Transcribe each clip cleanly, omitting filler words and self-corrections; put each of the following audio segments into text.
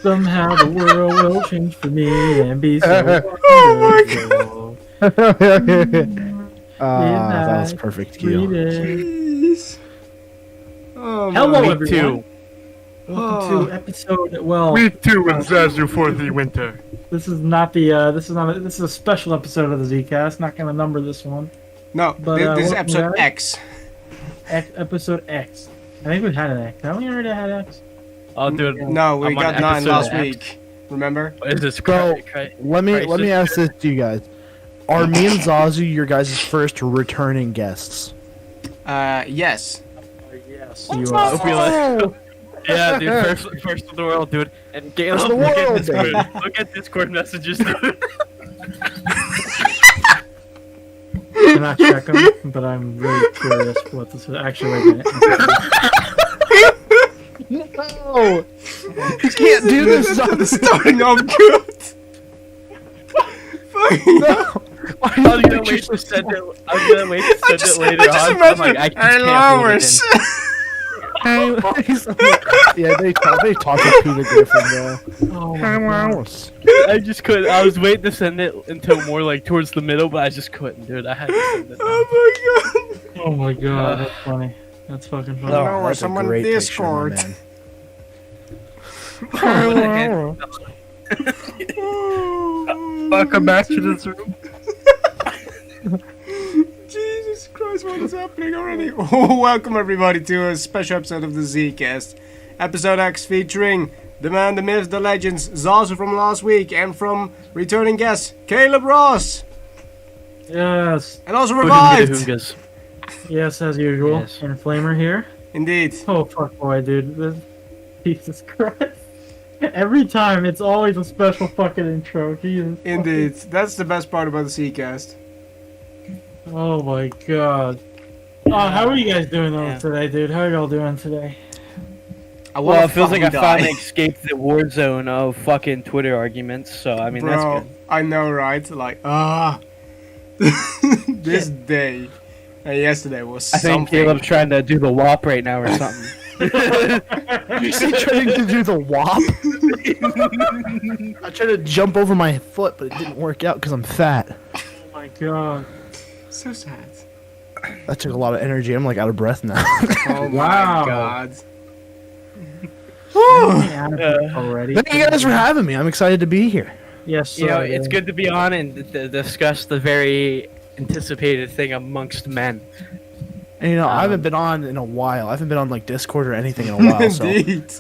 Somehow the world will change for me and be so Oh wonderful. that was perfect, Gil. Jeez. Oh, Hello, my. everyone. Welcome to episode. Well, Me too when Z4C3 winter. this is not the. This is a special episode of the Zcast. Not gonna number this one. No, But, this is welcome, episode guys. X. Episode X. I think we had an X. Haven't we already had X? Oh, dude. No, we I'm on got 9 episode last X. week. Remember? What is this? Bro, let me Crisis? ask this to you guys: are me and Zazu your guys' first returning guests? Yes. Yes. You You are. are. Yeah, dude. First in the world, dude. And Caleb, the look at world, Discord. baby. Look at Discord messages, dude. I cannot check them, but I'm really curious what this is actually. Wait a minute. No, you can't do this, Zazu. Starting off good. Fucking No. I was gonna wait to send it. I was gonna wait to send it later on. I'm like, I just Hey, can't hold it Lowers. in. Yeah, they talk to Peter Griffin, bro. Oh my God. I just couldn't. I was waiting to send it until more like towards the middle, but I just couldn't, dude. I had to send it. Oh my God, that's funny. That's fucking funny. No. Oh, that's a someone great Discord. picture, With a hand. Welcome back to this room. Jesus Christ, what is happening already? Welcome everybody to a special episode of the Zcast. Episode X featuring the man, the myth, the legends, Zazu from last week, and from returning guest, Caleb Ross. Yes. And also revived. Hoongas. Yes, as usual. Yes. And Flamer here. Indeed. Oh fuck boy, dude. Jesus Christ. Every time it's always a special fucking intro. Jesus. Indeed. That's the best part about the Zcast. Oh my God. Oh, how are you guys doing Yeah. today, dude? How are y'all doing today? Well, it feels like I finally escaped the war zone of fucking Twitter arguments, so I mean, that's Bro, good. I know, right? Like, this day and yesterday was I think something. Caleb's trying to do the WAP right now or something. Is he trying to do the WAP? I tried to jump over my foot, but it didn't work out because I'm fat. Oh my God. So sad. That took a lot of energy. I'm like out of breath now. Oh Wow. my God. Already. Thank you guys for having me. I'm excited to be here. Yes, sir. You know, it's good to be on and discuss the very anticipated thing amongst men. And I haven't been on in a while. I haven't been on like Discord or anything in a while. So Indeed.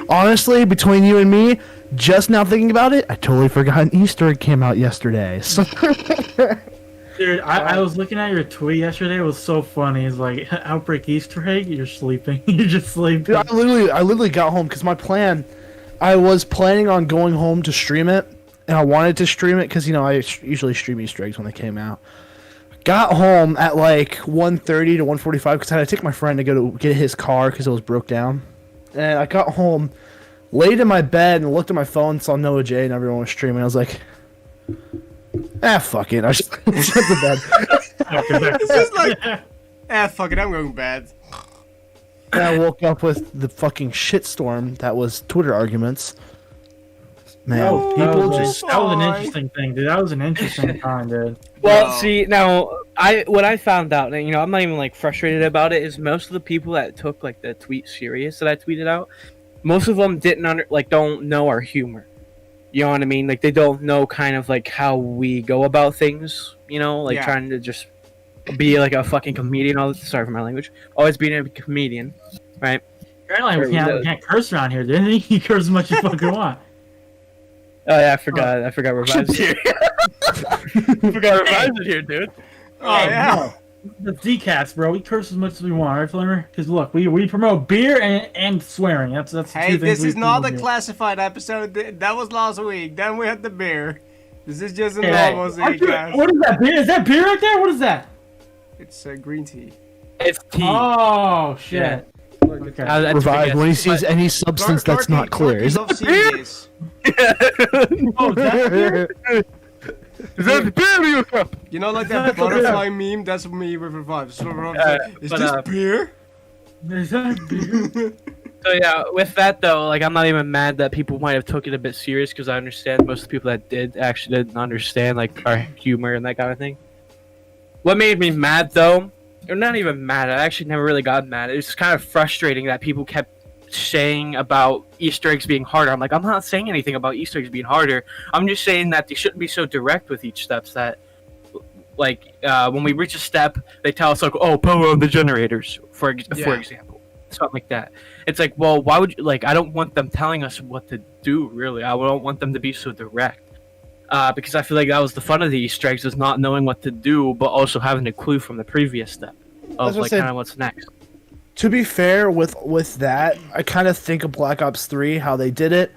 honestly, between you and me, just now thinking about it, I totally forgot an Easter egg came out yesterday. So Dude, I was looking at your tweet yesterday. It was so funny. It's like, Outbreak Easter egg? You're sleeping. You're just sleeping. dude, I literally got home because my plan, I was planning on going home to stream it, and I wanted to stream it because I usually stream Easter eggs when they came out. Got home at like 1:30 to 1:45 because I had to take my friend to go to get his car because it was broke down. And I got home, laid in my bed, and looked at my phone, saw Noah J and everyone was streaming. I was like, fuck it. I just went to bed. It's just like, fuck it, I'm going to bed. And I woke up with the fucking shitstorm that was Twitter arguments. Man, Oh, people that just... was an interesting thing, dude. That was an interesting time, dude. Well, No. see, now what I found out, and I'm not even like frustrated about it, is most of the people that took like the tweet serious that I tweeted out, most of them don't know our humor. You know what I mean? Like they don't know kind of like how we go about things. Yeah. Trying to just be like a fucking comedian. Sorry for my language. Always being a comedian, right? Apparently, we can't curse around here, dude. You can curse as much as you fucking want. Oh yeah, I forgot. I forgot Revive's here. I forgot Revive's here, dude. Oh, yeah. The Zcats, bro. We curse as much as we want, right, Flamer? Because look, we promote beer and swearing. That's the Hey, two things this we is not promote a here. classified episode. That was last week. Then we had the beer. This is just a Hey, normal What Zcast. is that beer? Is that beer right there? What is that? It's green tea. It's tea. Oh shit. Yeah. Okay. That's Revive when he forget- sees any substance that's not clear. Is Dorothy loves seeing this. Oh, is that beer? Is that the beer you cup? You know, like that butterfly meme? That's me with Revive. So Revive's like, is but, this beer? Is that beer? So yeah, with that though, like I'm not even mad that people might have took it a bit serious because I understand most of the people that did actually didn't understand like our humor and that kind of thing. What made me mad though, or not even mad, I actually never really got mad. It was kind of frustrating that people kept saying about Easter eggs being harder. I'm like, I'm not saying anything about Easter eggs being harder. I'm just saying that they shouldn't be so direct with each steps that like when we reach a step, they tell us like, oh, power on the generators, for example, something like that. It's like, well, why would you, like? I don't want them telling us what to do. Really, I don't want them to be so direct, because I feel like that was the fun of the Easter eggs, is not knowing what to do, but also having a clue from the previous step of like kind of what's next. To be fair with that, I kind of think of Black Ops 3, how they did it,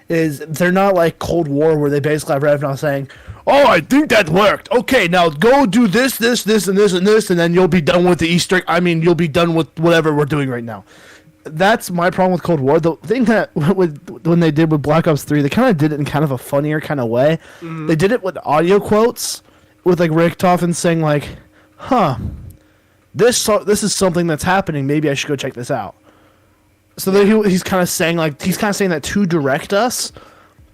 is they're not like Cold War where they basically have Revenant saying, oh, I think that worked. Okay, now go do this, and this, and this, and then you'll be done with the Easter egg. I mean, you'll be done with whatever we're doing right now. That's my problem with Cold War. The thing that when they did with Black Ops 3, they kind of did it in kind of a funnier kind of way. Mm-hmm. They did it with audio quotes, with like Richtofen saying like, huh, this is something that's happening. Maybe I should go check this out. So then he's kind of saying that to direct us.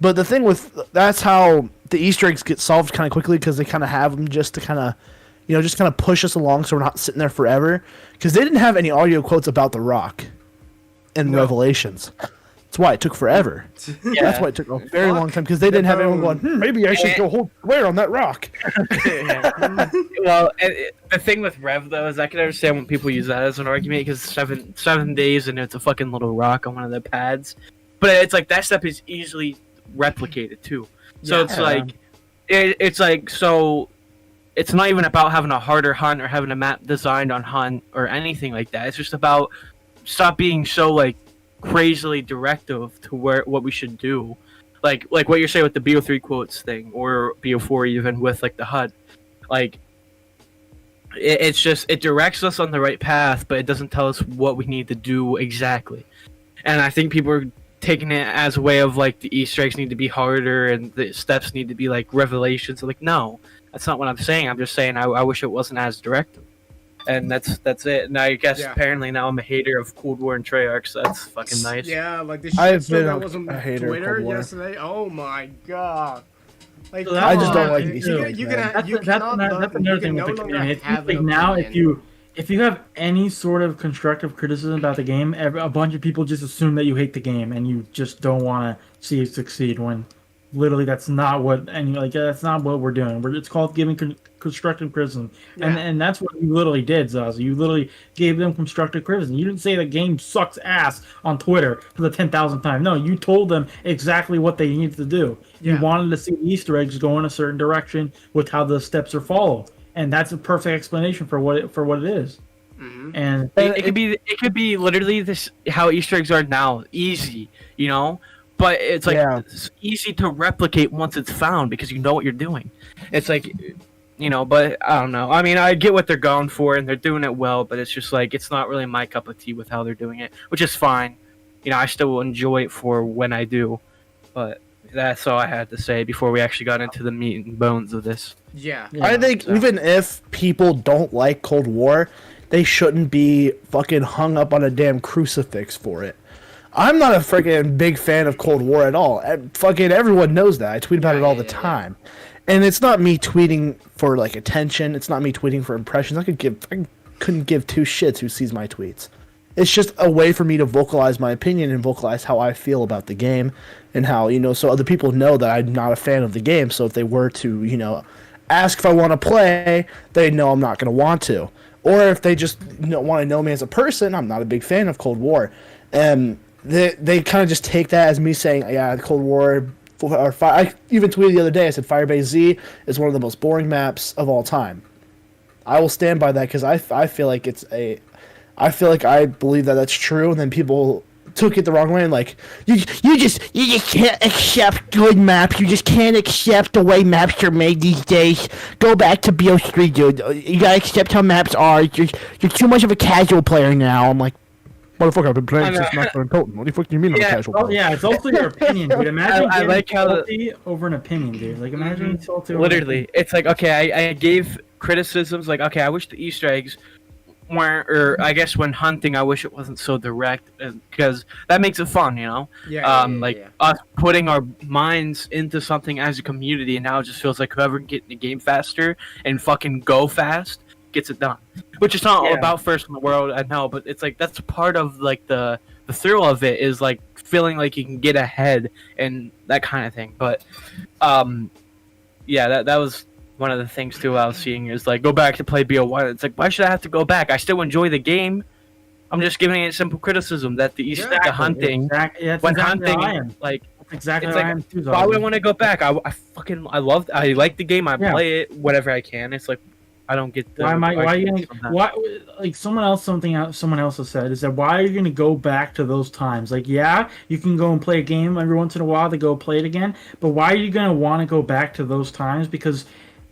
But the thing that's how the Easter eggs get solved kind of quickly, because they kind of have them just to kind of, just kind of push us along so we're not sitting there forever. Because they didn't have any audio quotes about The Rock in Revelations. That's why it took forever. Yeah. That's why it took a very long time, because they didn't have anyone going, maybe I should go hold square on that rock. Well, the thing with Rev, though, is I can understand when people use that as an argument, because 7 days and it's a fucking little rock on one of the pads. But it's like, that step is easily replicated, too. So it's like, it's like, so it's not even about having a harder hunt or having a map designed on hunt or anything like that. It's just about stop being so, like, crazily directive to what we should do, like what you're saying with the BO3 quotes thing, or BO4 even with like the HUD, like it's just, it directs us on the right path, but it doesn't tell us what we need to do exactly. And I think people are taking it as a way of like the Easter eggs need to be harder and the steps need to be like revelations. Like, no, that's not what I'm saying. I'm just saying I wish it wasn't as directive. And that's it. And I guess apparently now I'm a hater of Cold War and Treyarch, so that's fucking nice. Yeah, like the shit that was on Twitter yesterday. Oh my god. Like, I just don't like these. That's another thing with the game. It's like now, if you have any sort of constructive criticism about the game, a bunch of people just assume that you hate the game and you just don't want to see it succeed. When literally that's not what that's not what we're doing. It's called giving constructive criticism, and that's what you literally did, Zaza. You literally gave them constructive criticism. You didn't say the game sucks ass on Twitter for the 10,000th time. No, you told them exactly what they needed to do. You wanted to see Easter eggs go in a certain direction with how the steps are followed, and that's a perfect explanation for what it is. Mm-hmm. And it could be literally this how Easter eggs are now, easy, but it's like it's easy to replicate once it's found because you know what you're doing. It's like, but I don't know. I mean, I get what they're going for and they're doing it well, but it's just like, it's not really my cup of tea with how they're doing it, which is fine. I still will enjoy it for when I do, but that's all I had to say before we actually got into the meat and bones of this. Yeah. I think even if people don't like Cold War, they shouldn't be fucking hung up on a damn crucifix for it. I'm not a freaking big fan of Cold War at all. Fucking everyone knows that. I tweet about it all the time. And it's not me tweeting for like attention. It's not me tweeting for impressions. I couldn't give two shits who sees my tweets. It's just a way for me to vocalize my opinion and vocalize how I feel about the game and how, so other people know that I'm not a fan of the game. So if they were to, ask if I want to play, they know I'm not going to want to. Or if they just want to know me as a person, I'm not a big fan of Cold War. And they kind of just take that as me saying, yeah, Cold War. I even tweeted the other day, I said Firebase Z is one of the most boring maps of all time. I will stand by that because I feel like I believe that that's true, and then people took it the wrong way and like you just can't accept good maps. You just can't accept the way maps are made these days. Go back to BO3, dude. You gotta accept how maps are. You're too much of a casual player now. I'm like, motherfucker, I've been playing since Master and Colton. What the fuck do you mean I'm a casual player? Yeah, it's also your opinion, dude. Imagine I like salty over an opinion, dude. Like, imagine salty over literally. It's like, okay, I gave criticisms, like, okay, I wish the Easter eggs or I guess when hunting, I wish it wasn't so direct because that makes it fun, us putting our minds into something as a community, and now it just feels like whoever can get in the game faster and fucking go fast gets it done. Which is not all about first in the world, I know, but it's like that's part of like the thrill of it is like feeling like you can get ahead and that kind of thing. But that was one of the things too I was seeing is like go back to play BO1. It's like why should I have to go back? I still enjoy the game. I'm just giving it simple criticism that the hunting hunting like that's exactly it's what like, I am too. why would I want to go back? I like the game. I play it whatever I can. It's like I don't get the why are you gonna like someone else has said is that why are you gonna go back to those times? Like you can go and play a game every once in a while to go play it again, but why are you gonna want to go back to those times? Because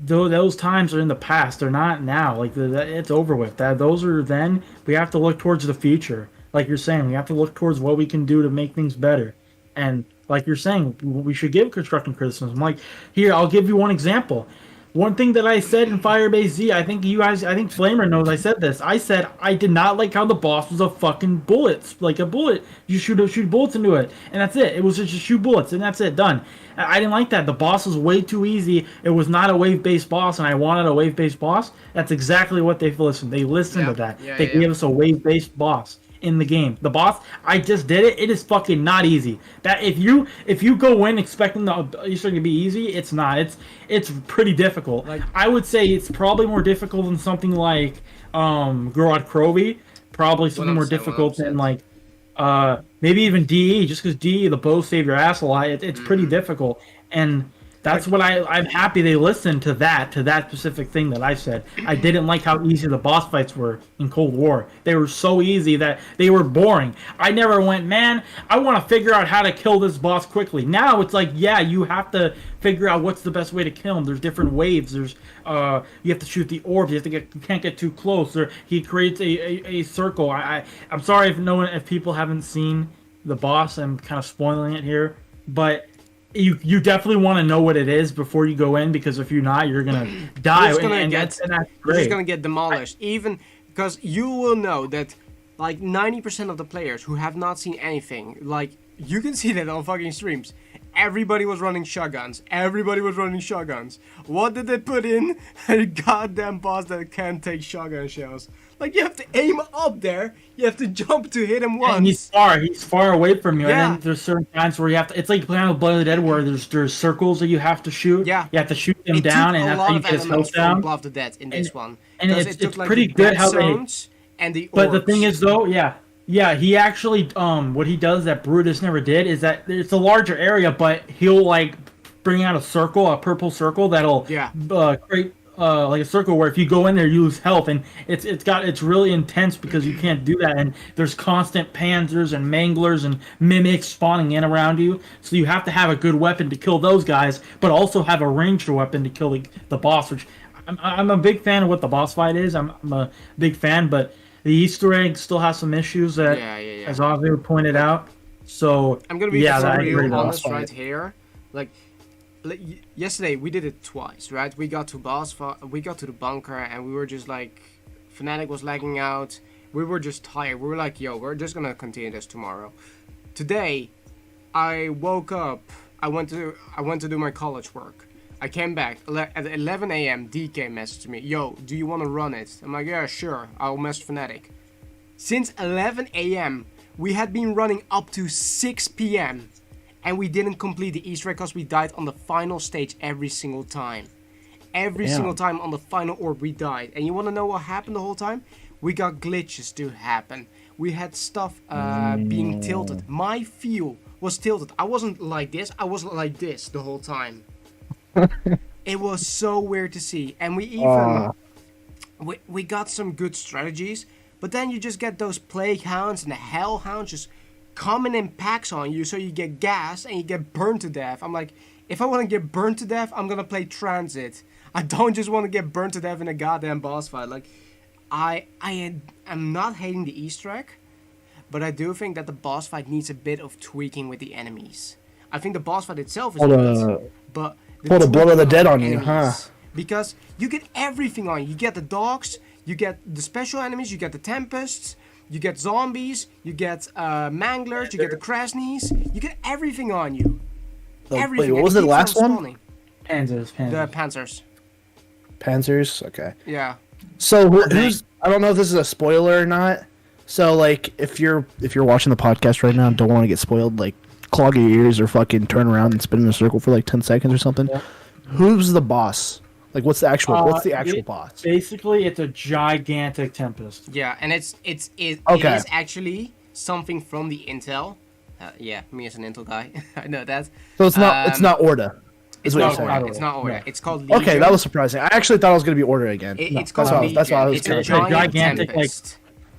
those times are in the past. They're not now. Like it's over with. Those are then. We have to look towards the future. Like you're saying, we have to look towards what we can do to make things better. And like you're saying, we should give constructive criticism. Like here, I'll give you one example. One thing that I said in Firebase Z, I think Flamer knows I said this. I said I did not like how the boss was a fucking bullets, like a bullet. You shoot bullets into it, and that's it. It was just shoot bullets, and that's it, done. I didn't like that. The boss was way too easy. It was not a wave-based boss, and I wanted a wave-based boss. That's exactly what they've listened. They listened to that. They gave us a wave-based boss in the game. The boss, I just did it. It is fucking not easy. That if you go in expecting the Easter egg to be easy, it's not. It's pretty difficult. Like I would say it's probably more difficult than something like Gorod Krovi. Probably something more difficult than like maybe even DE, just because DE, the bow save your ass a lot. It's pretty difficult, and that's what I'm happy they listened to that specific thing that I said. I didn't like how easy the boss fights were in Cold War. They were so easy that they were boring. I never went, man, I want to figure out how to kill this boss quickly. Now it's like, you have to figure out what's the best way to kill him. There's different waves. There's you have to shoot the orbs. You can't get too close. Or he creates a circle. I'm sorry if people haven't seen the boss. I'm kind of spoiling it here, but you definitely want to know what it is before you go in, because if you're not, you're gonna die. You're just gonna get demolished. Even because you will know that like 90% of the players who have not seen anything, like you can see that on fucking streams. Everybody was running shotguns. What did they put in? A goddamn boss that can't take shotgun shells. Like, you have to aim up there. You have to jump to hit him once. And he's far away from you. Yeah. And then there's certain times where you have to. It's like playing with Blood of the Dead, where there's circles that you have to shoot. Yeah. You have to shoot them down, and that's how you get his health down. Blood of the Dead in this one. And it's like pretty good how they. And the but the thing is, though, he actually what he does that Brutus never did is that it's a larger area, but he'll like bring out a purple circle that'll create like a circle where if you go in there you lose health, and it's really intense because you can't do that, and there's constant panzers and manglers and mimics spawning in around you, so you have to have a good weapon to kill those guys, but also have a ranged weapon to kill the boss, which I'm a big fan of what the boss fight is. I'm a big fan, but the Easter egg still has some issues that, as Ozzy pointed out. So I'm gonna be real honest right here. Like yesterday, we did it twice, right? We got to the bunker, and we were just like, Fnatic was lagging out. We were just tired. We were like, yo, we're just gonna continue this tomorrow. Today, I woke up. I went to do my college work. I came back at 11 a.m. DK messaged me, yo, do you want to run it? I'm like, yeah, sure, I'll message Fnatic. Since 11 a.m., we had been running up to 6 p.m. and we didn't complete the Easter egg because we died on the final stage every single time. Every single time on the final orb we died. And you want to know what happened the whole time? We got glitches to happen. We had stuff being tilted. My feel was tilted. I wasn't like this. I was like this the whole time. It was so weird to see, and we even we got some good strategies, but then you just get those plague hounds and the hell hounds just coming in packs on you, so you get gassed and you get burned to death. I'm like, if I want to get burned to death, I'm gonna play Transit. I don't just want to get burned to death in a goddamn boss fight. Like, I am not hating the Easter egg, but I do think that the boss fight needs a bit of tweaking with the enemies. I think the boss fight itself is good, but pull the Blood of the Dead on you, huh? because you get everything on you. You get the dogs, you get the special enemies, you get the tempests, you get zombies, you get manglers, you get the Krasnies, you get everything on you. Everything. Wait, what was the last one? Panzers. The Panzers. Panzers. Okay. Yeah. So who's? I don't know if this is a spoiler or not. So like, if you're watching the podcast right now and don't want to get spoiled, like clog your ears or fucking turn around and spin in a circle for like 10 seconds or something. Yeah. Who's the boss? Like, what's the actual boss? Basically, it's a gigantic tempest. Yeah, and it is actually something from the Intel. Yeah, me as an Intel guy, I know that. So it's not Orda. It's not Orda. It's not Orda. No. It's called Legion. Okay, that was surprising. I actually thought it was gonna be Orda again. It's called Legion. That's why I was. It's a gigantic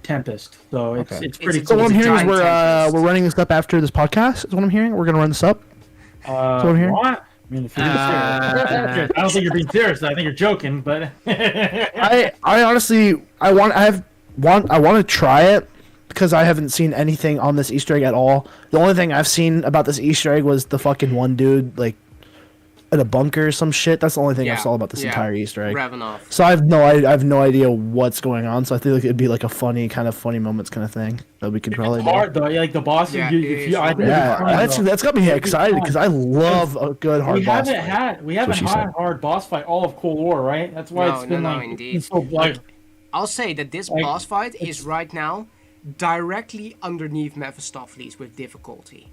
tempest. So it's pretty cool. So what I'm hearing is we're running this up after this podcast. Is what I'm hearing. We're gonna run this up. What I'm hearing. What? I mean, if you're I don't think you're being serious. I think you're joking, but I honestly want to try it because I haven't seen anything on this Easter egg at all. The only thing I've seen about this Easter egg was the fucking one dude like in a bunker or some shit. That's the only thing I saw about this entire Easter egg. Ravenov. So I have no idea what's going on. So I think like it'd be like a funny moments kind of thing that we could probably. It's hard though. Like the boss. That's got me excited because I love a good hard boss fight. We haven't had a hard boss fight all of Cold War, right? That's why it's been indeed. So like, I'll say that this boss fight is right now directly underneath Mephistopheles with difficulty.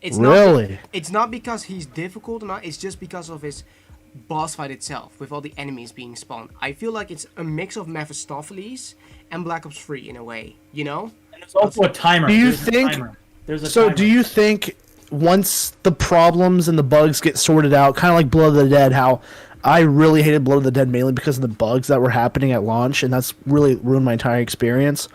It's not because he's difficult or not, it's just because of his boss fight itself, with all the enemies being spawned. I feel like it's a mix of Mephistopheles and Black Ops 3 in a way, you know? And there's also a timer. Do you think... Do you think once the problems and the bugs get sorted out, kind of like Blood of the Dead, how I really hated Blood of the Dead mainly because of the bugs that were happening at launch, and that's really ruined my entire experience.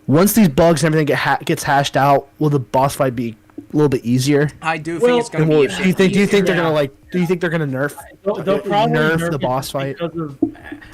Once these bugs and everything gets hashed out, will the boss fight be a little bit easier? I do think it's going to be. Do you think they're gonna nerf? They'll probably nerf the boss fight.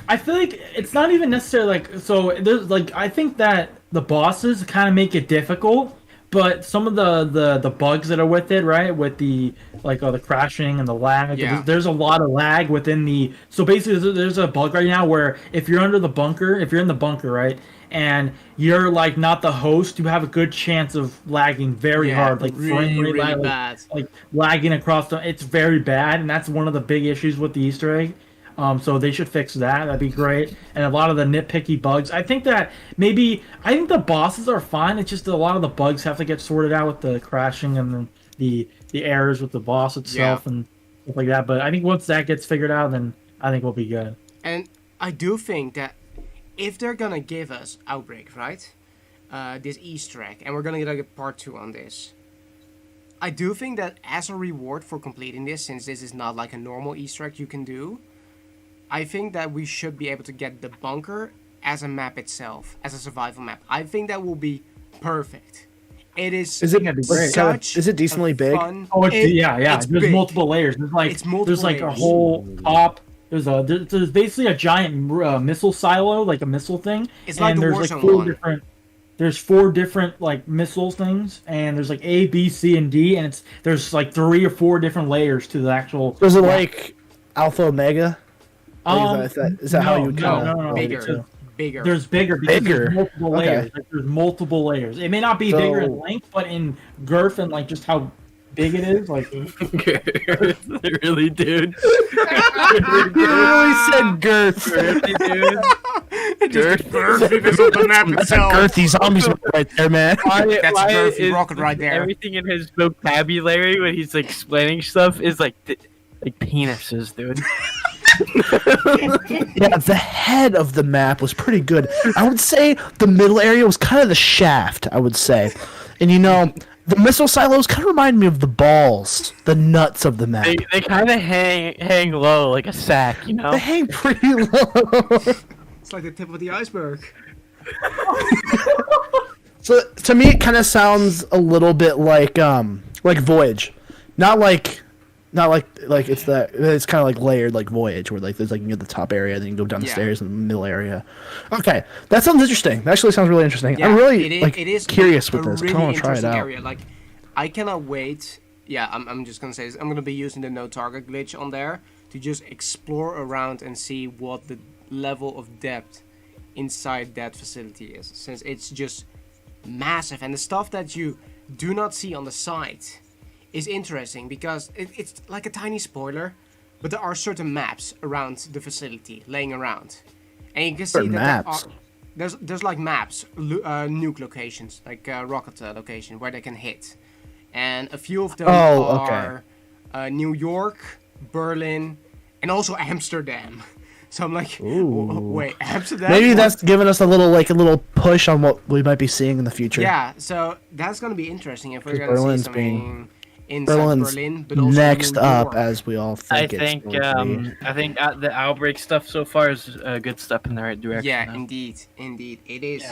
I feel like it's not even necessarily like so. There's like I think that the bosses kind of make it difficult, but some of the bugs that are with it, right? With the the crashing and the lag. Yeah. There's a lot of lag within the. So basically, there's a bug right now where if you're in the bunker, right? And you're like not the host, you have a good chance of lagging very hard, like really bad, like lagging across it's very bad, and that's one of the big issues with the Easter egg. So they should fix that. That'd be great. And a lot of the nitpicky bugs. I think the bosses are fine. It's just a lot of the bugs have to get sorted out with the crashing and the errors with the boss itself and stuff like that. But I think once that gets figured out, then I think we'll be good. And I do think that if they're gonna give us Outbreak, right? This Easter egg, and we're gonna get like a part 2 on this. I do think that as a reward for completing this, since this is not like a normal Easter egg you can do, I think that we should be able to get the bunker as a map itself, as a survival map. I think that will be perfect. It is. Is it decently big? Oh, it's there's big. Multiple layers. There's like a whole top. There's basically a giant missile silo, like a missile thing. It's like the Warzone one. There's 4 different like missile things, and there's like A, B, C, and D, and there's like 3 or 4 different layers to the actual. Is it like Alpha Omega? Is that how you would call it? No. Bigger. There's bigger because there's multiple layers. Like, there's multiple layers. It may not be bigger in length, but in girth and like just how big it is, like really, dude. You really said girth, dude. Girth on the map itself. That's a girthy zombies right there, man. That's a girthy rocket right there. Everything in his vocabulary when he's like explaining stuff is like penises, dude. Yeah, the head of the map was pretty good. I would say the middle area was kind of the shaft, I would say. And the missile silos kind of remind me of the balls, the nuts of the map. They kind of hang low like a sack, They hang pretty low. It's like the tip of the iceberg. So to me, it kind of sounds a little bit like Voyage, not like it's that. It's kind of like layered like Voyage, where like there's like the top area, then you go down the stairs in the middle area. Okay, that sounds interesting. That actually sounds really interesting. Yeah, I'm really curious with this. Really I want to try it out. Area. Like, I cannot wait. Yeah, I'm just gonna say this. I'm gonna be using the no target glitch on there to just explore around and see what the level of depth inside that facility is, since it's just massive, and the stuff that you do not see on the site is interesting because it's like a tiny spoiler, but there are certain maps around the facility laying around, and you can see that there's like maps, nuke locations, like rocket location where they can hit, and a few of them are New York, Berlin, and also Amsterdam. So I'm like, wait, Amsterdam? Maybe that's giving us a little push on what we might be seeing in the future. Yeah, so that's gonna be interesting if we're gonna see something inside Berlin's Berlin, but also next New up, York. as we all think. I think the outbreak stuff so far is a good step in the right direction. Yeah, indeed, it is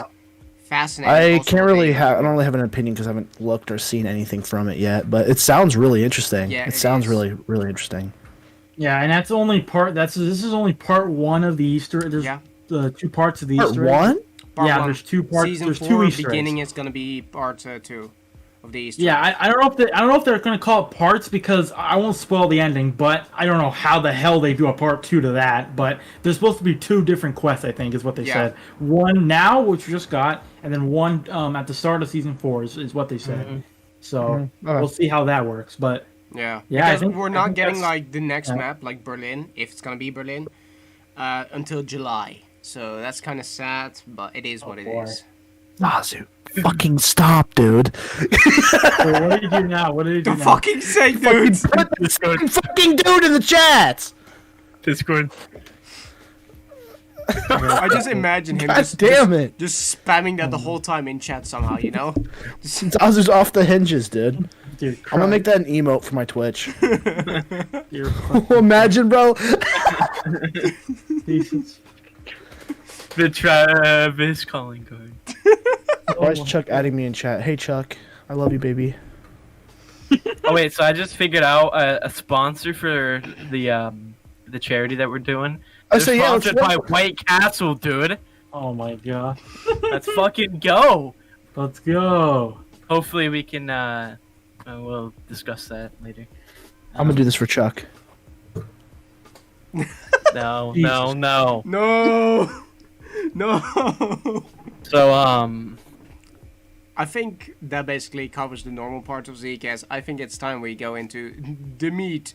fascinating. I can't really I don't really have an opinion because I haven't looked or seen anything from it yet, but it sounds really interesting. Yeah, it sounds really, really interesting. Yeah, and that's only part. This is only part one of the Easter. There's the 2 parts of the Easter. Part 1? Part there's 2 parts. Season there's 4 2 Easter beginning eggs. is gonna be part 2 of the Easter. Yeah, I don't know if they're gonna call it parts because I won't spoil the ending. But I don't know how the hell they do a part 2 to that. But there's supposed to be 2 different quests. I think is what they said. One now, which we just got, and then one at the start of season 4 is what they said. Mm-hmm. So we'll see how that works. But Yeah, because we're not getting like the next map, like Berlin, if it's gonna be Berlin, until July. So that's kind of sad, but it is what it is. Zazu, fucking stop, dude. so what do you do now? What do you do For now? fucking sake, dude! Put this fucking dude in the chat. Discord. I just imagine him God damn it. just spamming that the whole time in chat somehow, you know? Zazu's off the hinges, dude. Dude, I'm gonna make that an emote for my Twitch. You're Imagine, bro. Jesus. The Travis calling card. Why is Chuck adding me in chat? Hey, Chuck. I love you, baby. Oh wait, so I just figured out a sponsor for the charity that we're doing. I They're say yeah. sponsored by White Castle, dude. Oh my god. Let's fucking go. Let's go. Hopefully we can. We'll discuss that later. I'm gonna do this for Chuck. No, Jesus. no. No! So I think that basically covers the normal part of Zcast. I think it's time we go into the meat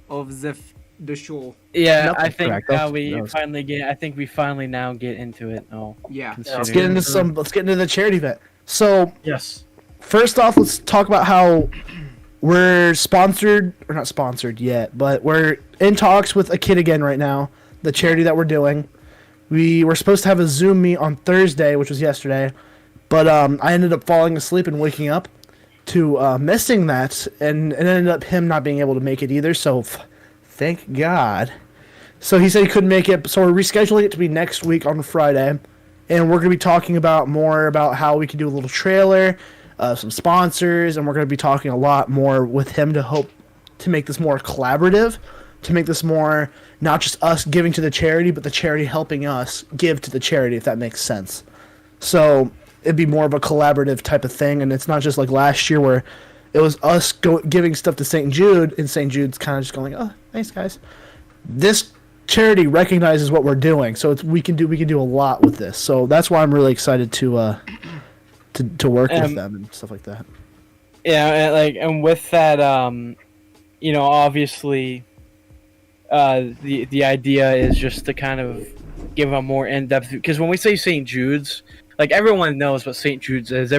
of the show. yeah, Nothing I think correct. now That's- we that was- finally get. I think we finally now get into it. Oh, Yeah. Let's get into the charity event. So Yes. first off, let's talk about how we're sponsored, or not sponsored yet, but we're in talks with A Kid Again right now, the charity that we're doing. We were supposed to have a Zoom meet on Thursday, which was yesterday, but I ended up falling asleep and waking up to missing that, and it ended up him not being able to make it either, so thank God. So he said he couldn't make it, so we're rescheduling it to be next week on Friday, and we're going to be talking more about how we can do a little trailer, some sponsors, and we're going to be talking a lot more with him to hope to make this more collaborative, to make this more not just us giving to the charity, but the charity helping us give to the charity, if that makes sense. So it'd be more of a collaborative type of thing, and it's not just like last year where it was us giving stuff to St. Jude, and St. Jude's kind of just going, oh, thanks, guys. This charity recognizes what we're doing, so we can do a lot with this. So that's why I'm really excited to work with them and stuff like that. yeah, and with that, obviously, the idea is just to kind of give a more in-depth, because when we say St. Jude's, like everyone knows what St. Jude's is.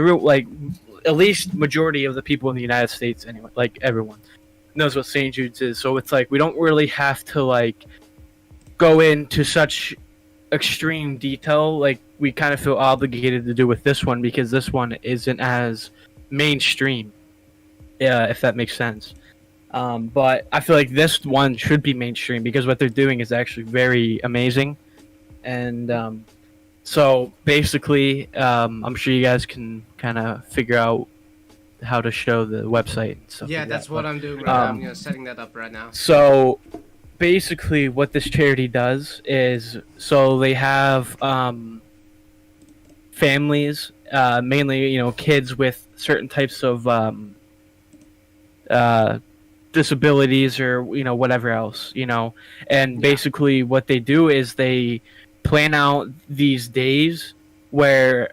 At least majority of the people in the United States, anyway, like everyone knows what St. Jude's is. So it's like we don't really have to like go into such extreme detail like we kind of feel obligated to do with this one, because this one isn't as mainstream, if that makes sense. But I feel like this one should be mainstream because what they're doing is actually very amazing. And so basically, I'm sure you guys can kind of figure out how to show the website and stuff. Yeah, like that's that. what I'm doing right now. I'm setting that up right now. So basically what this charity does is, so they have families, mainly kids with certain types of disabilities or whatever else, and basically what they do is they plan out these days where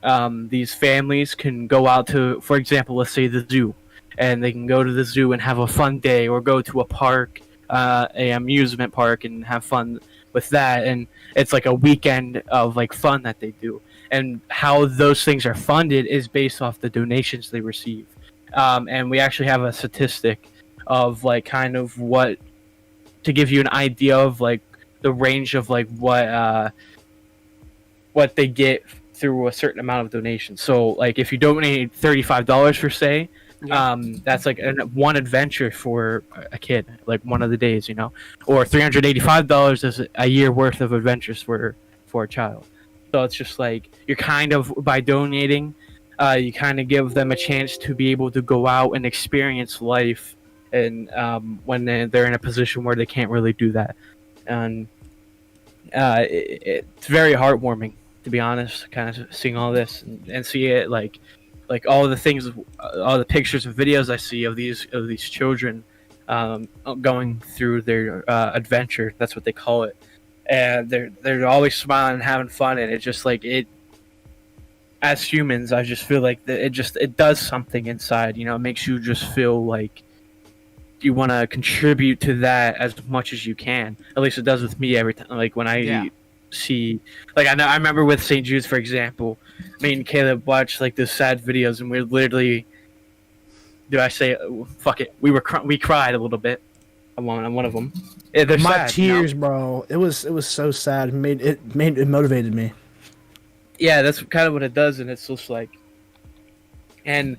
these families can go out to, for example, let's say the zoo, and they can go to the zoo and have a fun day, or go to a park, a amusement park, and have fun with that. And it's like a weekend of like fun that they do. And how those things are funded is based off the donations they receive. And we actually have a statistic of like kind of what, to give you an idea of like the range of like what they get through a certain amount of donations. So like if you donate $35 for say, that's like one adventure for a kid, like one of the days, or $385 is a year worth of adventures for a child. So it's just like you're kind of, by donating, you kind of give them a chance to be able to go out and experience life, and when they're in a position where they can't really do that. And it's very heartwarming, to be honest, kind of seeing all this and see it like all the things, all the pictures and videos I see of these children going through their adventure. That's what they call it, and they're always smiling and having fun. And it's just like it. As humans, I just feel like it does something inside. It makes you just feel like you want to contribute to that as much as you can. At least it does with me every time. Like when I see, like I remember with St. Jude's, for example, me and Caleb watched like those sad videos, and we're literally, fuck it, we cried a little bit on one of them. Yeah, they're my sad, tears, bro. It was so sad. It motivated me. Yeah, that's kind of what it does, and it's just like, and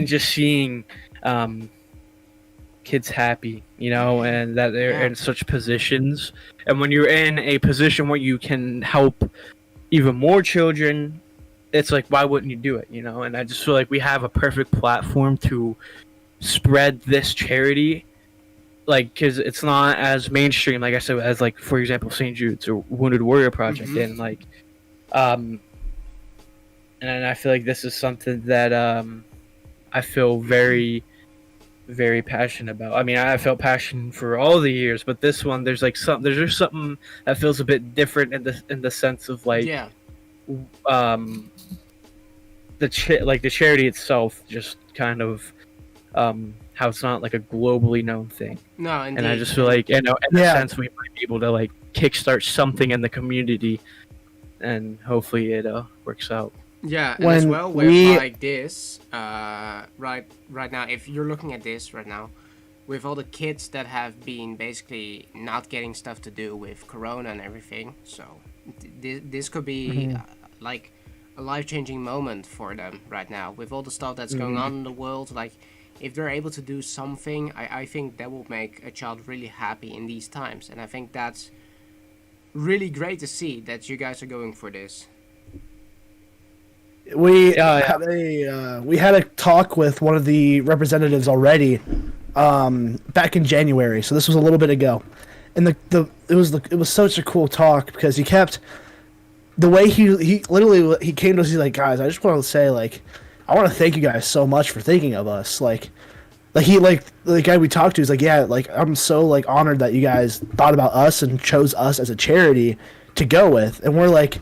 just seeing kids happy, and that they're in such positions. And when you're in a position where you can help even more children, it's like, why wouldn't you do it, And I just feel like we have a perfect platform to spread this charity, like, because it's not as mainstream, like I said, as like, for example, St. Jude's or Wounded Warrior Project. And like, and I feel like this is something that I feel very, very passionate about. I mean, I felt passion for all the years, but this one, there's just something that feels a bit different in the sense of like, the charity itself, just kind of how it's not like a globally known thing. No, indeed. And I just feel like, in a sense, we might be able to like kickstart something in the community, and hopefully it works out. Yeah, and as well with like this, right now, if you're looking at this right now, with all the kids that have been basically not getting stuff to do with Corona and everything, so this could be like a life-changing moment for them right now, with all the stuff that's going on in the world. Like, if they're able to do something, I think that will make a child really happy in these times, and I think that's really great to see that you guys are going for this. We had a talk with one of the representatives already back in January, so this was a little bit ago, and it was such a cool talk because he kept the way he literally came to us. He's like, guys, I just want to say, like, I want to thank you guys so much for thinking of us. Like the guy we talked to is like, yeah, like, I'm so like honored that you guys thought about us and chose us as a charity to go with. And we're like,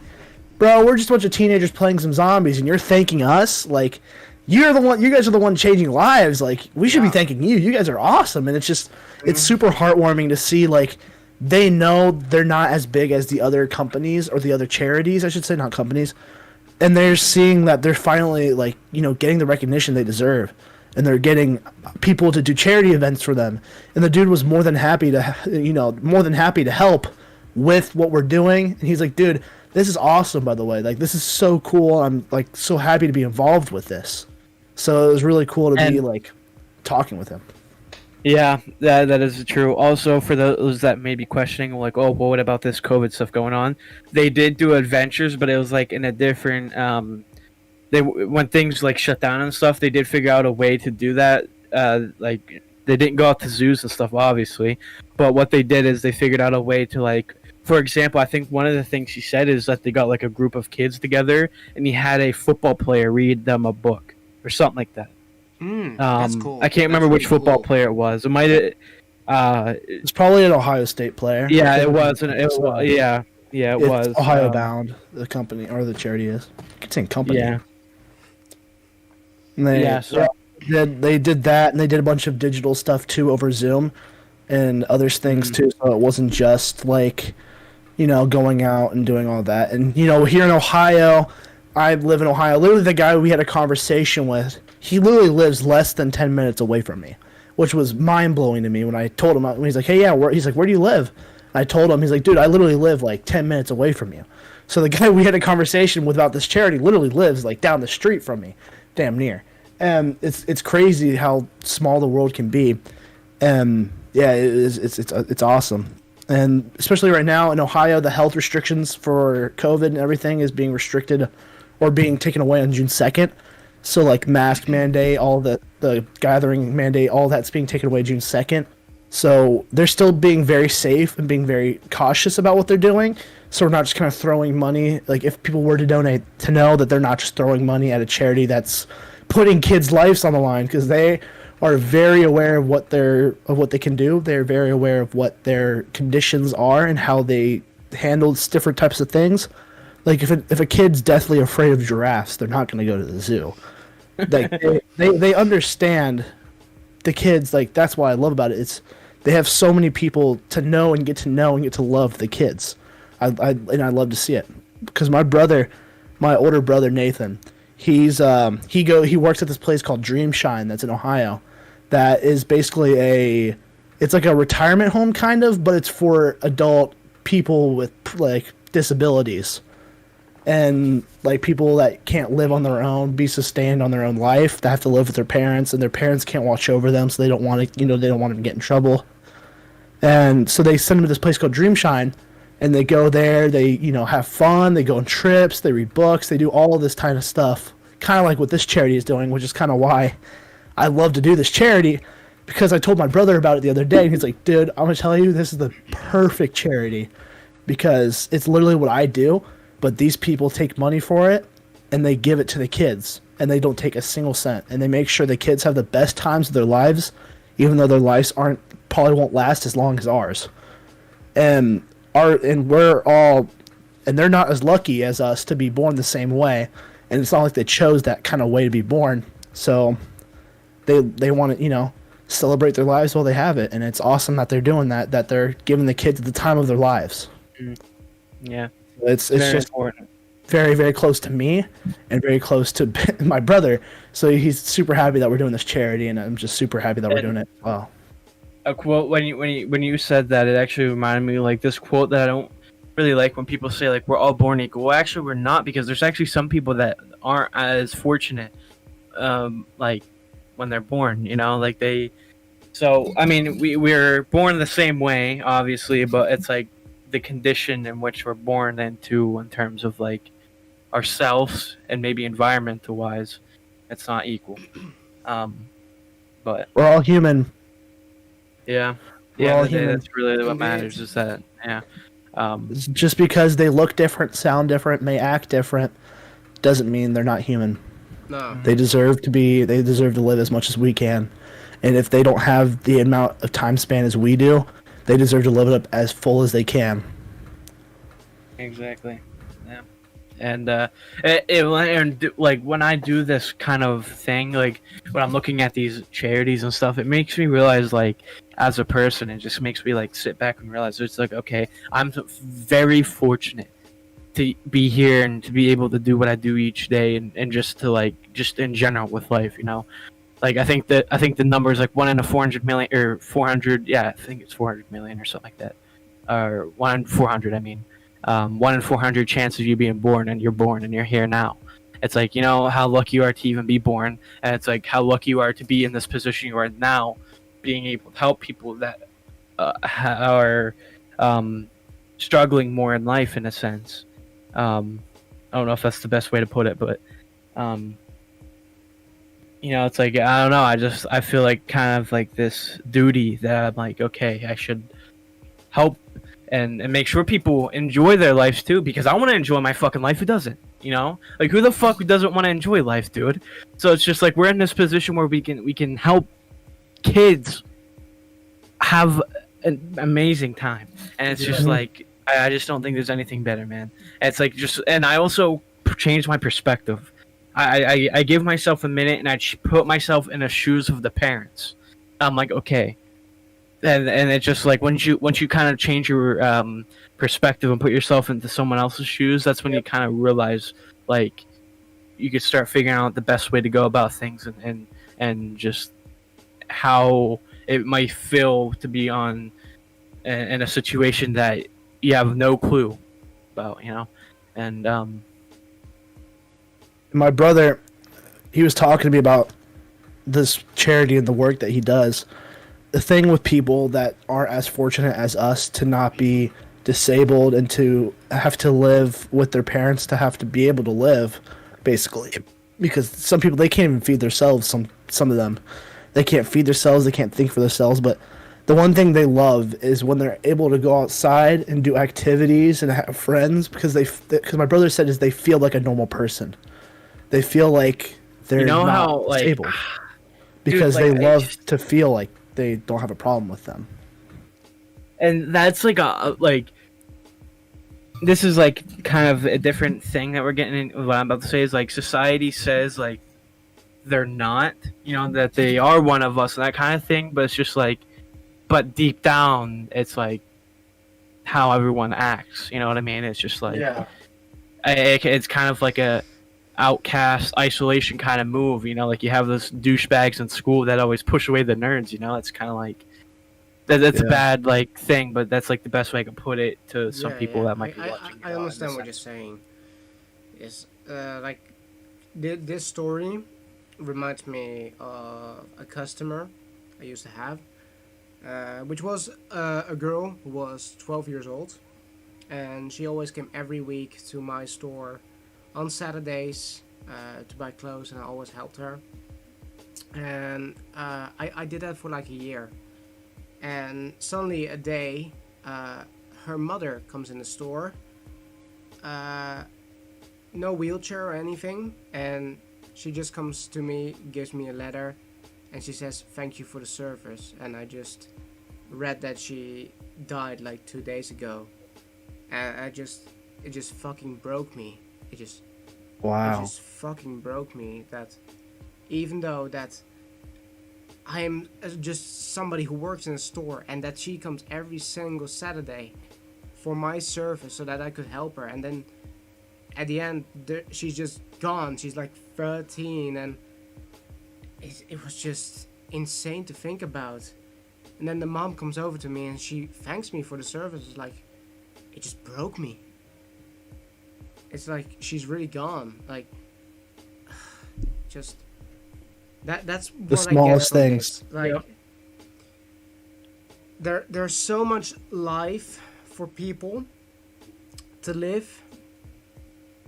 bro, we're just a bunch of teenagers playing some zombies, and you're thanking us? Like, you guys are the one changing lives. Like, we should be thanking you. You guys are awesome. And it's just, it's super heartwarming to see, like, they know they're not as big as the other companies, or the other charities, I should say, not companies. And they're seeing that they're finally, like, getting the recognition they deserve. And they're getting people to do charity events for them. And the dude was more than happy to help with what we're doing. And he's like, dude, this is awesome, by the way. Like, this is so cool. I'm, like, so happy to be involved with this. So it was really cool to be, like, talking with him. Yeah, that is true. Also, for those that may be questioning, like, oh, well, what about this COVID stuff going on? They did do adventures, but it was, like, in a different... when things, like, shut down and stuff, they did figure out a way to do that. Like, they didn't go out to zoos and stuff, obviously. But what they did is they figured out a way to, like... For example, I think one of the things she said is that they got, like, a group of kids together, and he had a football player read them a book or something like that. That's cool. I can't remember which football player it was. It It's probably an Ohio State player. Yeah, it was. Yeah, it was. Ohio Bound, the company or the charity is. I could say company. Yeah. And they did that, and they did a bunch of digital stuff too over Zoom, and other things too. So it wasn't just like, going out and doing all that. And here in Ohio, I live in Ohio. Literally, the guy we had a conversation with, he literally lives less than 10 minutes away from me, which was mind blowing to me when I told him. When he's like, "Hey, yeah," he's like, "Where do you live?" I told him. He's like, "Dude, I literally live like 10 minutes away from you." So the guy we had a conversation with about this charity literally lives like down the street from me, damn near. And it's crazy how small the world can be. And yeah, it's awesome. And especially right now in Ohio, the health restrictions for COVID and everything is being restricted or being taken away on June 2nd. So like mask mandate, all the gathering mandate, all that's being taken away June 2nd. So they're still being very safe and being very cautious about what they're doing. So we're not just kind of throwing money. Like if people were to donate, to know that they're not just throwing money at a charity that's putting kids' lives on the line, because they are very aware of what they can do. They're very aware of what their conditions are and how they handle different types of things. Like if a kid's deathly afraid of giraffes, they're not going to go to the zoo. Like they understand the kids. Like that's what I love about it. It's they have so many people to know and get to love the kids. I love to see it, because my older brother Nathan, he works at this place called Dream Shine that's in Ohio, that is basically it's like a retirement home kind of, but it's for adult people with like disabilities and like people that can't live on their own, be sustained on their own life, that have to live with their parents, and their parents can't watch over them, so they don't want to they don't want them to get in trouble. And so they send them to this place called Dream Shine, and they go there, they have fun, they go on trips, they read books, they do all of this kind of stuff, kind of like what this charity is doing, which is kind of why I love to do this charity, because I told my brother about it the other day, and he's like, "Dude, I'm gonna tell you, this is the perfect charity, because it's literally what I do, but these people take money for it and they give it to the kids, and they don't take a single cent, and they make sure the kids have the best times of their lives, even though their lives probably won't last as long as ours. And we're all, and they're not as lucky as us to be born the same way, and it's not like they chose that kind of way to be born, so they want to celebrate their lives while they have it, and it's awesome that they're doing that they're giving the kids the time of their lives. Yeah, it's very just important. Very, very close to me and very close to my brother, so he's super happy that we're doing this charity, and I'm just super happy that we're doing it as well. A quote when you said that, it actually reminded me like this quote that I don't really like when people say like we're all born equal. Well, actually we're not, because there's actually some people that aren't as fortunate like when they're born, like they. So I mean we're born the same way obviously, but it's like the condition in which we're born into in terms of like ourselves and maybe environmental wise, it's not equal. But we're all human. Yeah, that's really what matters. Is that just because they look different, sound different, may act different, doesn't mean they're not human. No, they deserve to live as much as we can, and if they don't have the amount of time span as we do, they deserve to live it up as full as they can. Exactly. Yeah. And like when I do this kind of thing, like when I'm looking at these charities and stuff, it makes me realize, like, as a person, it just makes me like sit back and realize it's like, okay, I'm very fortunate to be here and to be able to do what I do each day, and just to like, just in general with life, like I think the number is like 1 in 400 million or 400. Yeah, I think it's 400 million or something like that, or 1 in 400. I mean, 1 in 400 chance of you being born, and you're born and you're here now. It's like, how lucky you are to even be born, and it's like how lucky you are to be in this position you are now, being able to help people that are struggling more in life, in a sense. I don't know if that's the best way to put it, but it's like, I don't know, I feel like kind of like this duty that I'm like, okay, I should help and make sure people enjoy their lives too, because I want to enjoy my fucking life. Who doesn't? Like, who the fuck doesn't want to enjoy life, dude? So it's just like we're in this position where we can help kids have an amazing time, and it's just like I just don't think there's anything better, man. It's like just, and I also changed my perspective. I give myself a minute and I put myself in the shoes of the parents. I'm like, okay, and it's just like once you kind of change your perspective and put yourself into someone else's shoes, that's when you kind of realize like you could start figuring out the best way to go about things and just how it might feel to be on in a situation that you have no clue about, you know. And My brother, he was talking to me about this charity and the work that he does. The thing with people that aren't as fortunate as us to not be disabled and to have to live with their parents, to have to be able to live, basically, because some people, they can't even feed themselves. Some of them, they can't feed themselves, they can't think for themselves. But the one thing they love is when they're able to go outside and do activities and have friends, because my brother said is they feel like a normal person. They feel like they're not disabled because dude, they love to feel like they don't have a problem with them. And that's like this is like kind of a different thing that we're getting in. What I'm about to say is like society says like they're not, you know, that they are one of us and that kind of thing, but it's just like, but deep down it's like how everyone acts, you know what I mean? It's just like it's kind of like a outcast isolation kind of move, you know, like you have those douchebags in school that always push away the nerds, you know. It's kind of like that's a bad like thing, but that's like the best way I can put it to some people that might be watching. I understand what you're saying. Is like this story reminds me of a customer I used to have, which was a girl who was 12 years old, and she always came every week to my store on Saturdays to buy clothes, and I always helped her. And I did that for like a year. And suddenly a day, her mother comes in the store, no wheelchair or anything, and she just comes to me, gives me a letter, and she says, "Thank you for the service." And I just read that she died like 2 days ago, and it just fucking broke me. It just fucking broke me that even though that I am just somebody who works in a store, and that she comes every single Saturday for my service so that I could help her, and then at the end she's just gone. She's like 13, and it was just insane to think about. And then the mom comes over to me and she thanks me for the service. It's like, it just broke me. It's like she's really gone. Like, just that's what the smallest I get from things. this. Like, there's so much life for people to live,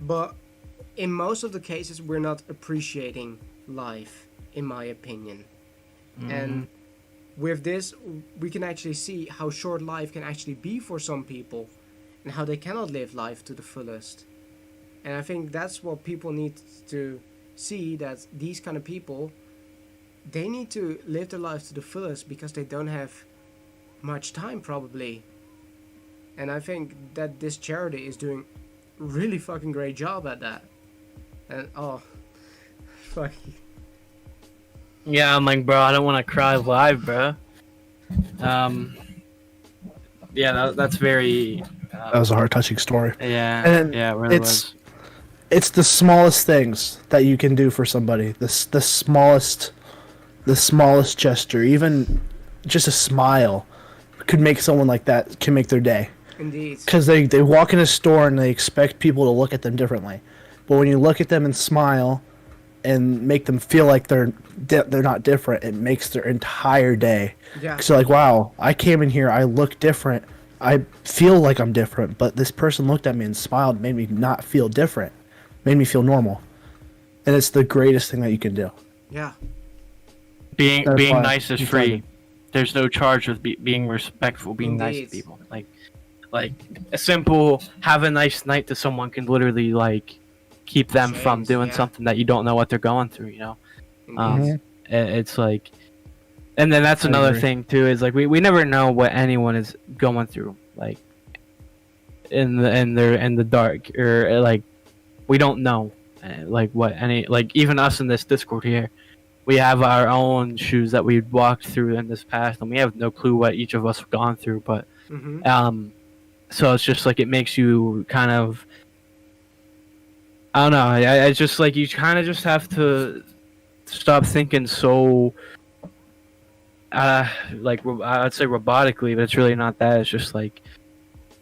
but in most of the cases we're not appreciating life, in my opinion. And with this, we can actually see how short life can actually be for some people, and how they cannot live life to the fullest. And I think that's what people need to see, that these kind of people, they need to live their lives to the fullest because they don't have much time probably. And I think that this charity is doing really fucking great job at that. And fuck. Yeah, I'm like, bro, I don't want to cry live, bro. Yeah, that's very. That was a heart touching story. Yeah, And yeah, it really was. It's the smallest things that you can do for somebody. The smallest gesture, even just a smile, could make someone like that, can make their day. Indeed. Because they walk in a store and they expect people to look at them differently, but when you look at them and smile, and make them feel like they're not different, it makes their entire day. Yeah. So like, wow, I came in here, I look different, I feel like I'm different, but this person looked at me and smiled, made me not feel different, made me feel normal, and it's the greatest thing that you can do. Yeah. Being why nice is I'm free. telling There's no charge with being respectful, being nice to Indeed. people. Like a simple have a nice night to someone can literally like keep them from doing something that you don't know what they're going through, you know. Indeed. It's like And then that's I another agree. thing too, is like we never know what anyone is going through, like in the dark, or like we don't know like what any, like even us in this Discord here, we have our own shoes that we've walked through in this past, and we have no clue what each of us have gone through. But so it's just like it makes you kind of, I don't know. I just like you kind of just have to stop thinking so like I'd say robotically, but it's really not that. It's just like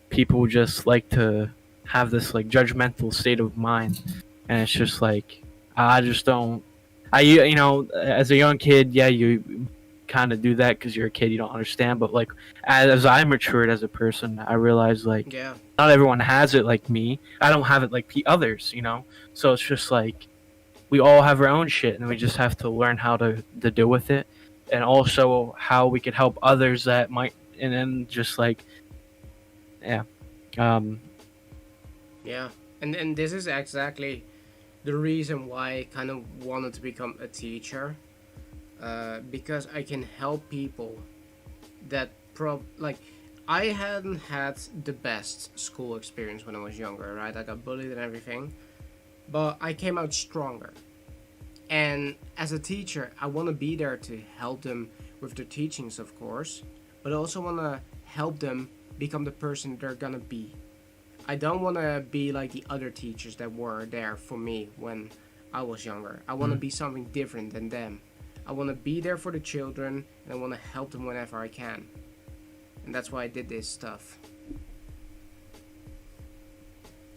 people just like to have this like judgmental state of mind, and it's just like I just don't. You know, as a young kid, yeah, you kind of do that because you're a kid, you don't understand. But like as I matured as a person, I realized like not everyone has it like me. I don't have it like others, you know. So it's just like we all have our own shit, and we just have to learn how to deal with it, and also how we could help others that might, and then just like yeah. Yeah, and this is exactly the reason why I kind of wanted to become a teacher, because I can help people that like I hadn't had the best school experience when I was younger, right? I got bullied and everything, but I came out stronger. And as a teacher, I want to be there to help them with their teachings, of course, but I also want to help them become the person they're gonna be. I don't want to be like the other teachers that were there for me when I was younger. I want to be something different than them. I want to be there for the children, and I want to help them whenever I can. And that's why I did this stuff.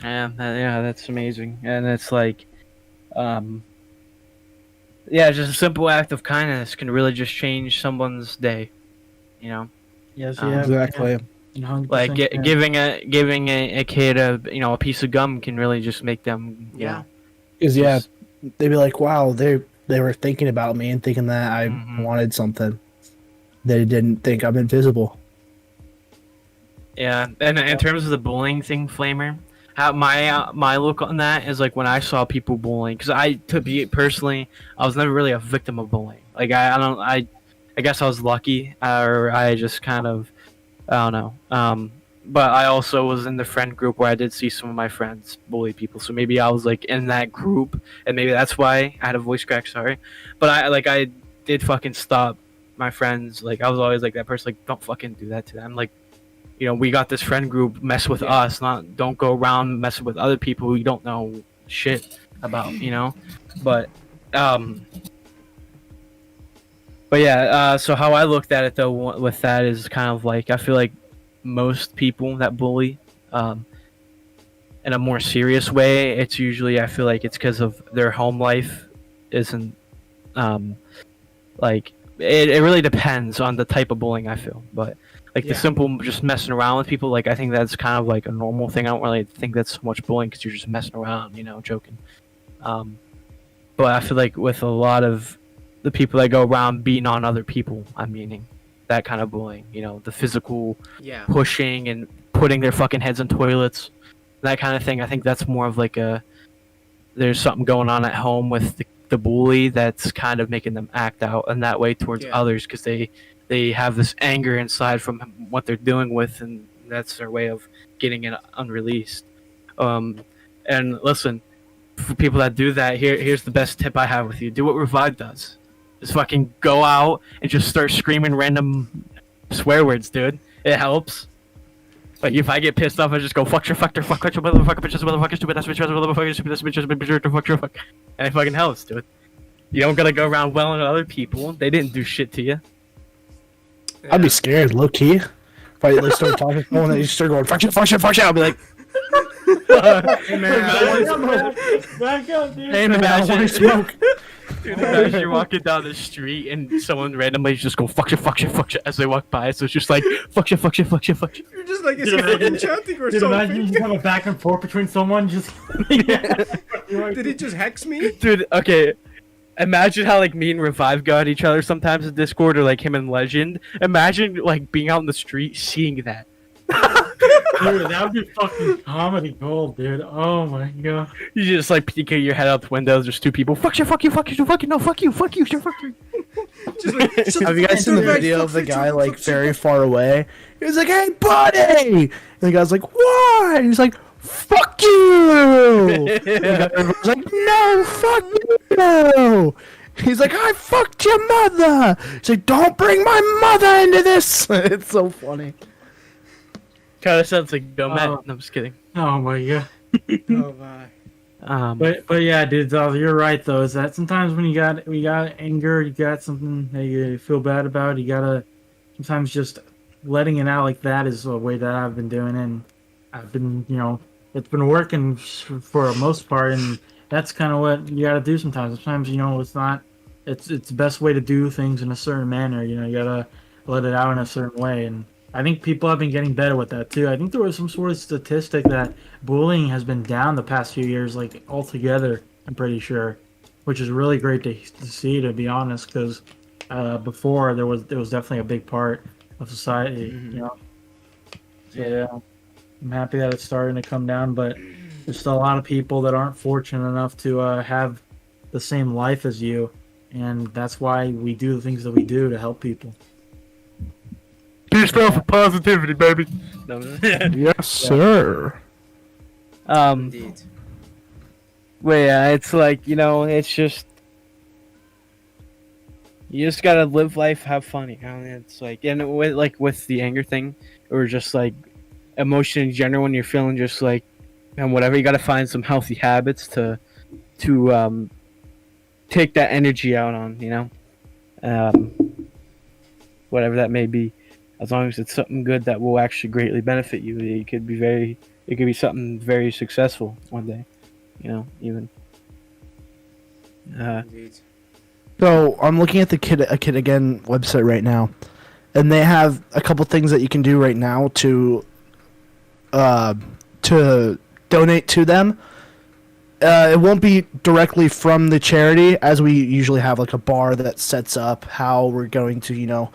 Yeah, that's amazing. And it's like, yeah, just a simple act of kindness can really just change someone's day, you know? Yes, yeah, Exactly. 100%, Like yeah. giving a kid a piece of gum can really just make them Because they'd be like, wow, they were thinking about me and thinking that I wanted something. They didn't think I'm invisible. Yeah, and in terms of the bullying thing, Flamer, how my look on that is like when I saw people bullying, because to be personally, I was never really a victim of bullying. Like I guess I was lucky, or I just kind of, I don't know. But I also was in the friend group where I did see some of my friends bully people, so maybe I was like in that group, and maybe that's why I had a voice crack. Sorry, but I did fucking stop my friends. Like I was always like that person, like don't fucking do that to them. Like, you know, we got this friend group, mess with us, don't go around messing with other people who you don't know shit about, you know. But yeah, so how I looked at it though with that is kind of like I feel like most people that bully in a more serious way, it's usually, I feel like it's because of their home life isn't like it really depends on the type of bullying, I feel. But like the simple just messing around with people, like I think that's kind of like a normal thing. I don't really think that's so much bullying because you're just messing around, you know, joking. But I feel like with a lot of the people that go around beating on other people, I'm meaning that kind of bullying, you know, the physical pushing and putting their fucking heads in toilets, that kind of thing. I think that's more of like there's something going on at home with the bully that's kind of making them act out in that way towards others, because they have this anger inside from what they're dealing with, and that's their way of getting it unreleased. And listen, for people that do that, here's the best tip I have with you: do what Revive does. Just fucking go out and just start screaming random swear words, dude. It helps. Like if I get pissed off, I just go fuck your motherfucker, bitches, motherfucker, stupid ass bitch, motherfucker, stupid ass bitch, fuck your fuck, and it fucking helps, dude. You don't gotta go around welling at other people. They didn't do shit to you. I'd be scared, low key. If I like, start talking to someone and you start going fuck shit, I'll be like, Hey man, Back up, dude. hey man, I don't want to smoke. Dude, imagine you're walking down the street and someone randomly just go fuck shit as they walk by. So it's just like fuck shit. You're just like, is he fucking chanting or Dude, imagine you something? just have a back and forth between someone just. Did he just hex me? Dude, okay. Imagine how like me and Revive got each other sometimes in Discord, or like him and Legend. Imagine like being out in the street seeing that. Dude, that would be fucking comedy gold, dude. Oh my god. You just like peek your head out the window. There's two people. Fuck you. No, fuck you. Just like, Have you guys seen the video of the guy like very far away? He was like, "Hey, buddy!" And the guy's like, "What?" And he's like, "Fuck you!" And the guy was like, "No, fuck you!" He's like, "I fucked your mother." He's like, "Don't bring my mother into this." It's so funny. Kind of sounds like Matt. No, I'm just kidding. Oh my god. Oh my. But yeah, dude, you're right though. Is that sometimes when you got anger, you got something that you feel bad about, you gotta sometimes just letting it out like that is a way that I've been doing, and I've been, it's been working for the most part, and that's kind of what you gotta do sometimes. Sometimes, it's the best way to do things in a certain manner. You gotta let it out in a certain way, and I think people have been getting better with that too. I think there was some sort of statistic that bullying has been down the past few years, like altogether. I'm pretty sure, which is really great to see, to be honest, because before there was definitely a big part of society, So yeah, I'm happy that it's starting to come down, but there's still a lot of people that aren't fortunate enough to have the same life as you, and that's why we do the things that we do to help people. Peace for positivity, baby. No. Yes, sir. Indeed. But yeah, it's like, it's just, you just gotta live life, have fun. It's like, and with the anger thing, or just like emotion in general, when you're feeling just like, and whatever, you gotta find some healthy habits to take that energy out on, whatever that may be. As long as it's something good that will actually greatly benefit you, it could be something very successful one day, even. Indeed. So I'm looking at the A Kid Again website right now, and they have a couple things that you can do right now to donate to them. It won't be directly from the charity, as we usually have like a bar that sets up how we're going to,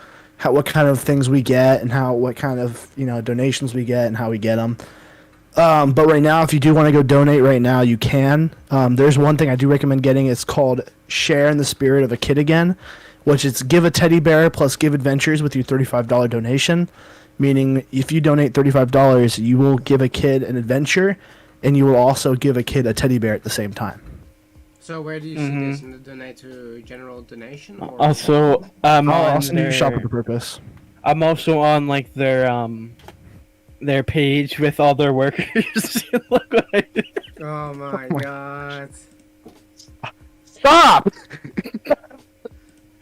what kind of things we get and what kind of donations we get and how we get them. But right now, if you do want to go donate right now, you can. There's one thing I do recommend getting. It's called Share in the Spirit of a Kid Again, which is give a teddy bear plus give adventures with your $35 donation. Meaning, if you donate $35, you will give a kid an adventure, and you will also give a kid a teddy bear at the same time. So where do you see this? In the donate to general donation? Or Also, I'll send you shop with the purpose. I'm also on like their page with all their workers. Look what I did. Oh my god. Stop!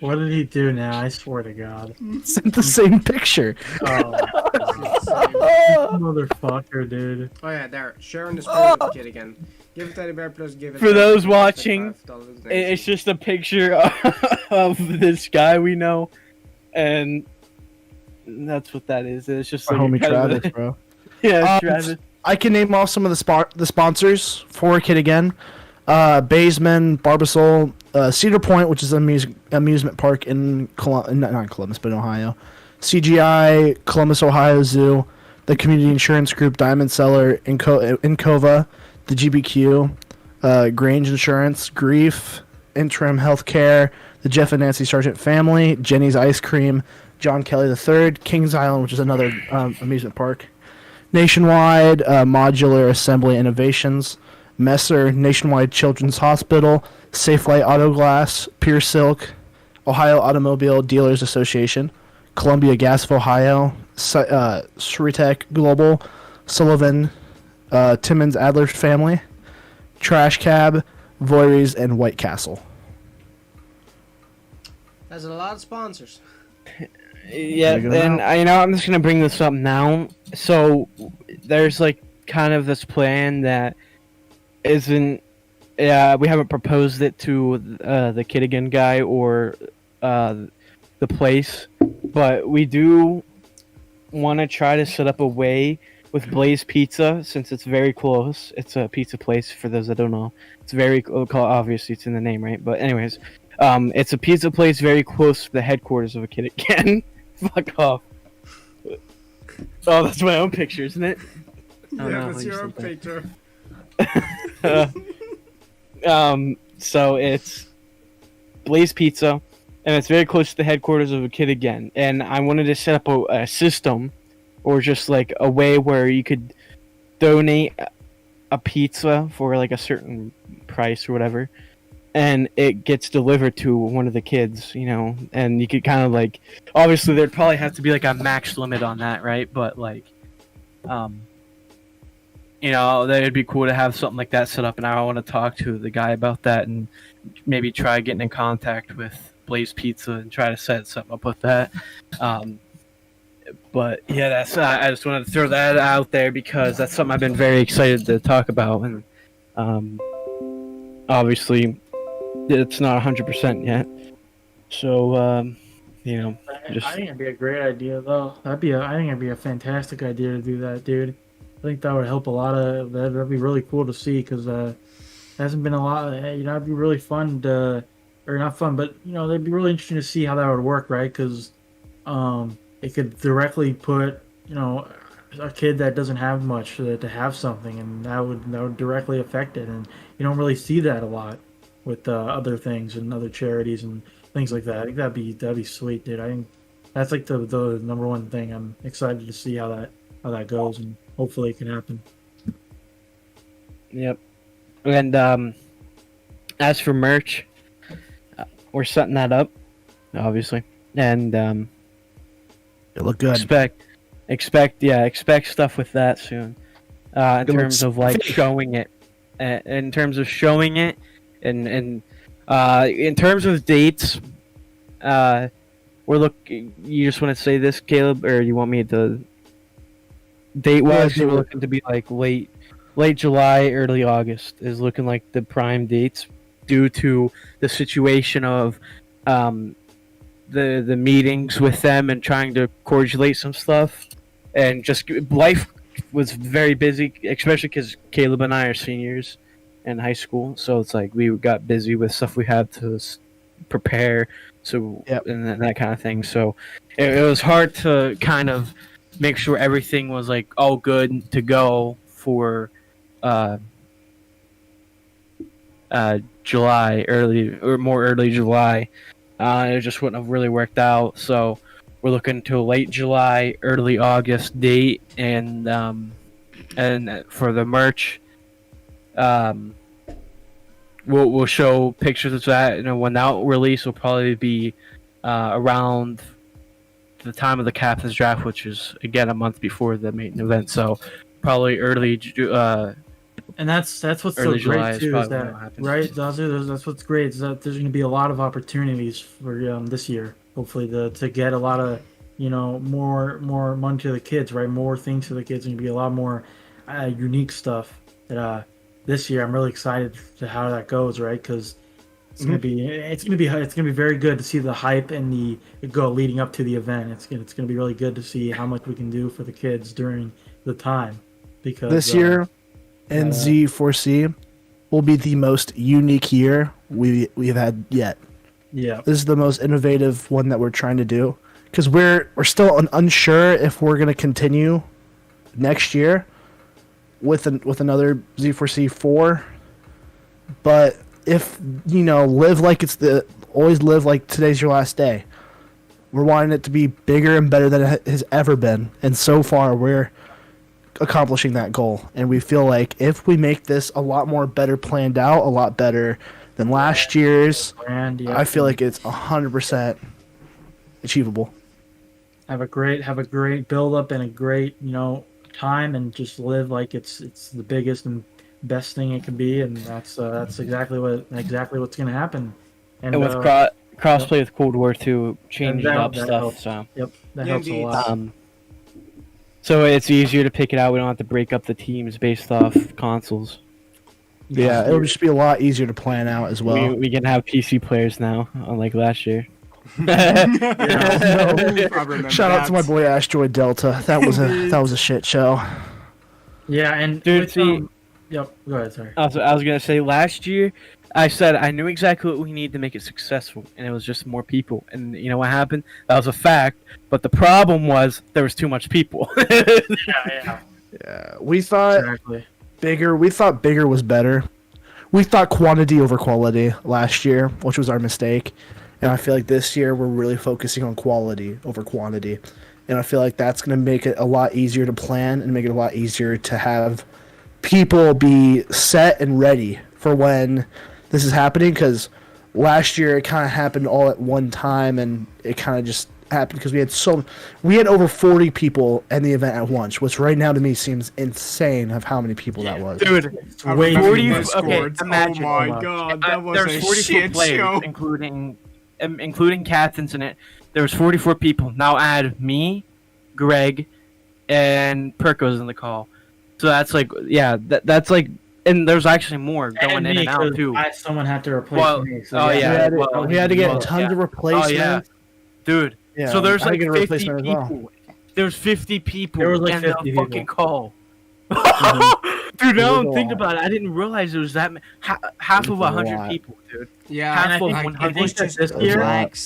What did he do now? I swear to God. Sent the same picture. Oh, motherfucker, dude. Oh yeah, there. Sharing the spirit of the kid again. Give a teddy bear plus give it. For those watching, it's just a picture of this guy we know, and that's what that is. It's just My like homie Travis, bro. Yeah, Travis. I can name off some of the sponsors for Kid Again. Baseman, Barbasol, Cedar Point, which is an amusement park in not in Columbus, but in Ohio. CGI, Columbus, Ohio Zoo, the Community Insurance Group, Diamond Cellar, Incova, the GBQ, Grange Insurance, Grief, Interim Healthcare, the Jeff and Nancy Sargent Family, Jenny's Ice Cream, John Kelly III, Kings Island, which is another amusement park, Nationwide, Modular Assembly Innovations, Messer, Nationwide Children's Hospital, Safelight Auto Glass, Pure Silk, Ohio Automobile Dealers Association, Columbia Gas of Ohio, Sritech Global, Sullivan, Timmons Adler Family, Trash Cab, Voiries, and White Castle. That's a lot of sponsors. Yeah, and I'm just gonna bring this up now. So there's like kind of this plan that isn't. We haven't proposed it to the Kid Again guy or the place, but we do want to try to set up a way with Blaze Pizza, since it's very close. It's a pizza place, for those that don't know. It's very obviously it's in the name, right? But anyways, it's a pizza place very close to the headquarters of a Kid Again. Fuck off. Oh, that's my own picture, isn't it? Yeah, that's your own picture. So it's Blaze Pizza, and it's very close to the headquarters of a kid again. And I wanted to set up a system, or just like a way where you could donate a pizza for like a certain price or whatever, and it gets delivered to one of the kids, you know. And you could kind of like, obviously there'd probably have to be like a max limit on that, right? But like, you know, that'd be cool to have something like that set up. And I want to talk to the guy about that and maybe try getting in contact with Blaze Pizza and try to set something up with that. But yeah, that's I just wanted to throw that out there because that's something I've been very excited to talk about. And obviously it's not 100% yet, so you know, I think it'd be a great idea, though. I think it'd be a fantastic idea to do that, dude. I think that would help a lot of. That'd be really cool to see because there hasn't been a lot. You know, it'd be really fun to, or not fun, but you know, it'd be really interesting to see how that would work, right? Because it could directly put, you know, a kid that doesn't have much to have something, and that would directly affect it. And you don't really see that a lot with other things and other charities and things like that. I think that'd be sweet, dude. I think that's like the number one thing. I'm excited to see how that goes, and hopefully it can happen. Yep. And as for merch, we're setting that up, obviously, and it look good. Expect stuff with that soon. In terms of like showing it, in terms of showing it, and in terms of dates, we're looking. You just want to say this, Caleb, or you want me to? Date-wise, we're looking to be like late July, early August is looking like the prime dates, due to the situation of the meetings with them and trying to correlate some stuff, and just life was very busy, especially because Caleb and I are seniors in high school, so it's like we got busy with stuff we had to prepare, so yep. And that kind of thing. So it was hard to kind of make sure everything was like all good to go for July, early July. It just wouldn't have really worked out, so we're looking to a late July, early August date, and for the merch, we'll show pictures of that. You know, when that release will probably be around the time of the captain's draft, which is again a month before the main event. So probably early. And that's what's so great too, is that right? That's what's great is that there's going to be a lot of opportunities for this year. Hopefully, to get a lot of more money to the kids, right? More things to the kids, and going to be a lot more unique stuff. That this year, I'm really excited to how that goes, right? Because it's gonna be very good to see the hype and the go leading up to the event. It's gonna be really good to see how much we can do for the kids during the time, because this year and Z4C will be the most unique year we've had yet. Yeah, this is the most innovative one that we're trying to do, because we're still unsure if we're gonna continue next year with another Z4C4, but if live like always live like today's your last day. We're wanting it to be bigger and better than it has ever been, and so far we're accomplishing that goal. And we feel like if we make this a lot more better planned out, a lot better than last year's, I feel like it's 100% achievable. Have a great build up and a great time, and just live like it's the biggest and best thing it can be, and that's exactly what's going to happen. And with crossplay with Cold War 2 changing up stuff, helps. So yep, that helps a lot. So it's easier to pick it out. We don't have to break up the teams based off consoles. Yeah, it'll just be a lot easier to plan out as well. We can have PC players now, unlike last year. Shout out to my boy Asteroid Delta. That was a shit show. Yeah, and dude, yep, go ahead, sorry. I was gonna say, last year I said I knew exactly what we needed to make it successful, and it was just more people. And you know what happened? That was a fact. But the problem was there was too much people. Yeah. We thought bigger. We thought bigger was better. We thought quantity over quality last year, which was our mistake. And I feel like this year we're really focusing on quality over quantity. And I feel like that's going to make it a lot easier to plan and make it a lot easier to have people be set and ready for when this is happening. Because last year it kind of happened all at one time, and it kind of just happened because we had over 40 people in the event at once, which right now to me seems insane of how many people that was. Dude, Way 40. Discords. Okay, imagine. Oh my god, that was There's a 44 shit players, show. including Captains in it. There was 44 people. Now add me, Greg, and Perko's in the call. So that's like, yeah, that's like, and there's actually more going in and out too. Someone had to replace me. So We had to get tons of replacements. Oh yeah, dude. Yeah, so there's I like get a 50 replacement as well. people. There's 50 people There was like in 50 the people. fucking call. Dude, now I'm thinking about it. I didn't realize it was that half of 100 people, dude. Yeah, Half of I 100. think that this year, Black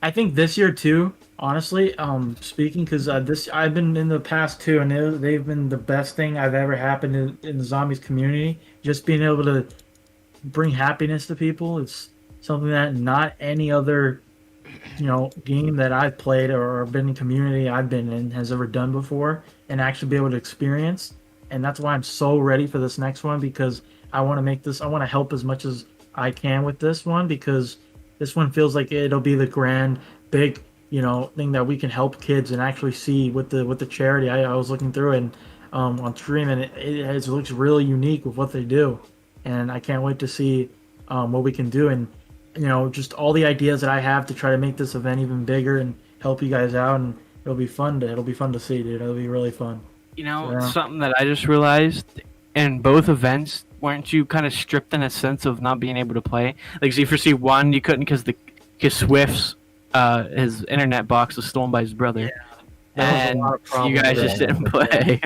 I think this year too. Honestly, speaking, because I've been in the past too, and they've been the best thing I've ever happened in the zombies community. Just being able to bring happiness to people. It's something that not any other, game that I've played or been in community I've been in has ever done before, and actually be able to experience. And that's why I'm so ready for this next one, because I want to make this. I want to help as much as I can with this one, because this one feels like it'll be the grand, big, thing that we can help kids and actually see with the charity. I was looking through it on stream, and it looks really unique with what they do, and I can't wait to see what we can do, and just all the ideas that I have to try to make this event even bigger and help you guys out, and it'll be fun to see, dude. It'll be really fun. Something that I just realized in both events, weren't you kind of stripped in a sense of not being able to play? Like Z4C 1, you couldn't because Swift's his internet box was stolen by his brother, and you guys just didn't play.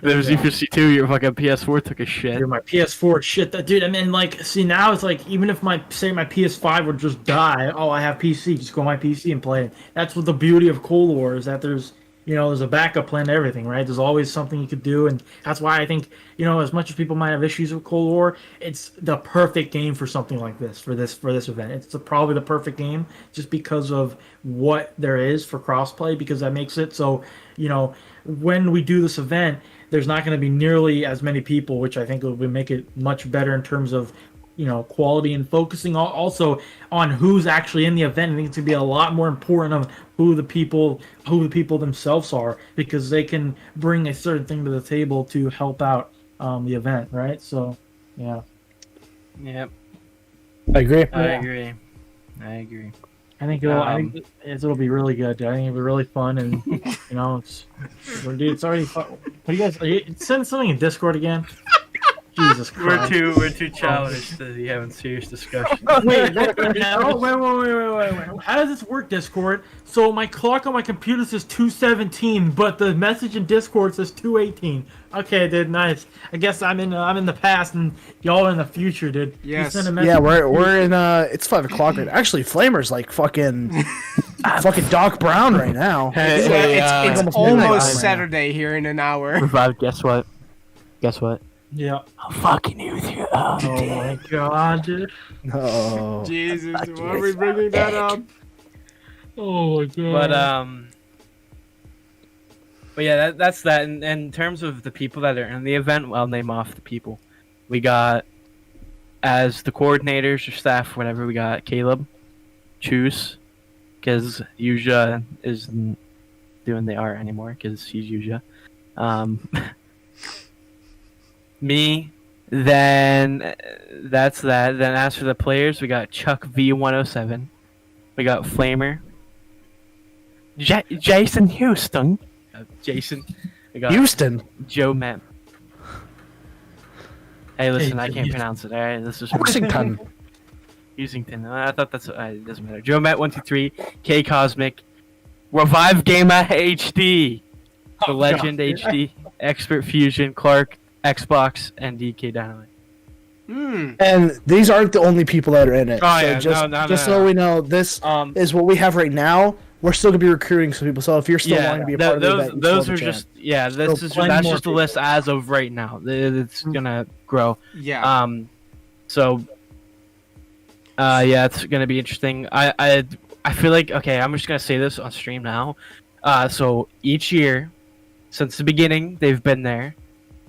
There was Z4C 2, your fucking PS4 took a shit. Dude, my PS4 shit, dude. I mean, see, now it's like, even if my PS5 would just die, I have PC. Just go on my PC and play it. That's what the beauty of Cold War is, that there's a backup plan to everything, right? There's always something you could do, and that's why I think, as much as people might have issues with Cold War, it's the perfect game for something like this, for this event. It's probably the perfect game, just because of what there is for crossplay, because that makes it so, when we do this event, there's not going to be nearly as many people, which I think will make it much better in terms of, quality, and focusing also on who's actually in the event. I think it's going to be a lot more important of who the people themselves are, because they can bring a certain thing to the table to help out the event, right? So, yeah. Yep. I agree. I agree. I think it'll be really good, dude. I think it'll be really fun, and it's already fun. What do you guys send something in Discord again? Jesus Christ. We're too childish to be having serious discussion. Wait. How does this work, Discord? So my clock on my computer says 2:17, but the message in Discord says 2:18. Okay, dude, nice. I guess I'm in the past, and y'all are in the future, dude. Yes. Yeah, we're in. It's 5 o'clock right now. Actually, Flamer's like fucking Doc Brown right now. It's almost Saturday here in an hour. Revive, guess what? Yeah. I'm fucking you with you. Oh my god, dude. Oh. Jesus, why are we bringing that up? Oh my god. But yeah, that's that. In terms of the people that are in the event, I'll name off the people. We got, as the coordinators or staff, whatever, we got Caleb, Chuse, because Yuja isn't doing the art anymore, because he's Yuja. Me, then that's that. Then as for the players, we got Chuck V107, we got Flamer, Jason Houston, we got Houston, Joe Mem. Hey, listen, I can't pronounce it. All right, this is Washington. Houston. I thought that's it doesn't matter. Joe Met 123, K Cosmic, Revive Gamer HD, the Legend HD, Expert Fusion, Clark, Xbox, and DK Dynamite. And these aren't the only people that are in it. Oh, so yeah, just so we know, this is what we have right now. We're still gonna be recruiting some people. So if you're still wanting to be a part of the event, those are just that's just the list as of right now. It's gonna grow. Yeah. So Yeah, it's gonna be interesting. I feel like okay. I'm just gonna say this on stream now. So each year, since the beginning, they've been there.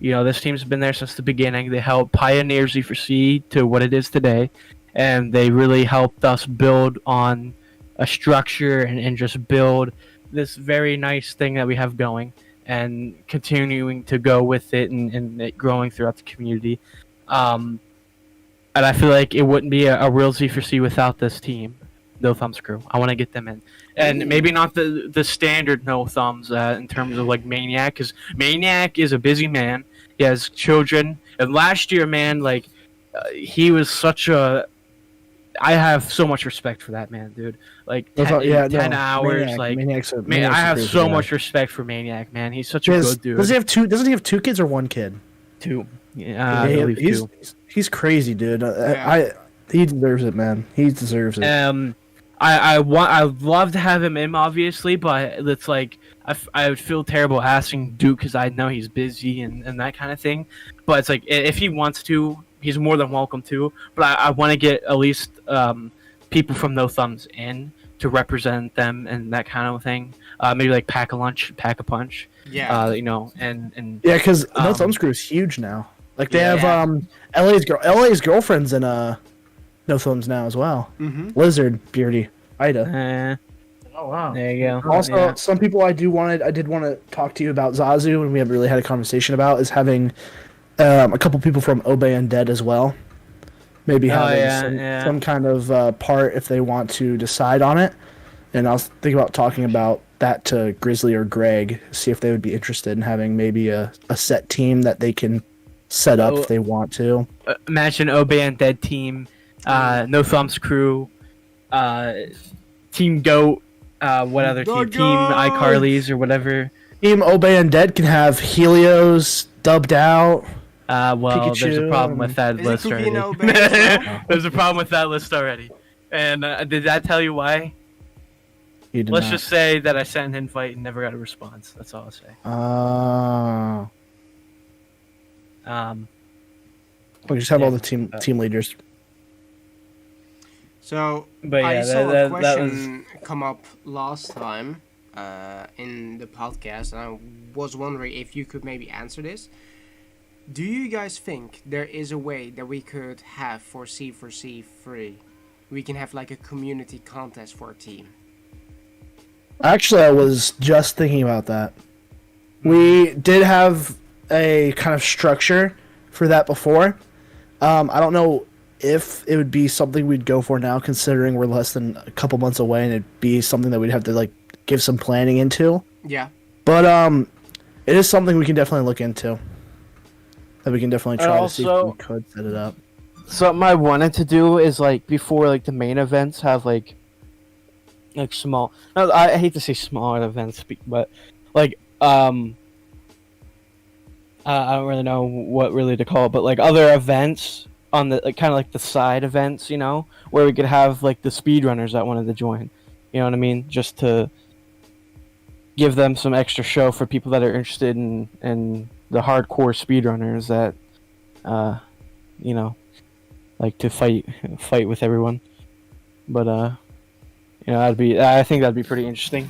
You know, this team's been there since the beginning. They helped pioneer Z4C to what it is today, and they really helped us build on a structure and just build this very nice thing that we have going and continuing to go with it and it growing throughout the community. And I feel like it wouldn't be a real Z4C without this team, No Thumbs crew. I want to get them in, and maybe not the standard No Thumbs in terms of like Maniac, because Maniac is a busy man. He has children, and last year, man, like he was such a. I have so much respect for that man, dude. Like 10 hours, Maniac's I have so much respect for Maniac, man. He's such a good dude. Does he have two? Doesn't he have 2 kids or 1 kid? 2. Yeah, I believe 2. He's crazy, dude. He deserves it, man. He deserves it. I'd love to have him in, obviously, but it's like I would feel terrible asking Duke because I know he's busy and that kind of thing. But it's like if he wants to, he's more than welcome to. But I want to get at least people from No Thumbs in to represent them and that kind of thing. Maybe like Pack a Lunch, Pack a Punch. Yeah. You know, and yeah, because No Thumbs crew is huge now. Like they have LA's girlfriends in No Thumbs now as well. Mm-hmm. Lizard, Beardy, Ida. Oh wow. There you go. Also, some people I did want to talk to you about Zazu, and we haven't really had a conversation about, is having a couple people from Obey Undead as well. Maybe having some kind of part if they want to decide on it. And I was thinking about talking about that to Grizzly or Greg, see if they would be interested in having maybe a set team that they can set up if they want to. Imagine Obey Undead team, No Thumbs crew, Team Goat, what other team? Team iCarly's or whatever. Team Obey Undead can have Helios dubbed out. Well, Pikachu, there's a problem with that list already. There's a problem with that list already. And did that tell you why? Let's just say that I sent an invite and never got a response. That's all I'll say. We just have all the team leaders. So but yeah, I saw a question come up last time in the podcast, and I was wondering if you could maybe answer this. Do you guys think there is a way that we could have for Z4C3? We can have like a community contest for a team. Actually, I was just thinking about that. We did have a kind of structure for that before. I don't know if it would be something we'd go for now, considering we're less than a couple months away, and it'd be something that we'd have to like give some planning into. Yeah. But it is something we can definitely look into. That we can definitely try to see if we could set it up. Something I wanted to do is like before like the main events have like small. No, I hate to say smaller events, but like I don't really know what really to call it, but like other events on the like kind of like the side events, you know, where we could have like the speedrunners that wanted to join. You know what I mean? Just to give them some extra show for people that are interested in the hardcore speedrunners that you know, like to fight with everyone. But you know, I think that'd be pretty interesting.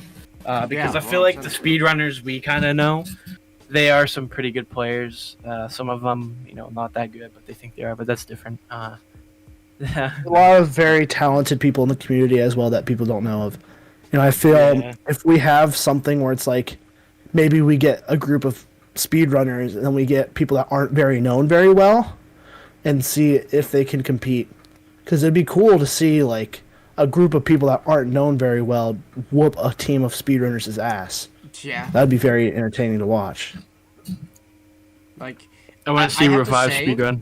Because I feel like the speedrunners we kind of know, they are some pretty good players. Some of them, you know, not that good, but they think they are. But that's different. A lot of very talented people in the community as well that people don't know of. You know, I feel if we have something where it's like, maybe we get a group of speedrunners and then we get people that aren't very known very well, and see if they can compete. Because it'd be cool to see like a group of people that aren't known very well whoop a team of speedrunners' ass. Yeah. That'd be very entertaining to watch. Like, I want to see Revive speedrun.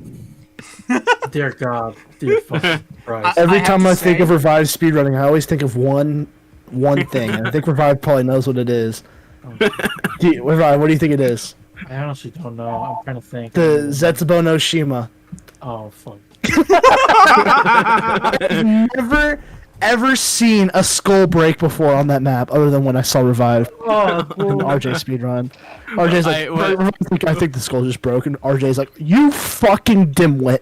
Dear God. Dear fucking Christ. Every time I think of Revive speedrunning, I always think of one thing. And I think Revive probably knows what it is. Revive, what do you think it is? I honestly don't know. I'm trying to think. The Zetsubo no Shima. Oh, fuck. ever seen a skull break before on that map, other than when I saw Revive Oh, and cool. RJ speedrun. RJ's like, I think the skull just broke, and RJ's like, you fucking dimwit.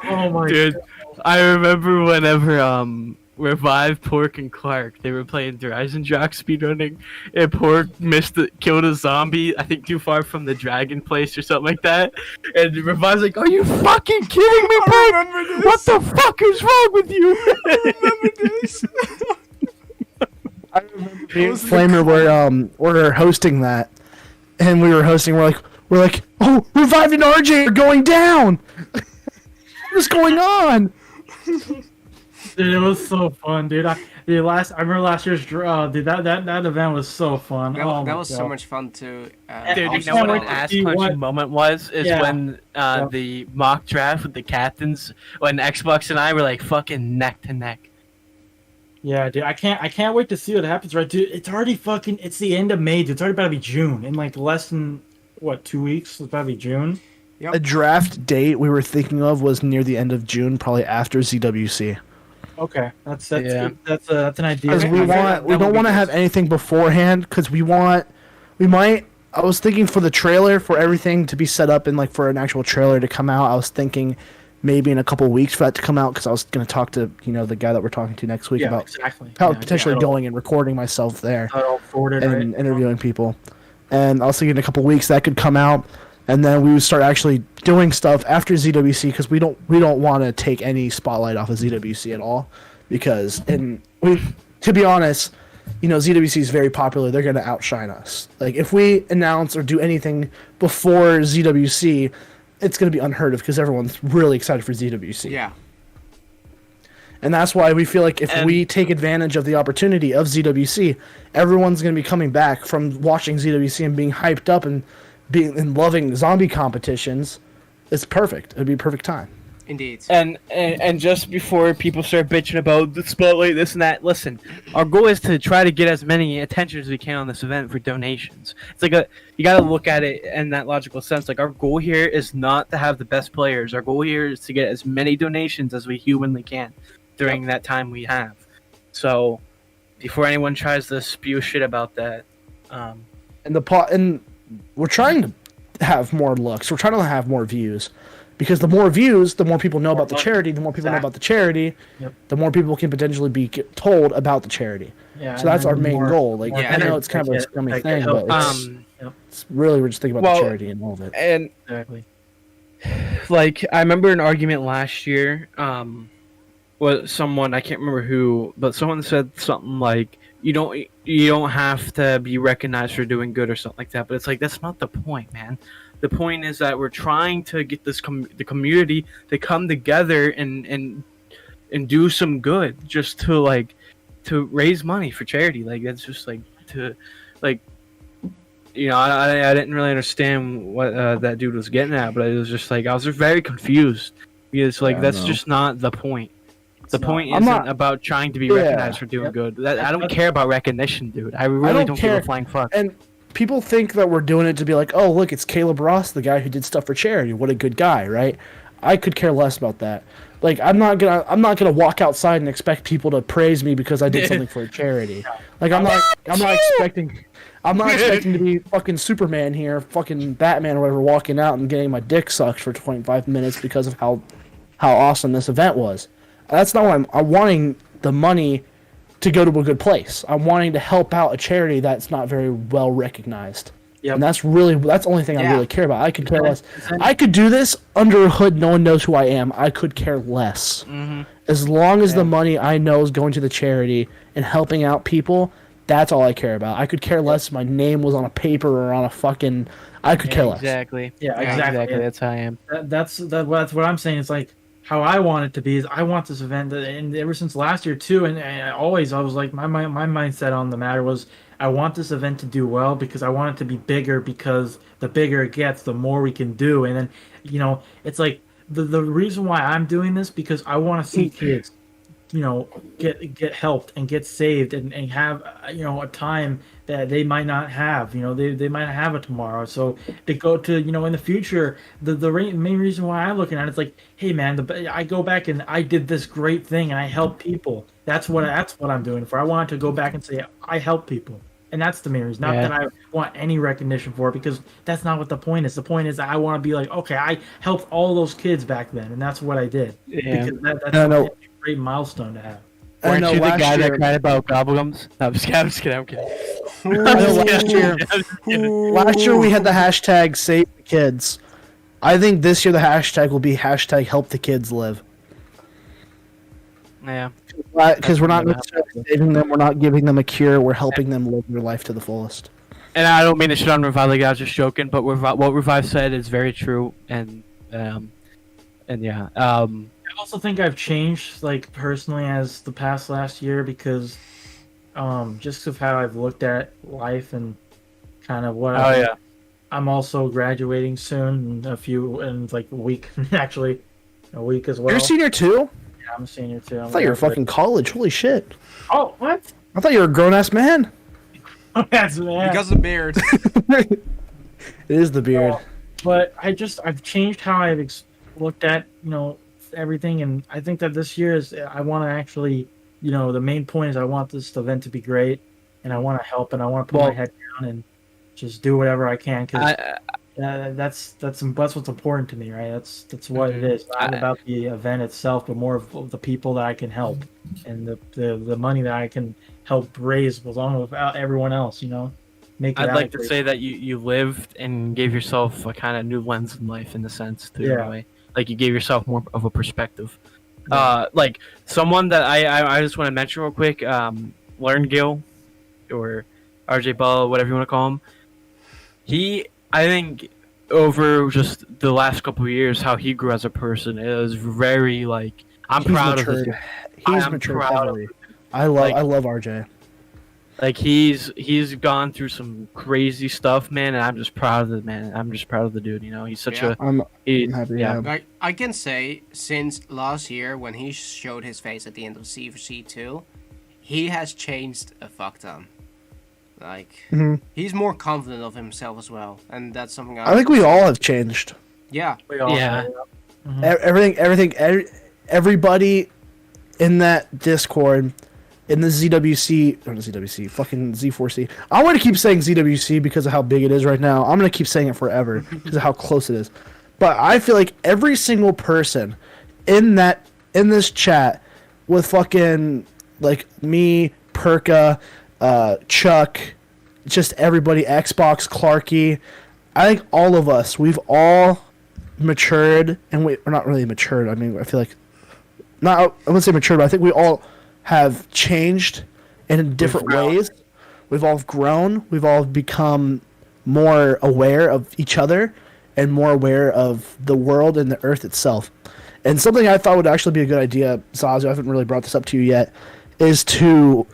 Oh my Dude, God. I remember whenever Revive, Pork, and Clark, they were playing Horizon Jock speedrunning, and Pork killed a zombie, I think too far from the dragon place or something like that, and Revive's like, are you fucking kidding me, Pork? I remember this. What the fuck is wrong with you? I remember this. I remember me and Flamer were hosting that, and we were hosting. We're like, oh, Revive and RJ are going down. What's going on? Dude, it was so fun, dude. I remember last year's dude. That event was so fun. That, Oh that my was so God. much fun too. Dude, you Also, know what an I ass see punching what- moment was? Is Yeah. when the mock draft with the captains, when Xbox and I were like fucking neck to neck. Yeah, dude. I can't wait to see what happens, right, dude? It's already it's the end of May, dude. It's already about to be June in like less than 2 weeks. It's about to be June. A draft date we were thinking of was near the end of June, probably after ZWC. Okay, that's Yeah. good. That's an idea. Because we that don't would be want to good. have anything beforehand. Because we might. I was thinking for the trailer, for everything to be set up and like for an actual trailer to come out. I was thinking maybe in a couple weeks for that to come out, because I was going to talk to the guy that we're talking to next week Yeah, about exactly. how Yeah, potentially yeah, going and recording myself there I'll forward it, and right? interviewing people. And I was thinking in a couple weeks that could come out, and then we would start actually doing stuff after ZWC, because we don't want to take any spotlight off of ZWC at all, because to be honest, ZWC is very popular. They're going to outshine us. Like if we announce or do anything before ZWC, it's going to be unheard of, because everyone's really excited for ZWC. Yeah. And that's why we feel like if we take advantage of the opportunity of ZWC, everyone's going to be coming back from watching ZWC and being hyped up and loving zombie competitions. It's perfect. It'd be a perfect time. Indeed. And just before people start bitching about the spotlight, this and that, listen, our goal is to try to get as many attention as we can on this event for donations. It's like you got to look at it in that logical sense. Like our goal here is not to have the best players. Our goal here is to get as many donations as we humanly can during that time we have. So before anyone tries to spew shit about that, And we're trying to have more looks. We're trying to have more views. Because the more views, the more people know about the charity. The more people know about the charity, Yep. the more people can potentially be told about the charity. Yeah, So that's and our then main more- goal. Like, Yeah, I know and it's kind of a scummy like, thing, help- but it's really, we're just thinking about the well, charity and all of it. and Exactly. like I remember an argument last year, was someone, I can't remember who, but someone said something like you don't have to be recognized for doing good or something like that. But it's like that's not the point, man. The point is that we're trying to get the community to come together and do some good, just to raise money for charity. Like that's just I didn't really understand what that dude was getting at, but it was just like I was just very confused, because like Yeah, I that's know. just not the point. The point I'm isn't not- about trying to be Yeah. recognized for doing good. I don't care about recognition, dude. I really don't give care. a flying fuck. And people think that we're doing it to be like, oh, look, it's Caleb Ross, the guy who did stuff for charity. What a good guy, right? I could care less about that. Like, I'm not gonna walk outside and expect people to praise me because I did something for a charity. Like, I'm not expecting to be fucking Superman here, fucking Batman or whatever, walking out and getting my dick sucked for 25 minutes because of how awesome this event was. That's not what I'm wanting the money to go to a good place. I'm wanting to help out a charity that's not very well recognized. Yep. And that's the only thing I Yeah. really care about. I could care less. I could do this under a hood. No one knows who I am. I could care less. Mm-hmm. As long as the money I know is going to the charity and helping out people, that's all I care about. I could care less if my name was on a paper or on a fucking... I could care less. Exactly. Yeah, Yeah, exactly. That's how I am. That's what I'm saying. It's like how I want it to be. Is I want this event, and ever since last year too, and I was like my mindset on the matter was I want this event to do well because I want it to be bigger, because the bigger it gets, the more we can do. And then it's like the reason why I'm doing this, because I want to see kids get helped and get saved and have a time that they might not have. They might not have a tomorrow. So to go to in the future, main reason why I'm looking at it is like, hey man, I go back and I did this great thing and I helped people. That's what I'm doing for. I want to go back and say I help people. And that's the main reason. Not that I want any recognition for it, because that's not what the point is. The point is that I want to be like, okay, I helped all those kids back then, and that's what I did. Yeah. Because that's a great milestone to have. Weren't you the guy that cried about gobblegums? No, I'm just kidding. I'm kidding. Last year we had the hashtag Save the Kids. I think this year the hashtag will be hashtag Help the Kids Live. Yeah. Because we're not necessarily saving them, we're not giving them a cure, we're helping them live their life to the fullest. And I don't mean to shit on Revive, like I was just joking, but what Revive said is very true, and yeah. I also think I've changed, like, personally as the past last year, because just of how I've looked at life and kind of what I'm also graduating soon in like a week, actually, a week as well. You're a senior too? Yeah, I'm a senior too. I thought you were fucking college. Holy shit. Oh, what? I thought you were a grown-ass man. That's man. Because of the beard. It is the beard. But I've changed how I've looked at, everything, and I think that this year I want to actually, the main point is I want this event to be great, and I want to help, and I want to put my head down and just do whatever I can, because that's what's important to me, right? That's what it is. Not about the event itself, but more of the people that I can help, and the money that I can help raise along with everyone else. I'd like to say that you lived and gave yourself a kind of new lens in life, in the sense too. In a way. Like you gave yourself more of a perspective. Yeah. Like someone that I just want to mention real quick, Learn Gil, or RJ Ball, whatever you want to call him. I think over just the last couple of years, how he grew as a person is very like I'm proud of him. He's matured heavily. I love RJ. Like he's gone through some crazy stuff, man, and I'm just proud of the man. I'm just proud of the dude. He's such I'm happy. Yeah. Like I can say, since last year when he showed his face at the end of Z4C3, he has changed a fuck ton. Like he's more confident of himself as well, and that's something I think we all have changed. Yeah. Everybody in that Discord, in the fucking Z4C. I want to keep saying ZWC because of how big it is right now. I'm going to keep saying it forever because of how close it is. But I feel like every single person in this chat with fucking like me, Perka, Chuck, just everybody, Xbox, Clarky, I think all of us, we've all matured, and we're not really matured. I mean, I feel like I wouldn't say matured, but I think we all have changed in different ways. We've all grown. We've all become more aware of each other and more aware of the world and the earth itself. And something I thought would actually be a good idea, Zazu, I haven't really brought this up to you yet, is to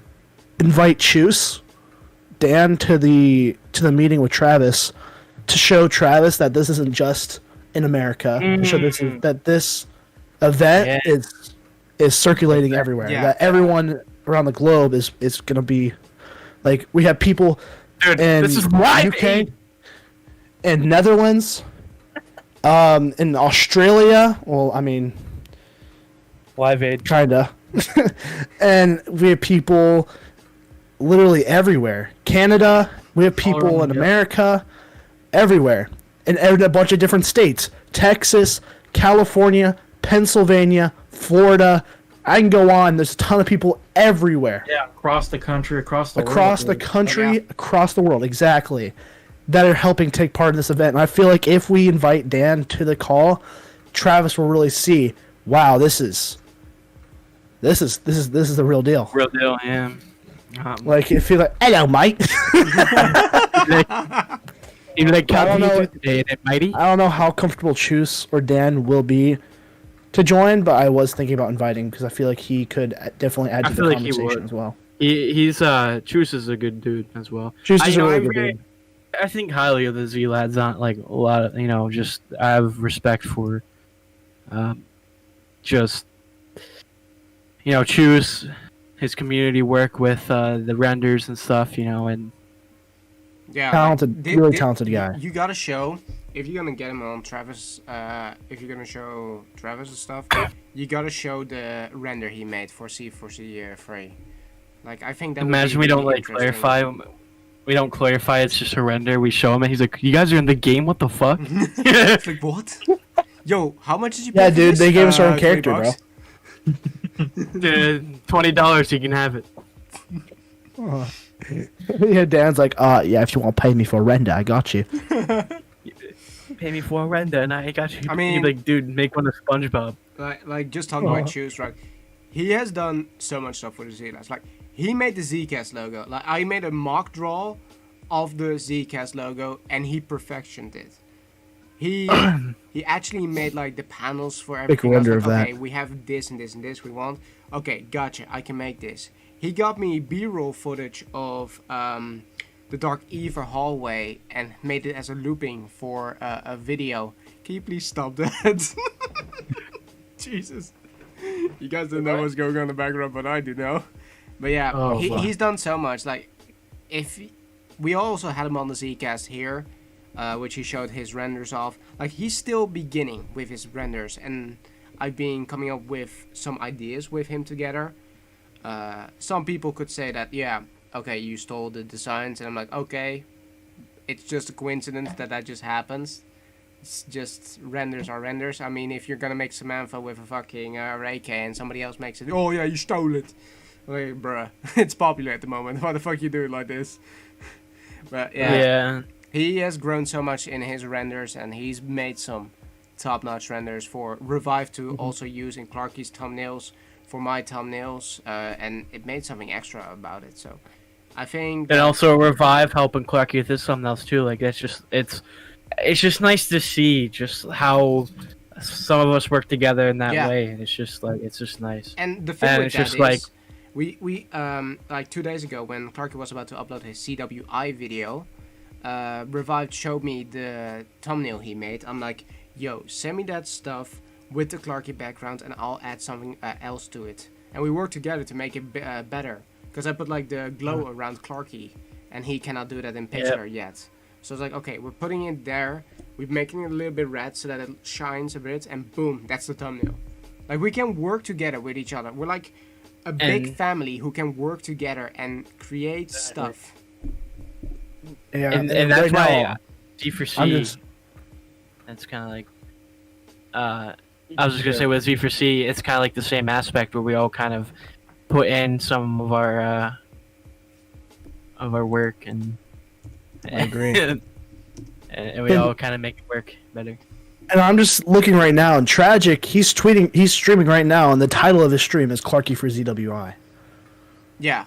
invite Chuse, Dan, to the meeting with Travis, to show Travis that this isn't just in America. To show that this event is circulating everywhere. Yeah. That everyone around the globe is going to be like, we have people in this is live UK, in Netherlands, in Australia. Well, I mean, Live Aid, kinda, and we have people literally everywhere. Canada, we have people in America, everywhere, and a bunch of different states: Texas, California, Pennsylvania, Florida. I can go on. There's a ton of people everywhere. Yeah, across the country, across the world. Across the world, exactly, that are helping take part in this event. And I feel like if we invite Dan to the call, Travis will really see, wow, this is the real deal. Real deal, yeah. Like, if you're like, hello, mate. You're like, I don't know. Today, mighty. I don't know how comfortable Chuse or Dan will be to join, but I was thinking about inviting because I feel like he could definitely add to the conversation as well. He's Chuse is a good dude as well. Chuse is a really good dude. I think highly of the Z lads. Not like a lot of just I have respect for, just Chuse, his community work with the renders and stuff, and Yeah, talented, really talented guy. You gotta show, if you're gonna get him on Travis, if you're gonna show Travis and stuff, you gotta show the render he made for Z4C3. Like, I think that imagine would be we don't really like clarify. We don't clarify. It's just a render. We show him, and he's like, "You guys are in the game. What the fuck?" It's like, what? Yo, how much did you pay Yeah, for dude, this? they gave us our own character, bro. $20, you can have it. Yeah, Dan's like, yeah, if you want to pay me for a render, I got you. Pay me for a render, and I got you. I mean- He'd be like, dude, make one of SpongeBob. Like just talking about Chuse, right? He has done so much stuff with the Zcast. Like, he made the Zcast logo. Like, I made a mock draw of the Zcast logo, and he perfectioned it. He actually made like the panels for everything. render Like, of that. okay, we have this and this and this we want. Okay, gotcha. I can make this. He got me B-roll footage of the Dark Eva hallway and made it as a looping for a video. Can you please stop that? Jesus. You guys don't know what's going on in the background, but I do know. But yeah, he's done so much. Like, if we also had him on the Zcast here, which he showed his renders of. Like, he's still beginning with his renders, and I've been coming up with some ideas with him together. Some people could say that, yeah, okay, you stole the designs, and I'm like, okay, it's just a coincidence that just happens. It's just renders are renders. I mean, if you're gonna make Samantha with a fucking AK and somebody else makes it, oh yeah, you stole it. Like, bruh, it's popular at the moment. Why the fuck you do it like this? But yeah, he has grown so much in his renders, and he's made some top-notch renders for Revive to also use in Clarky's thumbnails, for my thumbnails, and it made something extra about it. So I think. And also Revive helping Clarky with his thumbnails too. Like, it's just nice to see just how some of us work together in that way, and it's just nice. And the thing and with it's that just is, like we like 2 days ago when Clarky was about to upload his CWI video, Revive showed me the thumbnail he made. I'm like, yo, send me that stuff with the Clarky background, and I'll add something else to it. And we worked together to make it better, because I put like the glow around Clarky, and he cannot do that in Pixar yet. So it's like, okay, we're putting it there, we're making it a little bit red so that it shines a bit, and boom, that's the thumbnail. Like, we can work together with each other. We're like a big family who can work together and create stuff. Yeah, and that's right why Z4C. It's kind of like, I was just gonna say with Z4C, it's kind of like the same aspect where we all kind of put in some of our work and I agree. and we all kind of make it work better. And I'm just looking right now, and Tragic, he's streaming right now, and the title of his stream is Clarky for ZWI. Yeah.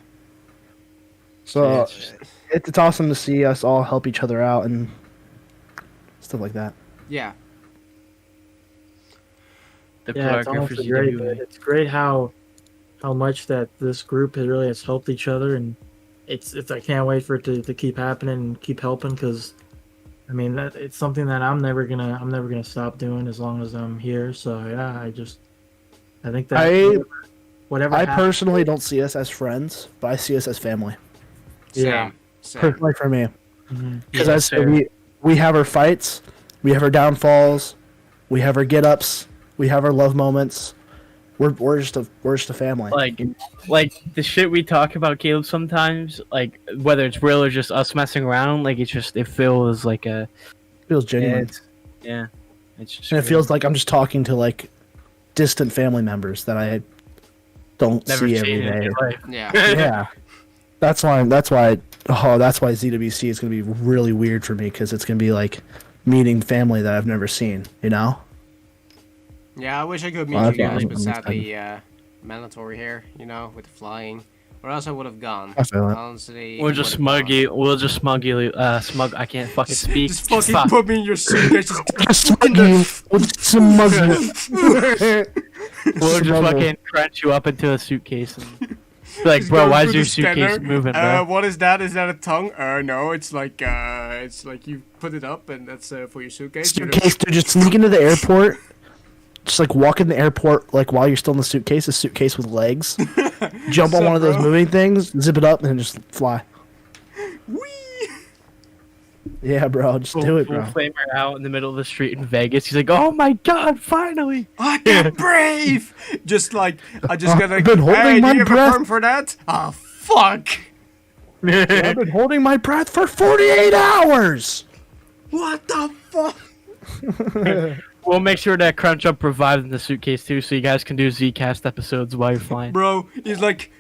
So it's awesome to see us all help each other out and stuff like that. Yeah. The Yeah, it's Clarky for honestly great. ZWI. It's great how much that this group has really has helped each other, and it's I can't wait for it to keep happening and keep helping, because I mean that it's something that I'm never gonna stop doing as long as I'm here. So yeah, I think that whatever I happens, personally don't see us as friends, but I see us as family. Yeah. Same. Personally for me, because Yeah, I same. we have our fights, we have our downfalls, we have our get-ups, we have our love moments. We're just a family. Like the shit we talk about, Caleb, sometimes, like whether it's real or just us messing around, like it feels like It feels genuine. It's just And it feels like I'm just talking to like distant family members that I don't never see seen every it in day. your life. Yeah. Yeah, that's why ZWC is gonna be really weird for me, because it's gonna be like meeting family that I've never seen. You know? Yeah, I wish I could meet Well, you guys, I'm but sadly, mandatory here, with the flying. Or else I would have gone. I feel it. Honestly. We'll I just would've gone. We'll just smug you. I can't fucking speak. Just fucking Fuck. put me in your suitcase. Just Smug you with some muzzle. We'll just fucking crunch you up into a suitcase and be like, Just bro, go why through is the your suitcase scanner. moving, bro? What is that? Is that a tongue? No, it's like you put it up and that's for your suitcase. Suitcase to just sneak into the airport, just like walk in the airport like while you're still in the suitcase, a suitcase with legs. Jump on one of those moving things, zip it up, and then just fly. Whee! Yeah, bro, just do it, bro. Flamer out in the middle of the street in Vegas. He's like, "Oh my god, finally! I get brave!" Just like I just got like, I've been holding hey, do my you have a breath. perm for that? Ah, fuck! I've been holding my breath for 48 hours. What the fuck? We'll make sure that Crunch Up revives in the suitcase too, so you guys can do Zcast episodes while you're flying. Bro, he's like,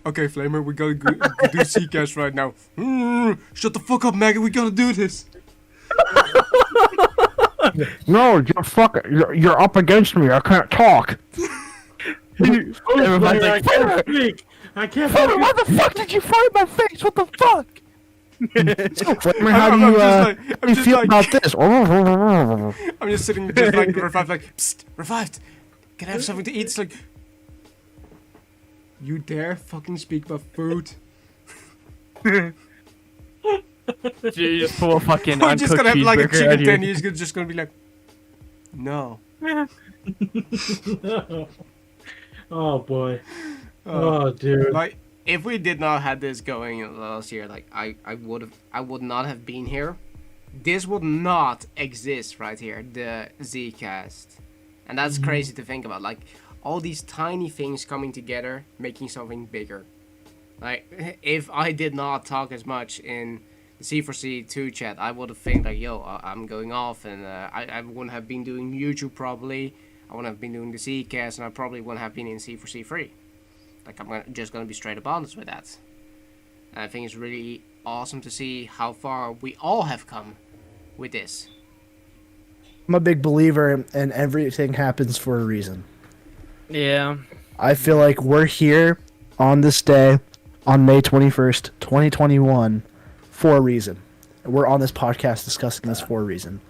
okay, Flamer, we gotta do Zcast right now. Shut the fuck up, Maggie, we gotta do this. No, you're up against me. I can't talk. Everyone's like, I can't speak. I can't. Why the fuck did you fire my face? What the fuck? Flamer, how do you feel about this? I'm just sitting just like revived, like, psst, revived. Can I have something to eat? It's like, you dare fucking speak about food? You just pull a fucking We're just gonna have uncooked like a cheeseburger out chicken here. ten. He's just gonna be like, no. Oh boy. Oh dude. Like, if we did not have this going last year, like I would not have been here. This would not exist right here, the Zcast, and that's crazy to think about. Like all these tiny things coming together, making something bigger. Like if I did not talk as much in the Z4C3 chat, I would have think like, yo, I'm going off, and I wouldn't have been doing YouTube probably. I wouldn't have been doing the Zcast, and I probably wouldn't have been in Z4C3. Like, I'm just going to be straight up honest with that. And I think it's really awesome to see how far we all have come with this. I'm a big believer in everything happens for a reason. Yeah. I feel like we're here on this day, on May 21st, 2021, for a reason. We're on this podcast discussing this for a reason.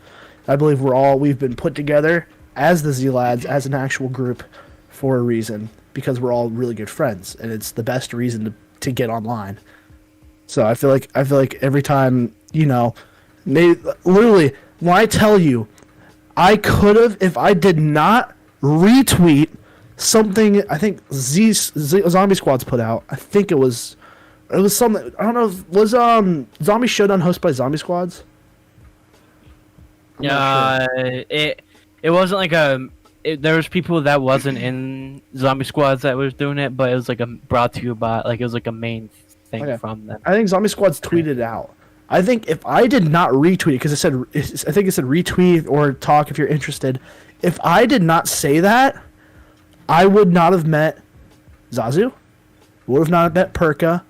I believe we've been put together as the Z-Lads, as an actual group, for a reason. Because we're all really good friends, and it's the best reason to get online. So I feel like every time, literally, when I tell you, I could have, if I did not retweet something, I think Zombie Squad's put out. I think it was something. I don't know. Was Zombie Showdown hosted by Zombie Squads? It wasn't like a. There was people that wasn't in Zombie Squads that was doing it, but it was like brought to you by, like, it was like a main thing from them. I think Zombie Squads tweeted it out. I think if I did not retweet it, because I think it said retweet or talk if you're interested. If I did not say that, I would not have met Zazu, would have not met Perka,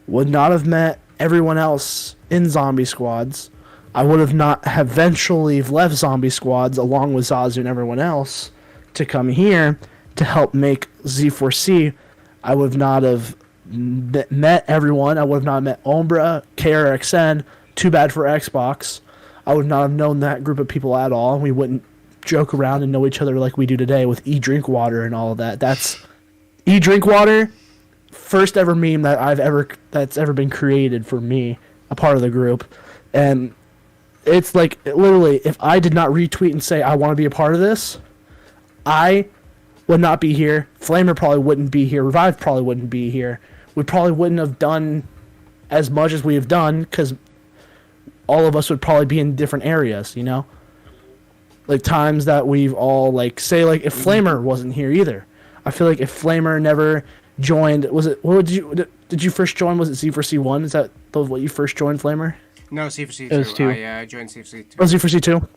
would not have met everyone else in Zombie Squads. I would have not have eventually left Zombie Squads along with Zazu and everyone else to come here to help make Z4C. I would have not have met everyone. I would have not met Ombra, KRXN, Too Bad for Xbox. I would not have known that group of people at all. We wouldn't joke around and know each other like we do today with E-Drinkwater and all of that. That's E-Drinkwater, first ever meme that's ever been created for me, a part of the group. And it's like, literally, if I did not retweet and say I want to be a part of this, I would not be here. Flamer probably wouldn't be here. Revive probably wouldn't be here. We probably wouldn't have done as much as we have done because all of us would probably be in different areas, Like times that we've all, like, say, like, if Flamer wasn't here either. I feel like if Flamer never joined, did you first join? Was it Z4C1? Is that what you first joined, Flamer? No, Z4C2. It was 2. I joined Z4C2. Oh, Z4C2?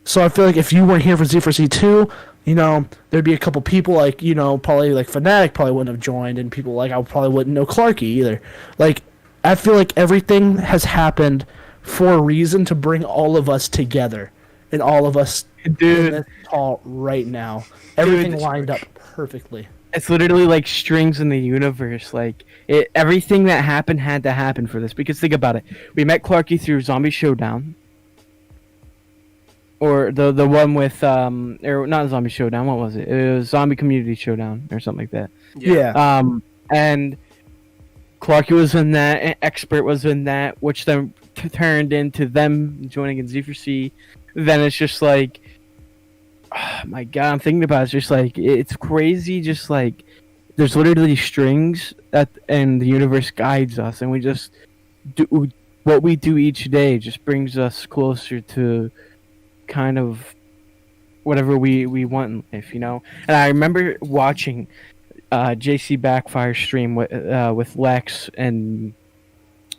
So I feel like if you weren't here for Z4C2, there'd be a couple people like, probably like Fnatic probably wouldn't have joined, and people like I probably wouldn't know Clarky either. Like, I feel like everything has happened for a reason to bring all of us together. And all of us in this call right now. Everything lined up perfectly. It's literally like strings in the universe. Like, everything that happened had to happen for this. Because think about it. We met Clarky through Zombie Showdown. Or the one with, or not Zombie Showdown, what was it? It was Zombie Community Showdown or something like that. Yeah. And Clarky was in that, and Expert was in that, which then turned into them joining in Z4C. Then it's just like, my God, I'm thinking about it. It's just like it's crazy. Just like there's literally strings and the universe guides us, and we just do what we do each day. Just brings us closer to kind of whatever we want in life, you know. And I remember watching JC Backfire stream with Lex and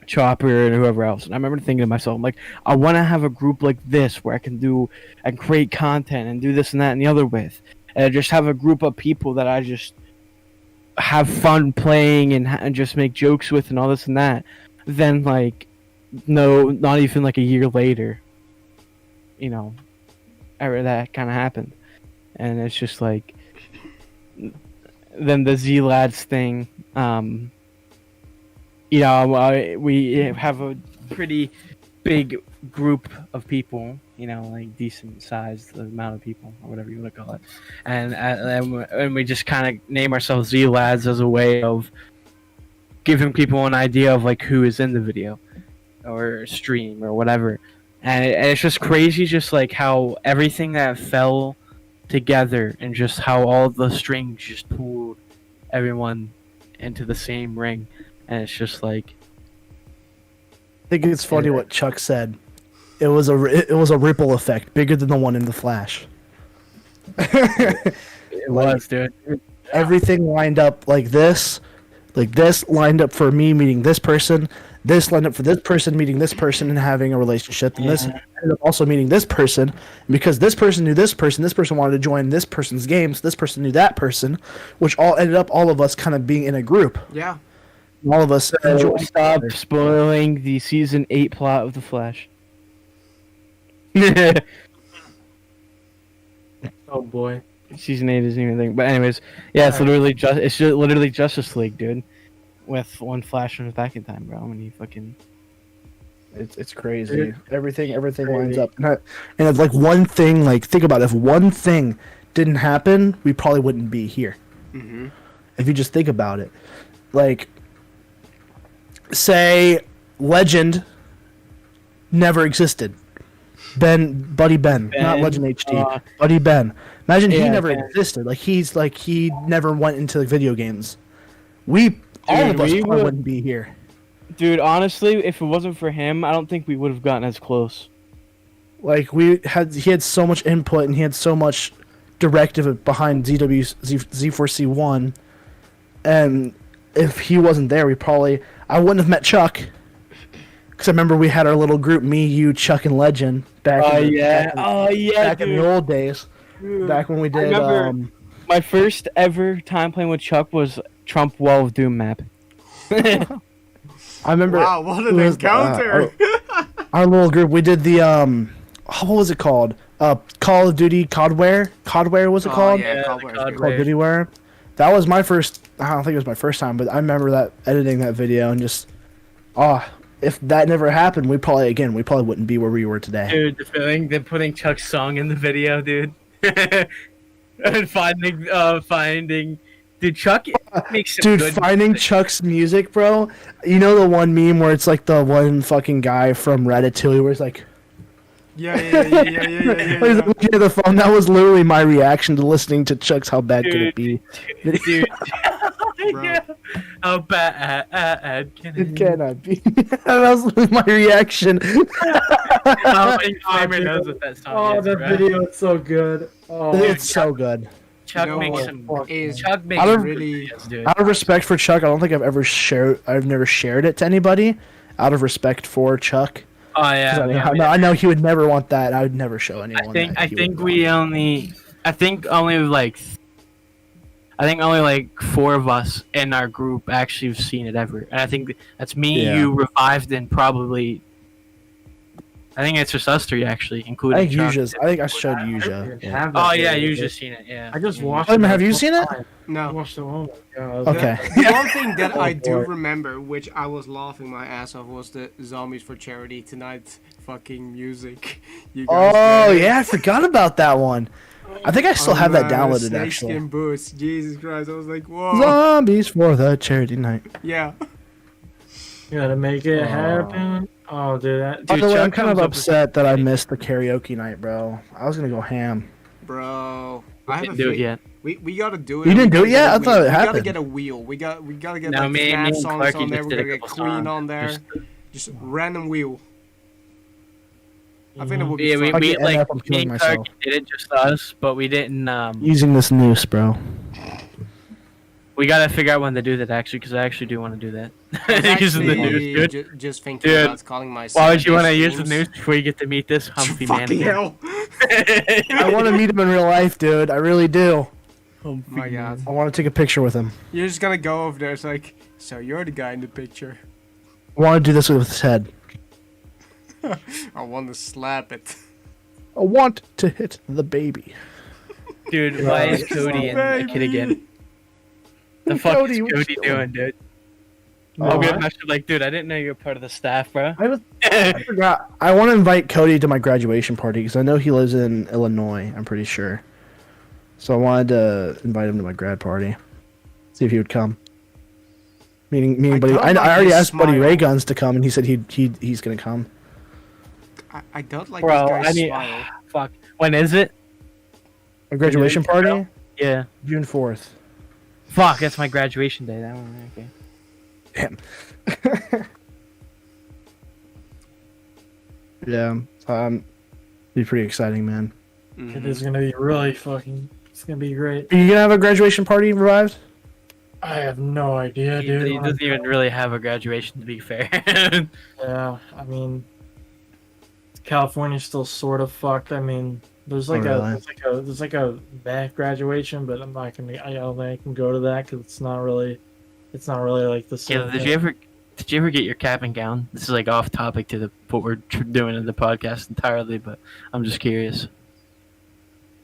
Chopper and whoever else, and I remember thinking to myself, I'm like, I want to have a group like this where I can create content and do this and that and the other with, and I just have a group of people that I just have fun playing and just make jokes with and all this and that. Then like, no, not even like a year later, you know, that kind of happened, and it's just like, then the Z Lads thing. You know, we have a pretty big group of people, you know, like decent sized amount of people or whatever you want to call it, and we just kind of name ourselves Z Lads as a way of giving people an idea of like who is in the video or stream or whatever, and it's just crazy, just like how everything that fell together and just how all the strings just pulled everyone into the same ring. And it's just like, I think it's funny what Chuck said. It was a ripple effect bigger than the one in the Flash. it was, dude. Everything lined up like this lined up for me meeting this person. This lined up for this person meeting this person and having a relationship, and this ended up also meeting this person. And because this person knew this person wanted to join this person's game, so this person knew that person, which all ended up all of us kind of being in a group. Yeah. All of us Stop spoiling the season 8 plot of The Flash. Oh boy, season 8 isn't even a thing. But anyways, yeah, it's literally Justice League, dude, with one Flash from back in time, bro. When you fucking, it's crazy. Dude, everything lines up, and if like one thing, like think about it, if one thing didn't happen, we probably wouldn't be here. Mm-hmm. If you just think about it, like. Say Legend never existed. Buddy Ben, not Legend HD. Buddy Ben. Imagine he never existed. Like he never went into all of us probably wouldn't be here. Dude, honestly, if it wasn't for him, I don't think we would have gotten as close. Like he had so much input and he had so much directive behind Z4C1, and if he wasn't there, I wouldn't have met Chuck. Because I remember we had our little group, me, you, Chuck, and Legend, back in the old days. Dude. Back when we did. I remember my first ever time playing with Chuck was Trump Wall of Doom map. I remember. Wow, what an encounter! Our little group, we did the what was it called? Call of Duty Codware. Codware was it called? Yeah, Call of Duty Ware. That was my first. I don't think it was my first time, but I remember that editing that video and just, if that never happened, we probably wouldn't be where we were today. Dude, the feeling, they're putting Chuck's song in the video, dude, and finding, dude, Chuck makes some good finding music. Chuck's music, bro. You know the one meme where it's like the one fucking guy from Ratatouille where it's like. Yeah. Looking at the phone, that was literally my reaction to listening to Chuck's "How Bad Could It Be?" Dude. Yeah. How bad can it cannot be? That was literally my reaction. How many Kramer knows what that song is, that video is so good. Oh, it's so good. Chuck makes really out of respect for Chuck, I don't think I've never shared it to anybody. Out of respect for Chuck. Oh yeah, I know he would never want that. I would never show anyone. I think only like 4 of us in our group actually have seen it ever, and I think that's me, you, Revived, and probably. I think it's just us 3 actually, including. I think I showed Yuja. Yeah. Oh yeah, Yuja's seen it. Yeah. I just watched. it. Have you seen it? No. I watched it. Oh my god. Okay. The one thing that I do remember, which I was laughing my ass off, was the Zombies for Charity Tonight fucking music. You guys yeah, I forgot about that one. I think I still have that downloaded actually. Snakeskin boots. Jesus Christ, I was like, whoa. Zombies for the charity night. Yeah. You gotta make it happen. Oh, dude, By the way, I'm kind of upset that I missed the karaoke night, bro. I was gonna go ham. bro. Didn't do it yet. We gotta do it. You didn't do it yet? I thought it We gotta happened. get a wheel. We gotta get No, like me and Snap songs Clarky on there. just We did a gotta get couple Queen songs. on there. Just random wheel. I think it would be Yeah, we fun. Fucking like end up, I'm me killing and myself. Clarky did it just us, but we didn't. Using this noose, bro. We gotta figure out when to do that actually, because I actually do want to do that. I was Using the actually news, dude. just thinking Dude, about calling myself. Why would you want to use the news before you get to meet this humpy man? Fucking again? hell! I want to meet him in real life, dude. I really do. Oh my god. I want to take a picture with him. You're just gonna go over there. It's like, so you're the guy in the picture. I want to do this with his head. I want to slap it. I want to hit the baby. Dude, why is Cody in the kid again? The fuck Cody, is what Cody you doing? doing, dude? Oh, I'll get I- messaged like, dude, I didn't know you were part of the staff, bro. I forgot. I want to invite Cody to my graduation party because I know he lives in Illinois. I'm pretty sure. So I wanted to invite him to my grad party. See if he would come. Meaning, Buddy. don't I like already his asked Buddy smile. Ray Guns to come, and he said he's gonna come. I don't like Bro, this guy's I need. smile. Fuck. When is it? A graduation party, Yeah. June 4th. Fuck, that's my graduation day. That one. Okay. Damn. Yeah. Be pretty exciting, man. It is gonna be really fucking. It's gonna be great. Are you gonna have a graduation party revived? I have no idea, He, dude. he doesn't even really have a graduation, to be fair. Yeah, I mean, California's still sort of fucked. I mean, there's like really? there's like a back graduation, but I'm not gonna. I don't think I can go to that because it's not really like the same. Yeah, did you ever get your cap and gown? This is like off topic to the what we're doing in the podcast entirely, but I'm just curious.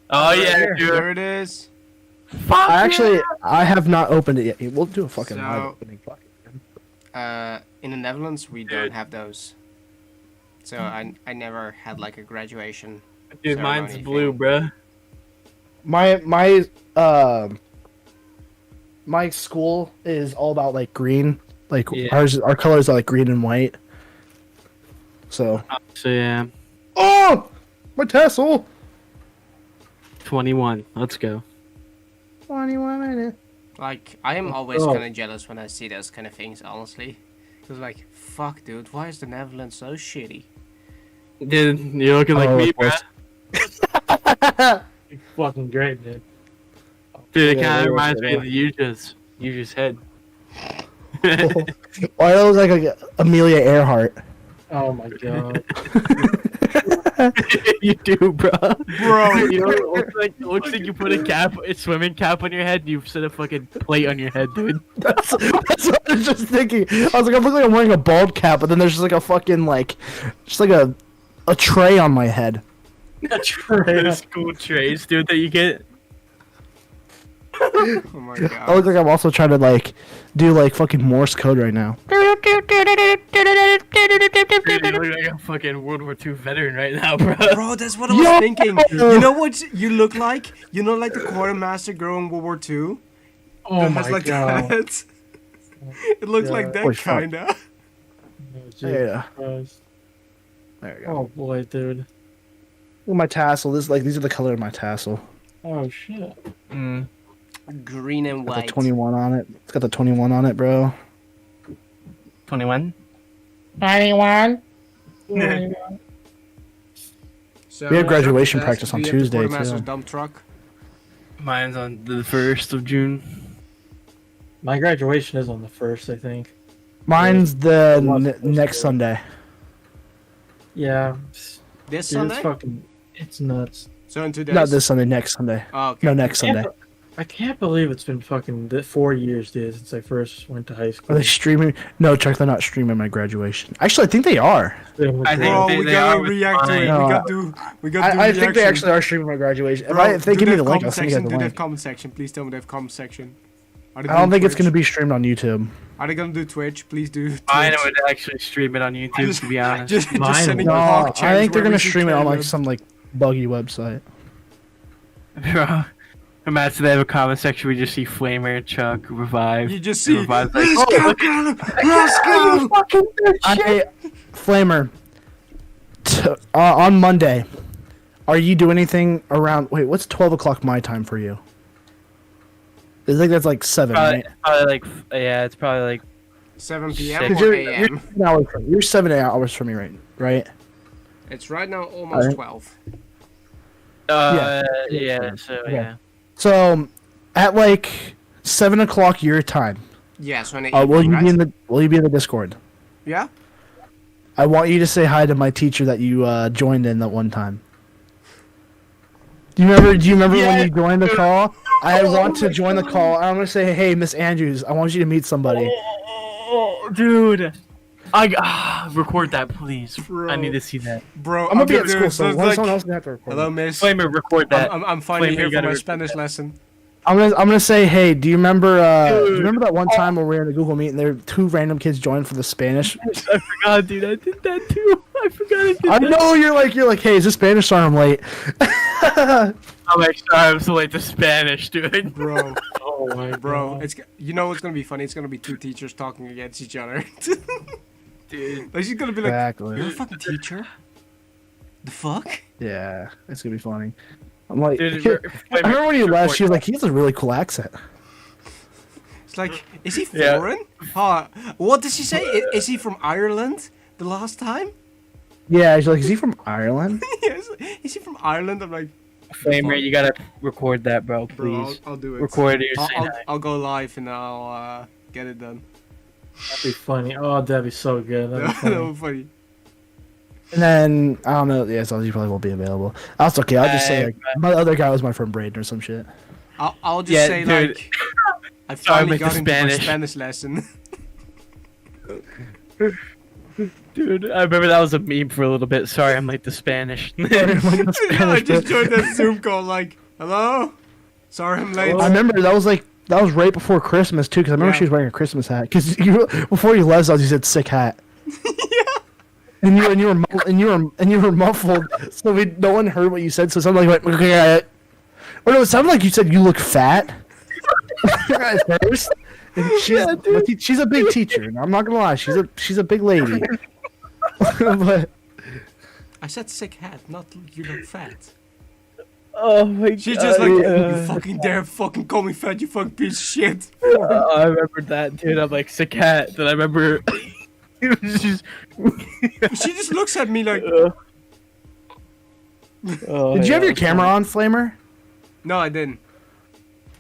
Oh yeah, There dude. it is. Fuck I have not opened it yet. We'll do a fucking So- live opening. Fuck it. In the Netherlands, we don't have those. So I never had like a graduation. Dude, mine's ceremony blue, thing. bruh. My school is all about like green. Like Yeah. our colors are like green and white. So So yeah, oh, my tassel. 21. Let's go. 21 minutes. Like I am always Oh. kind of jealous when I see those kind of things. Honestly, because like, fuck, dude, why is the Netherlands so shitty? Dude, you're looking like Oh, me, of course. bruh. fucking great, dude. Dude, it Yeah, kind they of were reminds good, me of the Yuja's head. Why do I look like Amelia Earhart? Oh my god. You do, bro. Bro, You know, it looks like you put a swimming cap on your head, and you set a fucking plate on your head, dude. That's what I was just thinking. I was like, I look like I'm wearing a bald cap, but then there's just like a fucking just like a tray on my head. Those cool trays, dude, that you get. oh my I god. look like I'm also trying to do fucking Morse code right now. Dude, you look like a fucking World War II veteran right now, bro. Bro, that's what I was thinking. You know what you look like? You know, like the quartermaster girl in World War II. Oh That my has, like, god. that. It looks like that Holy fuck. kinda. Oh, Jesus Yeah. Christ. There you go. Oh boy, dude. Look at my tassel. These are the color of my tassel. Oh shit. Mm. Green and Got the white. 21 on it. It's got the 21 on it, bro. 21? 21. So, We have graduation Circus practice S, on do you have the Tuesday, quartermaster's too. dump truck. Mine's on the 1st of June. My graduation is on the 1st, I think. Mine's the What's- next Sunday. Yeah. This Dude, it's Sunday? fucking. It's nuts. So in 2 days? Not this Sunday, next Sunday. Oh, okay. No, next Sunday. I can't believe it's been fucking 4 years, dude, since I first went to high Are school. they streaming? No, Chuck, they're not streaming my graduation. Actually, I think they are. I think Bro, they we are gotta with react to it. mine. No. We gotta do I think they reaction. actually are streaming my graduation. Bro, If they do give me have the link, comment I'll send you section, the do they have link. comment section. Please tell me they have comment section. Are they I don't doing think it's going to Twitch? be streamed on YouTube. Are they gonna do Twitch? Please do Twitch. I would actually stream it on YouTube, to be honest. Just Mine sending will. No, hog I chairs think they're where going we to see stream it on Caleb. some buggy website. Bro, imagine they have a comment section. We just see Flamer, Chuck, Revive. You just see. Revive's Let's like, go, Caleb! Let's go! Flamer, on Monday, Are you doing anything around? Wait, what's 12 o'clock my time for you? I think that's like 7, Probably, right? probably like it's probably like 7 p.m. Six. or You're a.m. 7 hours from, you're 7 hours from me, right? It's right now almost Alright. 12. yeah. So, at like 7 o'clock your time, Yes, when it will you right? be in the Discord? Yeah? I want you to say hi to my teacher that you joined in that one time. Do you remember when you joined the call? I want to join the call. I'm gonna say, hey, Miss Andrews, I want you to meet somebody. Oh, dude. Record that, please. Bro. I need to see that. Bro, I'm gonna be at dude, school, so it's someone else gonna have to record. hello, miss. Flamer, record that. I'm finally Flamer, here you for gotta my record Spanish that. lesson. I'm gonna say, hey, do you remember that one time when we were in the Google Meet and there were 2 random kids joined for the Spanish? I forgot, dude. I did that too. I forgot I did I that. know you're like, hey, is this Spanish? Sorry, I'm late. I'm like, sorry, I'm so late to Spanish, dude. Bro, Oh my bro, it's you know what's gonna be funny? It's gonna be 2 teachers talking against each other. dude. Like she's gonna be like, Exactly. "You're a fucking teacher." The fuck? Yeah, it's gonna be funny. I'm like, Dude, I remember when you left, she was like, he has a really cool accent. It's like, is he Yeah. foreign? Huh? What did she say? Is he from Ireland? The last time? Yeah, she's like, is he from Ireland? Yes. Is he from Ireland? I'm like, Flamer, you gotta record that, bro, bro, please. I'll do it. Record it. I'll go live and I'll get it done. That'd be funny. Oh, that'd be so good. That'd be That funny. would be funny. And then, I don't know, yeah, so he probably won't be available. That's okay, I'll just say, like, my other guy was my friend Braden or some shit. I'll just Yeah, say dude. like, I Sorry, finally with the got into my Spanish. Spanish lesson. Dude, I remember that was a meme for a little bit. Sorry, I'm late to Spanish. Yeah, I just joined that Zoom call like, hello? Sorry I'm late. I remember that was right before Christmas too, because I remember Yeah. she was wearing a Christmas hat. Because before you left, you said sick hat. Yeah. And you were muffled, so no one heard what you said. So somebody went, okay. Or no, it sounded like you said you look fat at first. And she's a big teacher. And I'm not gonna lie, she's a big lady. But I said sick hat, not you look fat. Oh my god. She's just like, you fucking dare fucking call me fat, you fucking piece of shit. I remember that, dude. I'm like, sick hat. Then I remember. It was just. She just looks at me like, did you have your camera on, Flamer? no, I didn't.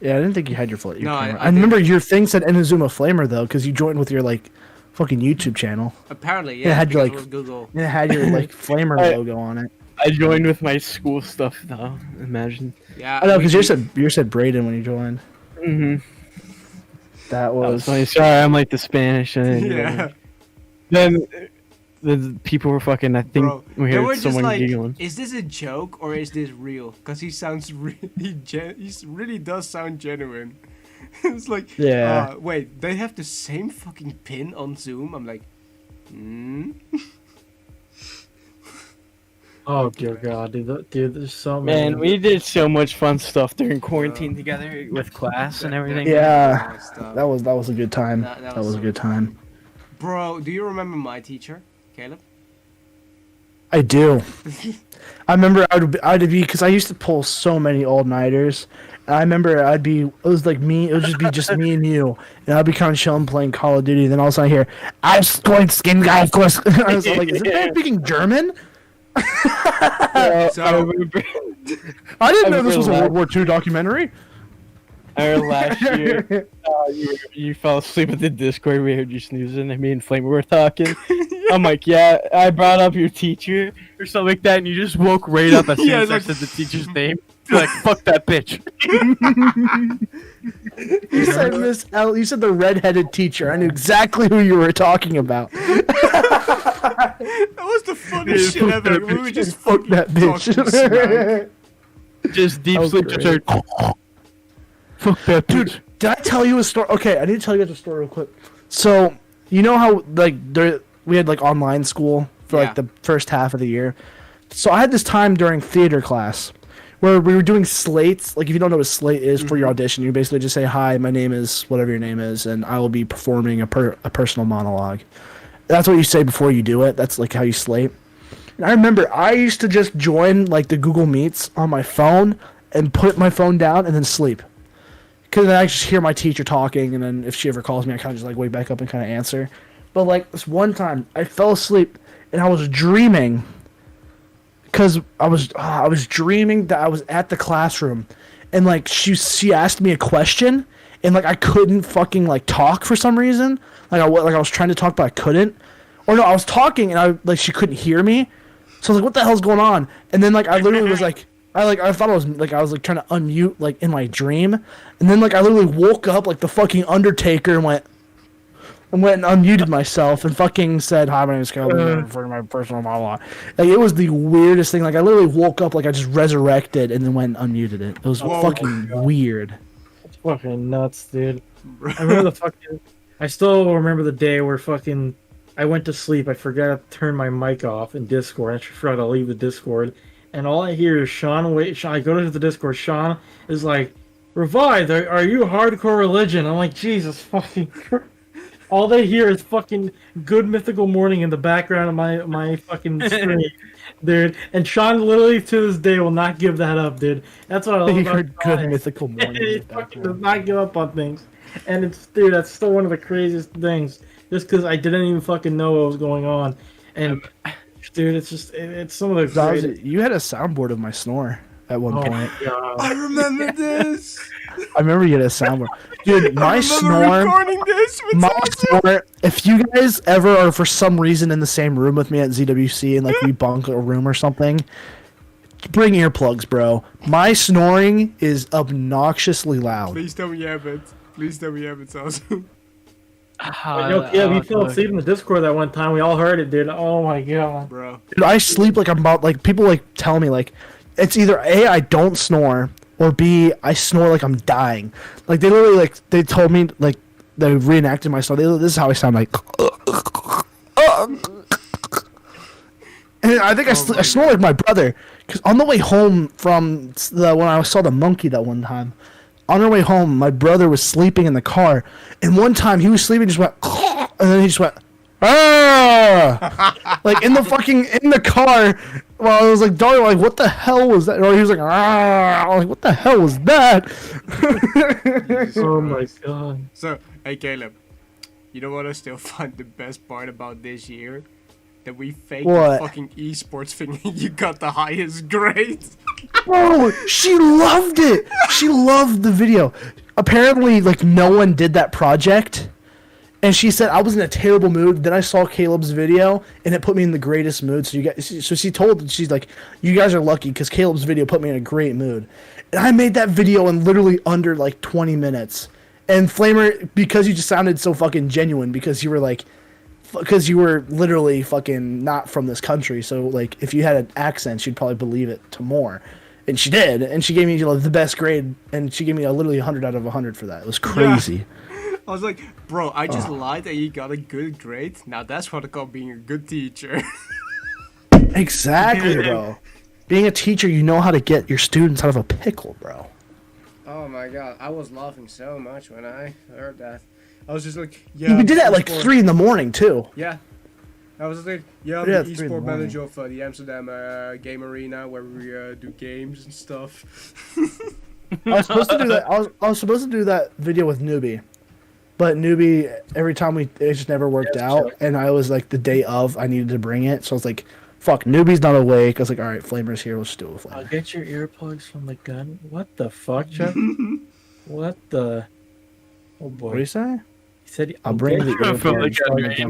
Yeah, I didn't think you had your No, camera. I I remember your thing said Inazuma Flamer though, because you joined with your like fucking YouTube channel. Apparently, Yeah, yeah. it had your, because like- it was Google. And it had your like Flamer logo on it. I joined with my school stuff, though. Imagine. Yeah. I know, we- because you said Braden when you joined. Mm-hmm. That That was was funny. Sorry, I'm like the Spanish. And Yeah. Then the people were fucking. I think Bro, we they were heard just someone like, giggling. is this a joke or is this real? Because he sounds he really does sound genuine. It's like, Yeah. wait, they have the same fucking pin on Zoom? I'm like, Oh dear God, dude, there's so many. Man, we did so much fun stuff during quarantine together with class and everything. Yeah. stuff. that was a good time. That That was was a so good time. Bro, do you remember my teacher, Caleb? I do. I remember I'd be because I used to pull so many all-nighters. And I remember it would just be me and you, and I'd be kind of chilling playing Call of Duty. And then all of a sudden I hear, "I'm going skin guy, of course." I was like, "Is this man speaking German?" So- I remember, I didn't know this was a remember World War II documentary. I remember last year, you fell asleep at the Discord. We heard you snoozing, and me and Flamer were talking. I'm like, yeah, I brought up your teacher or something like that, and you just woke right up as soon Yeah, as I like- said the teacher's name. You're like, fuck that bitch. You said Miss L. You said the red-headed teacher. I knew exactly who you were talking about. That was the funniest shit fuck ever. that We were bitch. just Fuck fucking that talking smack. bitch. Just deep That was sleep. great. Just heard, fuck that Dude, bitch. did I tell you a story? Okay, I need to tell you guys a story real quick. So, you know how we had like online school for like Yeah. the first half of the year. So I had this time during theater class where we were doing slates. Like if you don't know what a slate is for your audition, you basically just say, "Hi, my name is whatever your name is, and I will be performing a personal monologue." That's what you say before you do it. That's like how you slate. And I remember I used to just join like the Google Meets on my phone and put my phone down and then sleep. Because then I just hear my teacher talking, and then if she ever calls me, I kind of just like wake back up and kind of answer. But like this one time, I fell asleep and I was dreaming. Because I was dreaming that I was at the classroom, and like she asked me a question, and like I couldn't fucking like talk for some reason. Like I was trying to talk, but I couldn't. Or no, I was talking and she couldn't hear me. So I was like, what the hell's going on? And then like I literally was like. I thought I was trying to unmute like in my dream, and then like I literally woke up like the fucking Undertaker and went and unmuted myself and fucking said, "Hi, my name is Caleb for my personal monologue." Like it was the weirdest thing. Like I literally woke up like I just resurrected and then went and unmuted it. It was fucking weird. It's fucking nuts, dude. I remember I still remember the day where fucking I went to sleep. I forgot to turn my mic off in Discord. I forgot to leave the Discord. And all I hear is Sean, I go to the Discord, Sean is like, Revive, are you hardcore religion? I'm like, Jesus fucking Christ. All they hear is fucking Good Mythical Morning in the background of my fucking screen, dude. And Sean literally to this day will not give that up, dude. That's what I love about Good Mythical Morning. He fucking does not give up on things. And dude, that's still one of the craziest things. Just because I didn't even fucking know what was going on. And... Dude, it's some of the greatest. You had a soundboard of my snore at one point. God. I remember this. I remember you had a soundboard. Dude, my snore. Recording this with my awesome. snore. If you guys ever are for some reason in the same room with me at ZWC and like we bunk a room or something, bring earplugs, bro. My snoring is obnoxiously loud. Please tell me you have it. Please tell me you have it, awesome. We fell asleep in the Discord that one time. We all heard it, dude. Oh my god, bro. Dude, I sleep like I'm about like people like tell me like it's either A, I don't snore, or B, I snore like I'm dying. Like they literally like they told me like they reenacted my snore. This is how I sound like. And I think I snore like my brother because on the way home from when I saw the monkey that one time. On our way home, my brother was sleeping in the car, and one time he was sleeping, just went, and then he just went, ah, like in the car. Well, I was like, "Darling, like what the hell was that?" Or he was like, ah, like what the hell was that? oh my god. So, hey Caleb, you know what I still find the best part about this year? That we faked the fucking esports thing and you got the highest grade. Oh, she loved it. She loved the video. Apparently, like no one did that project, and she said I was in a terrible mood. Then I saw Caleb's video, and it put me in the greatest mood. So she's like, you guys are lucky because Caleb's video put me in a great mood, and I made that video in literally under like 20 minutes. And Flamer, because you just sounded so fucking genuine, because you were literally fucking not from this country, so like if you had an accent, she'd probably believe it to more, and she did, and she gave me the best grade, and she gave me literally 100 out of 100 for that. It was crazy. Yeah. I was like, bro, I just lied that you got a good grade. Now that's what I call being a good teacher. Exactly, bro. Being a teacher, you know how to get your students out of a pickle, bro. Oh my god, I was laughing so much when I heard that. I was just like, yeah. We did that at like 3 in the morning too. Yeah. I was like, yeah, I'm the esport manager of the Amsterdam game arena where we do games and stuff. I was supposed to do that. I was supposed to do that video with Newbie, but Newbie every time it just never worked out. And I was like the day of I needed to bring it, so I was like, fuck, Newbie's not awake. I was like, all right, Flamer's here. Let's do it with Flamer. I'll get your earplugs from the gun. What the fuck, Chuck? What the? Oh boy. What do you say? He said, I'll bring the earplugs. Okay.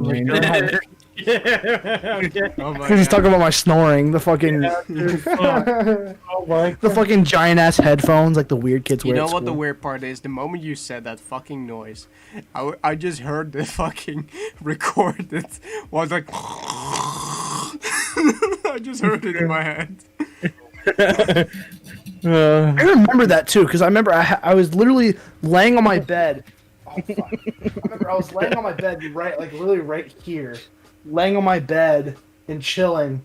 Oh my Because he's talking about my snoring, the fucking, the fucking giant ass headphones like the weird kids wear. You know at what the school. weird part is? The moment you said that fucking noise, I just heard the fucking recorded. Was like, I just heard it in my head. I remember that too, because I remember I was literally laying on my bed. Oh, fuck. I remember I was laying on my bed literally right here, laying on my bed and chilling.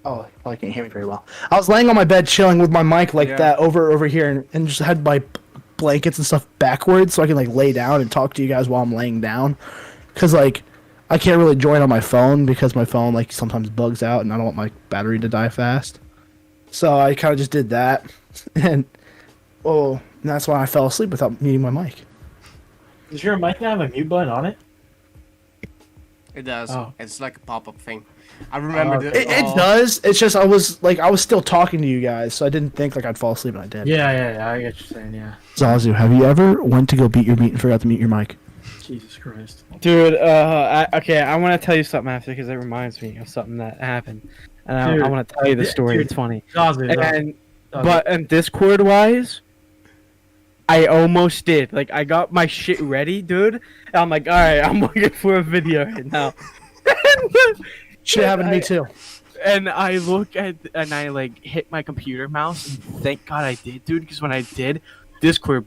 Oh, I can't hear me very well. I was laying on my bed chilling with my mic that over here, and just had my blankets and stuff backwards so I can like lay down and talk to you guys while I'm laying down. Cause like I can't really join on my phone because my phone like sometimes bugs out, and I don't want my battery to die fast. So I kind of just did that, and that's why I fell asleep without muting my mic. Does your mic not have a mute button on it? It does. Oh. It's like a pop-up thing. I remember It does. It's just I was still talking to you guys, so I didn't think like I'd fall asleep, and I did. Yeah, I get what you're saying. Yeah. Zazu, have you ever went to go beat your meat and forgot to mute your mic? Jesus Christ. Dude, I want to tell you something after because it reminds me of something that happened, and I want to tell you the story. Dude, it's funny. Zazu. But Discord wise, I almost did. Like, I got my shit ready, dude. And I'm like, all right, I'm looking for a video right now. Shit happened to me too. And I look at and I like hit my computer mouse. And thank God I did, dude. Because when I did, Discord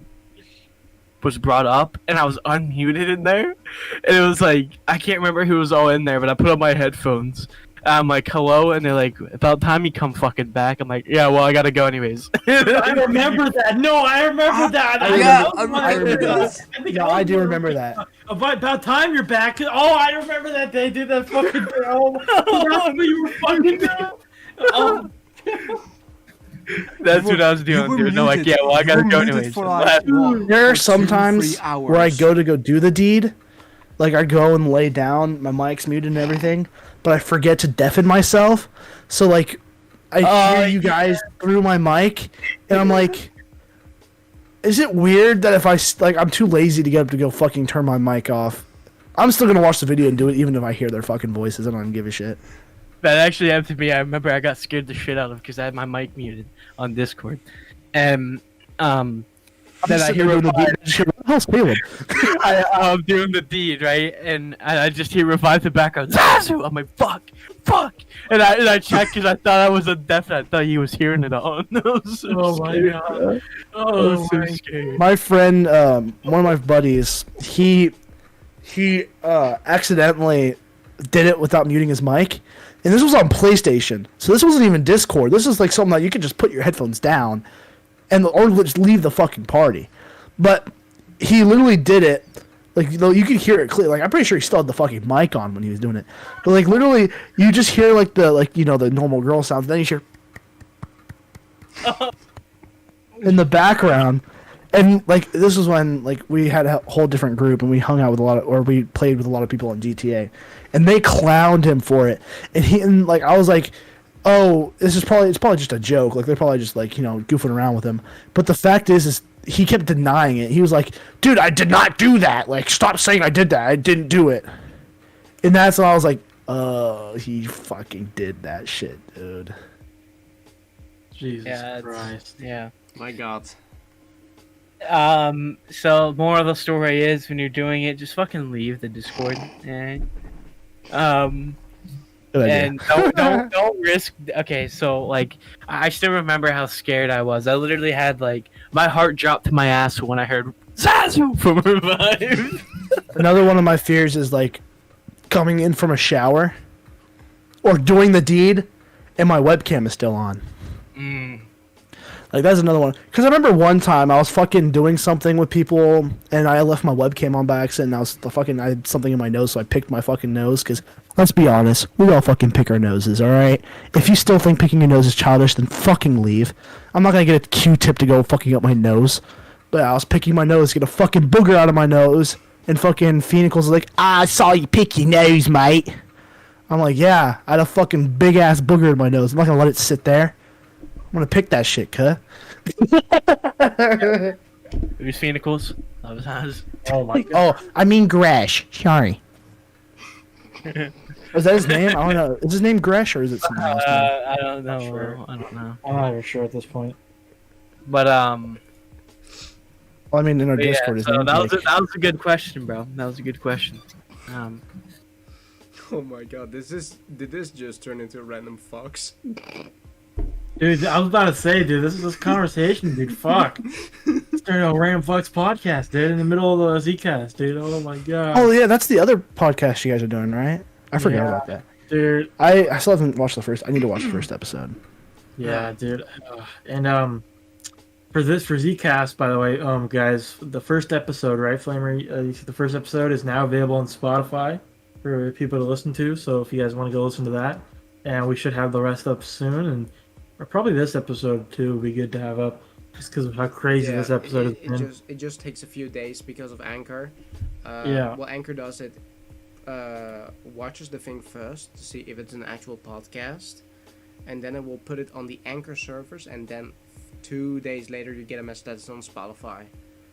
was brought up and I was unmuted in there, and it was like I can't remember who was all in there, but I put on my headphones. I'm like, hello, and they're like, about time you come fucking back. I'm like, yeah, well, I gotta go anyways. I remember that. No, I remember that. I remember that. Yeah, I do remember that. About time you're back. Oh, I remember that they did that fucking thing. Oh, that's what you were fucking doing. Oh. That's what I was doing, dude. No, like, yeah, well, I gotta go anyways. There are some times where I go do the deed. Like, I go and lay down, my mic's muted and everything, but I forget to deafen myself. So, like, I hear you guys through my mic, and I'm like, is it weird that if I'm too lazy to get up to go fucking turn my mic off? I'm still gonna watch the video and do it even if I hear their fucking voices. I don't even give a shit. That actually happened to me. I remember I got scared the shit out of because I had my mic muted on Discord. And, then I hear I'm doing the deed, right? And I just hear Revive the background. Zazu! I'm like, fuck! And I checked because I thought I was a deaf. I thought he was hearing it on. Oh my god! Oh, so scared. My friend, one of my buddies, he accidentally did it without muting his mic, and this was on PlayStation. So this wasn't even Discord. This is like something that you could just put your headphones down, or just leave the fucking party. But he literally did it. Like, you could hear it clear. Like, I'm pretty sure he still had the fucking mic on when he was doing it. But like, literally, you just hear the normal girl sounds. Then you hear in the background, and like this was when like we had a whole different group and we hung out with we played with a lot of people on GTA, and they clowned him for it. And I was like, oh, it's probably just a joke. Like, they're probably just like, goofing around with him. But the fact is he kept denying it. He was like, dude, I did not do that. Like, stop saying I did that. I didn't do it. And that's when I was like, he fucking did that shit, dude. Jesus Christ. Yeah. My God. So more of the story is when you're doing it, just fucking leave the Discord and and don't risk. Okay, so like I still remember how scared I was. I literally had like my heart dropped to my ass when I heard Zazu from Revive. Another one of my fears is like coming in from a shower or doing the deed and my webcam is still on. Like, that's another one. Because I remember one time I was fucking doing something with people and I left my webcam on by accident and I had something in my nose, so I picked my fucking nose. Because, let's be honest, we all fucking pick our noses, alright? If you still think picking your nose is childish, then fucking leave. I'm not going to get a Q-tip to go fucking up my nose. But I was picking my nose, get a fucking booger out of my nose. And fucking Phoenix was like, I saw you pick your nose, mate. I'm like, yeah, I had a fucking big-ass booger in my nose. I'm not going to let it sit there. I'm gonna pick that shit, cuh. Who's Phoenix? That was Haz. Oh my god. Oh, I mean Gresh. Sorry. Is that his name? I don't know. Is his name Gresh or is it something else? I don't know. Sure. I don't know. I'm not even sure at this point. But Well, I mean, in our Discord, so that was a good question, bro. That was a good question. Oh my god, did this just turn into a random fox? Dude, I was about to say, dude, this conversation, dude, fuck. It's turning into a Random Fox podcast, dude, in the middle of the Zcast, dude. Oh my god. Oh yeah, that's the other podcast you guys are doing, right? I forgot about that. Dude. I still haven't watched the first. I need to watch the first episode. Yeah, dude. And for Zcast, by the way, guys, the first episode, right, Flamer? The first episode is now available on Spotify. for people to listen to. So if you guys want to go listen to that, and we should have the rest up soon, and or probably this episode too would be good to have up, just because of how crazy this episode has been. It just takes a few days because of Anchor. What Anchor does, it watches the thing first to see if it's an actual podcast, and then it will put it on the Anchor servers, and then 2 days later you get a message that it's on Spotify.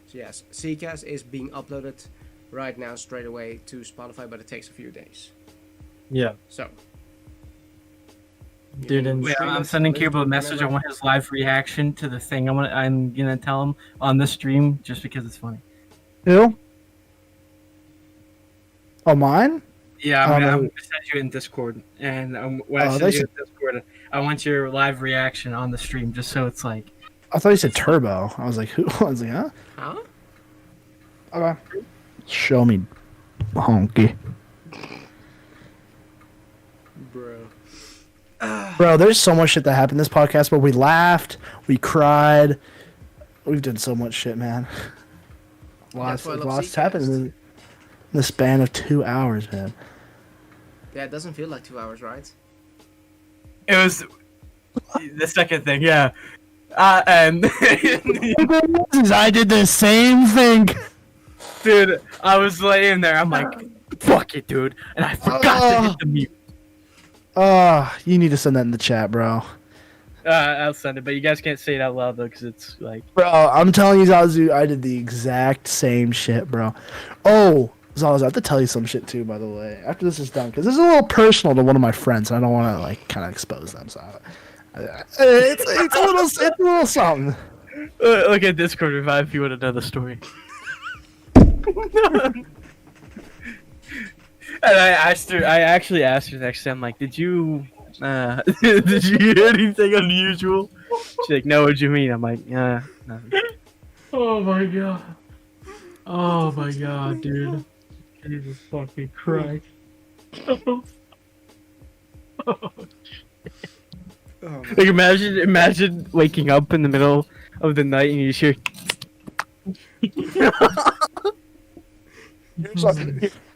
So yes, Zcast is being uploaded right now straight away to Spotify, but it takes a few days. Yeah. So. Dude, and I'm sending Kirby a message. I want his live reaction to the thing. I'm gonna tell him on the stream just because it's funny. Who? Oh, mine? Yeah, I'm gonna send you in Discord, and when I send you in Discord, I want your live reaction on the stream, just so it's like. I thought you said Turbo. I was like, who? I was like, huh? Huh? Okay. Show me, honky. Bro, there's so much shit that happened in this podcast, but we laughed, we cried, we've done so much shit, man. Lots happened in the span of 2 hours, man. Yeah, it doesn't feel like 2 hours, right? It was the second thing, yeah. And I did the same thing. Dude, I was laying there, I'm like, fuck it, dude. And I forgot to hit the mute. You need to send that in the chat, bro. I'll send it, but you guys can't say it out loud, though, because it's like... Bro, I'm telling you, Zazu, I did the exact same shit, bro. Oh, Zazu, I have to tell you some shit, too, by the way, after this is done, because this is a little personal to one of my friends, and I don't want to, like, kind of expose them, so... It's a little something. Look at Discord Revive if you want to know the story. And I actually asked her next time, like, did you hear anything unusual? She's like, no, what do you mean? I'm like, no. Oh my god. Oh my god, dude. Jesus fucking Christ. Like, imagine waking up in the middle of the night and you just hear...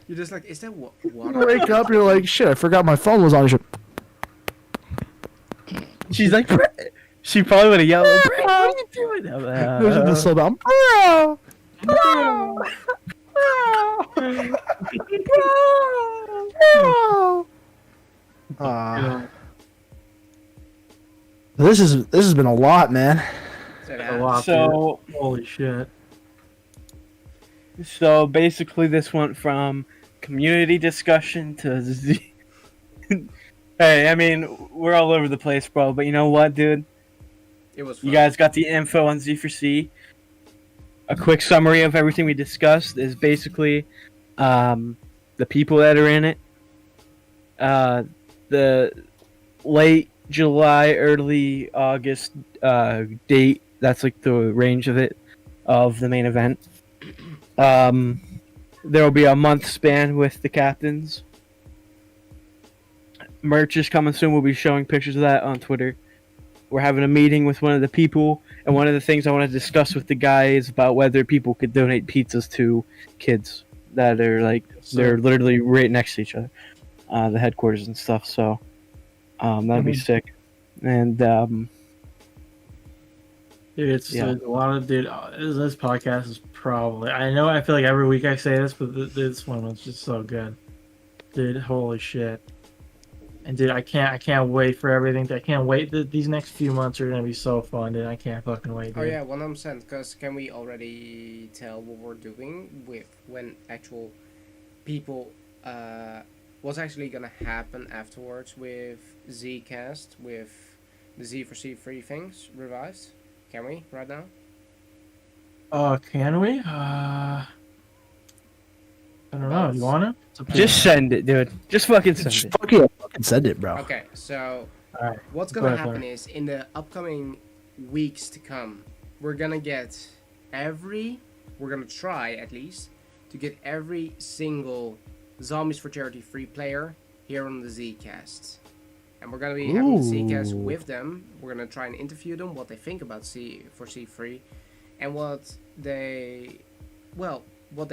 You're just like, is that water? You wake up, you're like, shit, I forgot my phone was on. She's like, she probably would have yelled, bro, what are you doing? There's the slow down. Bro! This has been a lot, man. A lot, so dude. Holy shit. So basically, this went from community discussion to Z. Hey, I mean, we're all over the place, bro. But you know what, dude? It was fun. You guys got the info on Z4C. A quick summary of everything we discussed is basically the people that are in it, the late July, early August date. That's like the range of it, of the main event. There will be a month span with the captains. Merch is coming soon. We'll be showing pictures of that on Twitter. We're having a meeting with one of the people, and one of the things I want to discuss with the guy is about whether people could donate pizzas to kids that are like, they're literally right next to each other, the headquarters and stuff. So that'd be sick. And dude, it's a lot of this podcast is probably, I feel like every week I say this, but this one was just so good, dude. Holy shit. And dude, I can't wait for everything. I can't wait. These next few months are gonna be so fun, dude. I can't fucking wait. Dude. Oh yeah, 100%. Because can we already tell what we're doing with when actual people? What's actually gonna happen afterwards with Zcast, with the Z4C3 things revised? Can we right now? Can we? I don't know. You wanna? just send it, dude. Just fucking send it. Fucking send it, bro. Okay, so Alright. what's gonna happen is in the upcoming weeks to come, we're gonna try at least to get every single Zombies for Charity free player here on the Zcast. And we're gonna be having the Zcast with them. We're gonna try and interview them, what they think about Z4C3, and what they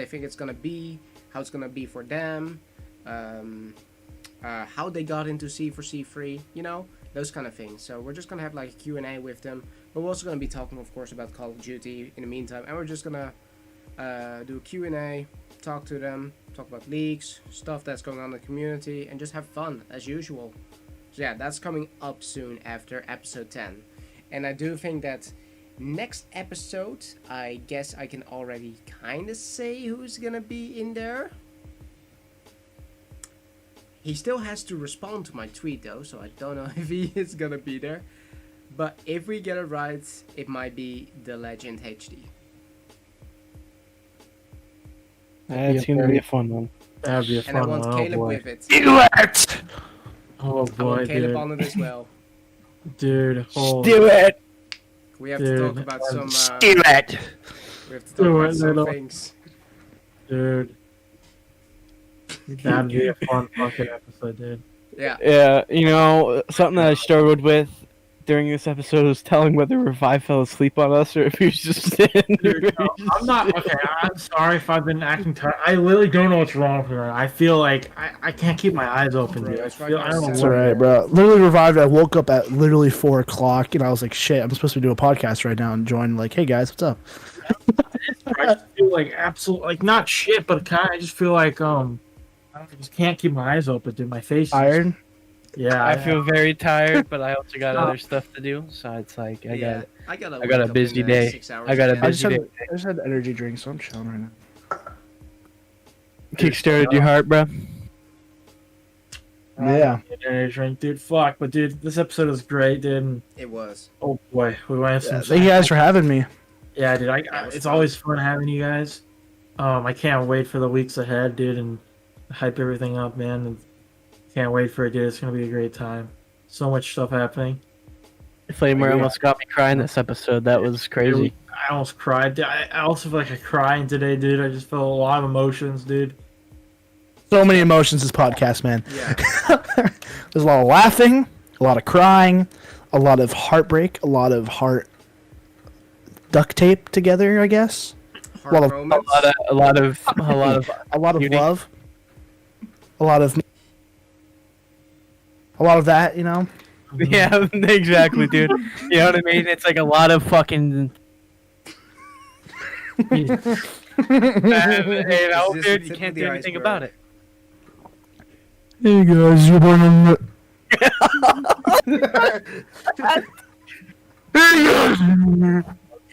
think it's gonna be, how it's gonna be for them, how they got into Z4C3, those kind of things. So we're just gonna have like a Q&A with them, but we're also gonna be talking, of course, about Call of Duty in the meantime, and we're just gonna do a Q&A, talk to them, talk about leaks, stuff that's going on in the community, and just have fun as usual. So yeah, that's coming up soon after episode 10. And I do think that next episode, I guess I can already kind of say who's gonna be in there. He still has to respond to my tweet though, so I don't know if he is gonna be there. But if we get it right, it might be the Legend HD. That's gonna be a fun one. That'd be a fun And I want one. Caleb Oh boy. with it. Do it! Oh I want boy, Caleb dude. on it as well. Dude, holy Do it! We have to Dude, talk about some. Do it! We have to talk Do about it, some little- things. dude. That'd be a fun fucking episode, dude. Yeah. Yeah, something that I struggled with during this episode was telling whether Revive fell asleep on us or if he was just sitting there. Dude, no, I'm not okay. I'm sorry if I've been acting tired. I literally don't know what's wrong with me. I feel like I can't keep my eyes open, dude. I feel I don't know That's what. alright, bro. Literally revived. I woke up at literally 4 o'clock, and I was like, "Shit, I'm supposed to do a podcast right now." And joined, like, "Hey guys, what's up?" I just feel like absolute, like not shit, but kind of. I just feel like I just can't keep my eyes open, dude. My face. is- Tired. Yeah, I feel very tired, but I also got other stuff to do, so it's like I Yeah. got I got I got a busy day. 6 hours I got a again. busy- I just had energy drink, so I'm chilling right now. kickstarted your heart, bro. Yeah. energy drink, dude. Fuck, but dude, this episode is great, dude. And, It was. oh boy, we went some. Thank you guys for having me. Yeah, dude. That was It's fun. always fun having you guys. I can't wait for the weeks ahead, dude, and hype everything up, man. And can't wait for it, dude. It's gonna be a great time. So much stuff happening. Flamer Yeah. almost got me crying this episode. That was crazy. I almost cried. I also feel like I'm crying today, dude. I just felt a lot of emotions, dude. So many emotions this podcast, man. Yeah. There's a lot of laughing, a lot of crying, a lot of heartbreak, a lot of heart duct tape together, I guess. Hard Well, a moments. A lot of A lot of Beauty. love. A lot of that, you know. yeah, exactly, dude. You know what I mean? It's like a lot of fucking. Hey, no, It's just dude, the you tip can't of the do anything iceberg. about it. Hey guys, you're born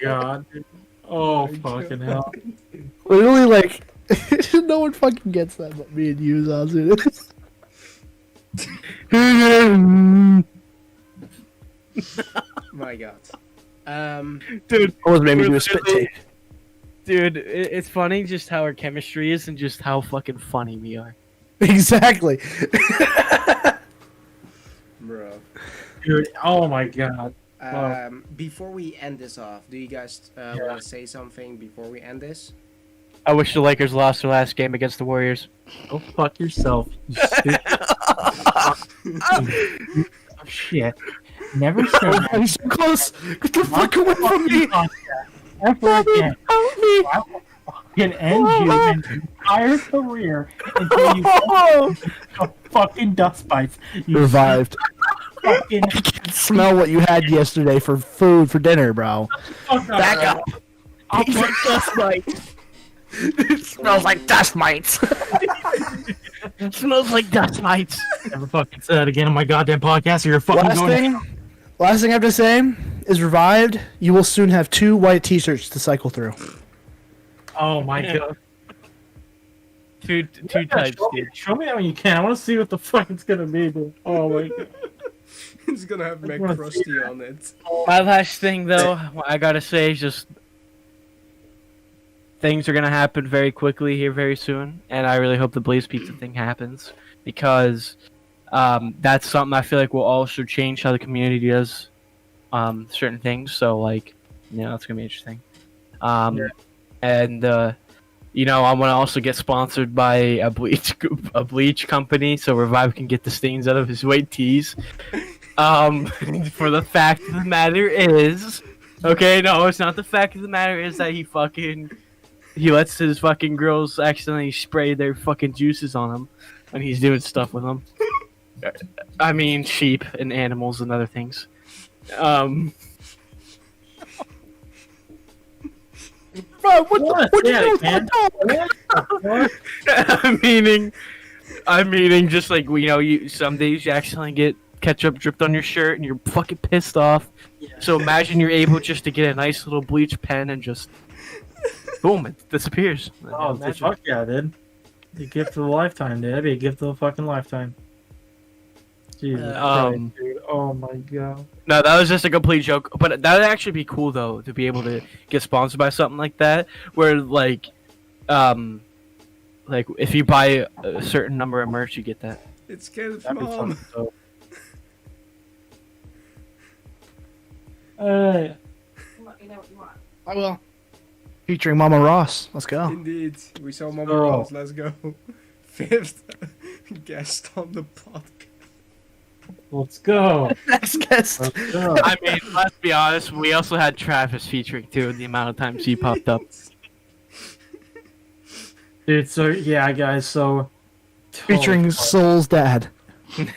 God. Dude. Oh fucking hell. literally like no one fucking gets that but me and you, Zazu. My God. Dude, Always made me We're do a spit literally- take. dude, it's funny just how our chemistry is and just how fucking funny we are. Exactly. Bro. Dude, oh my god. Before we end this off, do you guys want to say something before we end this? I wish the Lakers lost their last game against the Warriors. Go fuck yourself. You stupid. Oh, shit. Never said that. I'm so close. Get the fuck away from me. Ever again. I will fucking end you in your entire career until you fucking dust bites. You Revived. fucking I can smell what you had yesterday for food for dinner, bro. fuck Back up. I'll He's like dust mites. It smells like dust mites. Smells like dust mites. never fucking say that again on my goddamn podcast or you're fucking Last thing I have to say is revived. You will soon have 2 white t-shirts to cycle through. Oh my god. Two Yeah, types, show me, dude. show me that when you can. I want to see what the fuck it's gonna be, dude. Oh my god. It's gonna have I wanna see McCrusty on it. My last thing, though, what I gotta say is just things are gonna happen very quickly here very soon, and I really hope the Blaze Pizza thing happens because that's something I feel like will also change how the community does certain things. So, like, it's gonna be interesting. And I want to also get sponsored by a bleach company, so Revive can get the stains out of his white tees. For the fact of the matter is, okay, no, it's not the fact of the matter is that he lets his fucking girls accidentally spray their fucking juices on him. when he's doing stuff with them. I mean, sheep and animals and other things. Bro, what you Yeah, doing with man. my dog? I'm meaning just like some days you accidentally get ketchup dripped on your shirt and you're fucking pissed off. So imagine you're able just to get a nice little bleach pen and just boom, it disappears. Oh, fuck yeah, dude. A gift of a lifetime, dude. That'd be a gift of a fucking lifetime. Jesus Christ, dude. Oh my god. No, that was just a complete joke. But that would actually be cool though to be able to get sponsored by something like that, where like if you buy a certain number of merch, you get that. It's Kenneth's That'd be mom. fun. So. Alright. I will. Featuring Mama Ross. Let's go. Indeed, we saw Mama Oh. Ross. Let's go. 5th guest on the podcast. Let's go. Next guest. Let's go. I mean, let's be honest. We also had Travis featuring too. The amount of times he popped up. Dude, so yeah, guys, so Featuring Soul's dad.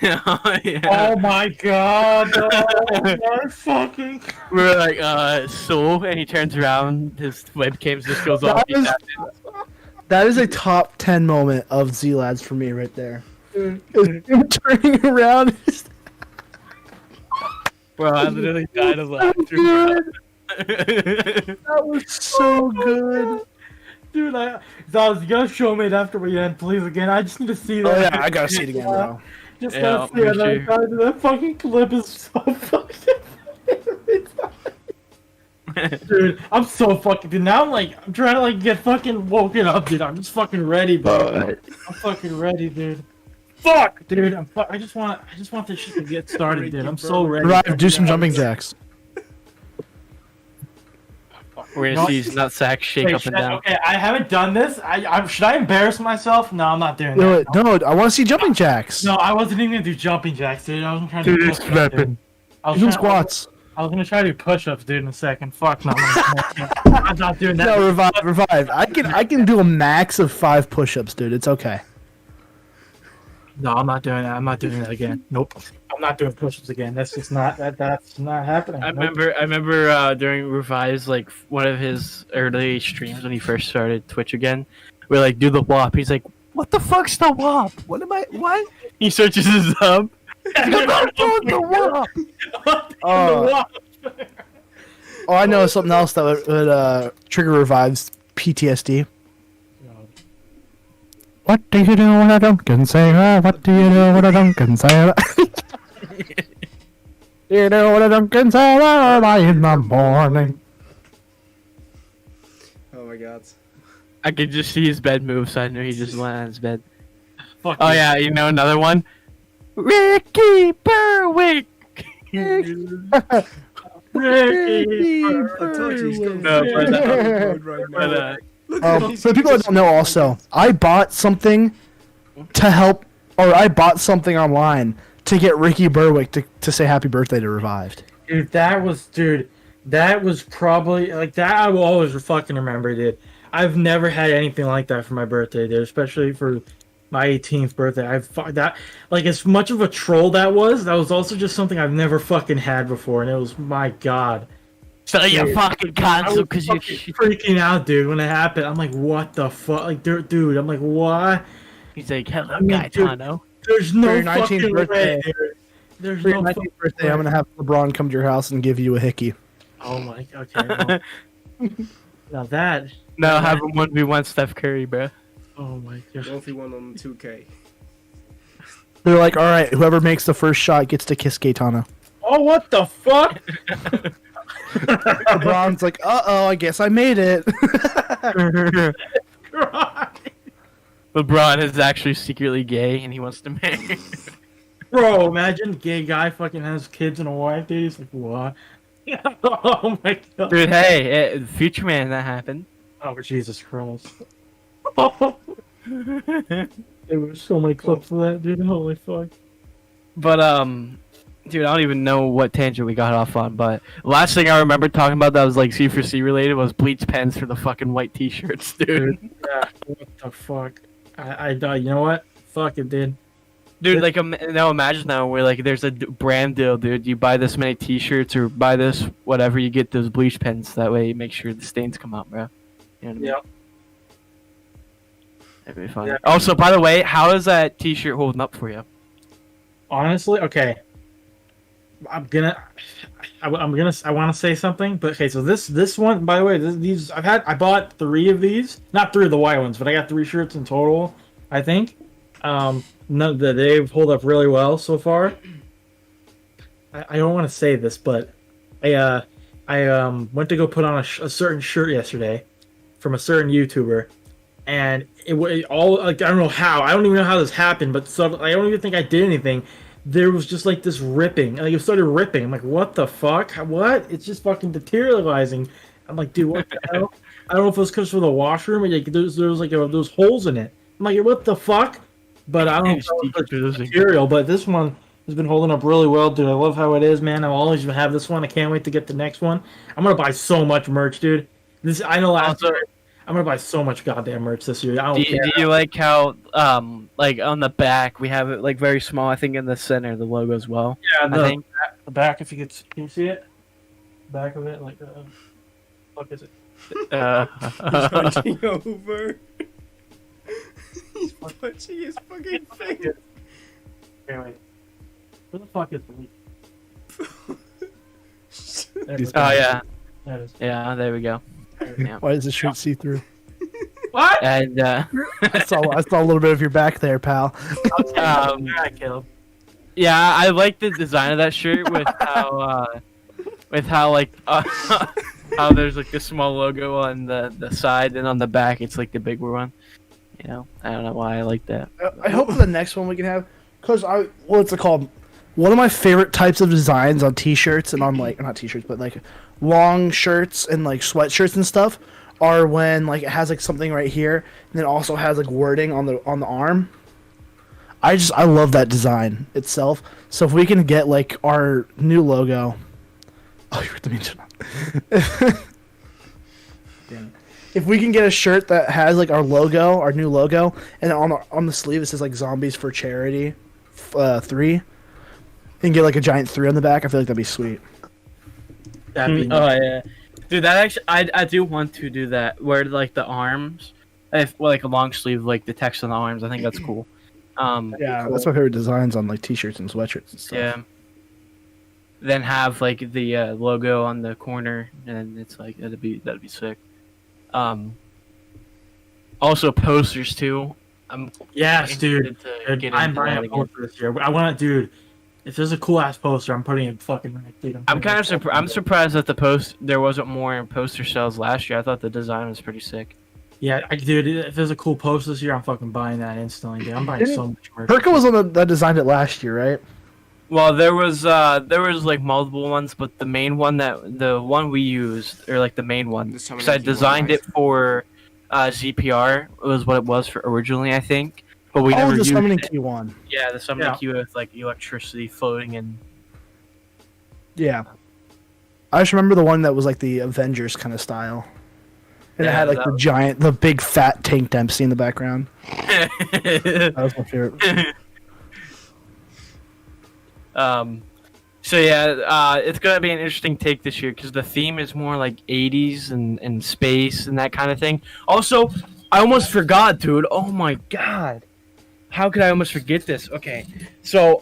Yeah. Oh my god, oh my fucking We're like, Soul, and he turns around, his webcam just goes off. That is- That is a top 10 moment of Z-Lads for me right there. Him turning around. Bro, I literally died of laughter. That was so good. dude, Zaz, you gotta show me it after we end, please again. I just need to see Oh that. yeah, I gotta see it again, bro. Just Yeah, gotta see it. me too. That fucking clip is so fucking dude, I'm so fucking dude. Now I'm trying to get fucking woken up, dude. I'm just fucking ready, bro. I'm fucking ready, dude. Fuck, dude. I just want this shit to get started, dude. I'm so ready. Revive, do some jumping jacks. We're gonna see his nutsack shake Wait, up and down. Okay, I haven't done this. Should I embarrass myself? No, I'm not doing No, that. no, I want to see jumping jacks. No, I wasn't even gonna do jumping jacks, dude. I wasn't trying to Dude, do it's push-ups, dude. flipping. I was Do trying- squats. I was gonna try to do push-ups, dude, in a second. Fuck, no. I'm not doing that. No, revive. I can do a max of 5 push-ups, dude. It's okay. No, I'm not doing that. I'm not doing that again. Nope. I'm not doing push-ups again. That's just not that's not happening. I Nope. remember during Revive's one of his early streams when he first started Twitch again, we're like, do the WAP. He's like, what the fuck's the WAP? What? He searches his up. The WAP. Oh, I know something else that would trigger Revive's PTSD. What do you do when a Duncan say? What do you do when a Duncan say? You know what a Duncan say early in the morning. Oh my god. I could just see his bed move, so I knew he just went on his bed. Fuck Oh you. yeah, you know another one? Ricky Berwick! Ricky. I told you he's going No, to but, mode right now. But, Look at him, For the people that don't know, also, I bought something to help, or I bought something online to get Ricky Berwick to say happy birthday to Revived. Dude, that was probably that. I will always fucking remember, dude. I've never had anything like that for my birthday, dude. Especially for my 18th birthday. As much of a troll that was also just something I've never fucking had before, and it was my god. sell your Dude, fucking I console was because you fucking freaking out, dude, when it happened. I'm like, what the fuck, dude. I'm like, what? He's like, hello, mean, Gaetano. There's no For your 19th fucking birthday. way, dude. There's For your no 19th fucking birthday, I'm gonna have LeBron come to your house and give you a hickey. Oh my. Okay. Well, now that. No, have him 1v1 Steph Curry, bro. Oh my god. 1v1 on 2K. They're like, all right, whoever makes the first shot gets to kiss Gaetano. Oh, what the fuck? LeBron's like, uh-oh, I guess I made it. LeBron is actually secretly gay and he wants to marry. Bro, imagine gay guy fucking has kids and a wife, dude. He's like, what? Oh my god. Dude, hey, Future Man, that happened. Oh, Jesus Christ. There were so many clips of that, dude. Holy fuck. But, dude, I don't even know what tangent we got off on, but last thing I remember talking about that was Z4C related was bleach pens for the fucking white t-shirts, dude. Yeah, what the fuck? I you know what? Fuck it, dude. Dude, like, now imagine now where, like, there's a brand deal, dude. You buy this many T-shirts or buy this whatever, you get those bleach pens. That way you make sure the stains come out, bro. You know what I mean? Yep. That'd be fun. Yeah. Also, by the way, how is that T-shirt holding up for you? Honestly, okay. I want to say something, but okay. So this one, by the way, these I bought 3 of these, not 3 of the white ones, but I got 3 shirts in total, I think. They've held up really well so far. I don't want to say this, but I went to go put on a certain shirt yesterday from a certain YouTuber, and it all, like, I don't know how. I don't even know how this happened, but I don't even think I did anything. There was just like this ripping, like it started ripping. I'm like, what the fuck? What? It's just fucking deteriorizing. I'm like, dude, what the hell? I don't know if it was because of the washroom, or like there's like those holes in it. I'm like, what the fuck? But I don't know if it's material. But this one has been holding up really well, dude. I love how it is, man. I'll always have this one. I can't wait to get the next one. I'm gonna buy so much merch, dude. I know last year. I'm gonna buy so much goddamn merch this year. I don't care. Do you like how, like on the back we have it like very small? I think in the center the logo as well. Yeah, the back. If can you see it? Back of it, like fuck is it? He's punching over. He's punching his fucking face. Anyway, where the fuck is the leak? Oh yeah. There it is. Yeah, there we go. Yeah. Why does the shirt see through? What? And I saw a little bit of your back there, pal. Caleb. yeah, I like the design of that shirt with how like how there's like the small logo on the side, and on the back it's like the bigger one. You know, I don't know why I like that. I hope for the next one we can have, because what's it called? One of my favorite types of designs on T-shirts and on, like, not T-shirts, but like long shirts and like sweatshirts and stuff are when, like, it has like something right here and it also has like wording on the arm. I love that design itself. So if we can get like our new logo, oh, you ripped the mention up. If we can get a shirt that has like our logo, our new logo, and on the sleeve it says like "Zombies for Charity 3," and get like a giant 3 on the back, I feel like that'd be sweet. That'd be Oh yeah, dude. That actually, I do want to do that. Where like the arms, like a long sleeve, like the text on the arms. I think that's cool. Yeah, that's my favorite designs on like T-shirts and sweatshirts and stuff. Yeah. Then have like the logo on the corner, and it's like that'd be sick. Also posters too. Yes, dude. I'm buying a again. poster this year. I want to, dude. If there's a cool ass poster, I'm putting it fucking right, dude. I'm kind of I'm surprised that there wasn't more poster sales last year. I thought the design was pretty sick. Yeah, dude. If there's a cool poster this year, I'm fucking buying that instantly, dude. I'm buying so much merch. Perka was on that designed it last year, right? Well, there was like multiple ones, but the main one the one we used, or like the main one, because I designed it for ZPR, was what it was for originally, I think. But we never the used summoning it. key one. Yeah, the summoning key with like electricity floating and. Yeah. I just remember the one that was like the Avengers kind of style. And it had like the big fat Tank Dempsey in the background. That was my favorite. So yeah, it's gonna be an interesting take this year because the theme is more like 80s and space and that kind of thing. Also, I almost forgot, dude. Oh my god, how could I almost forget this? Okay, so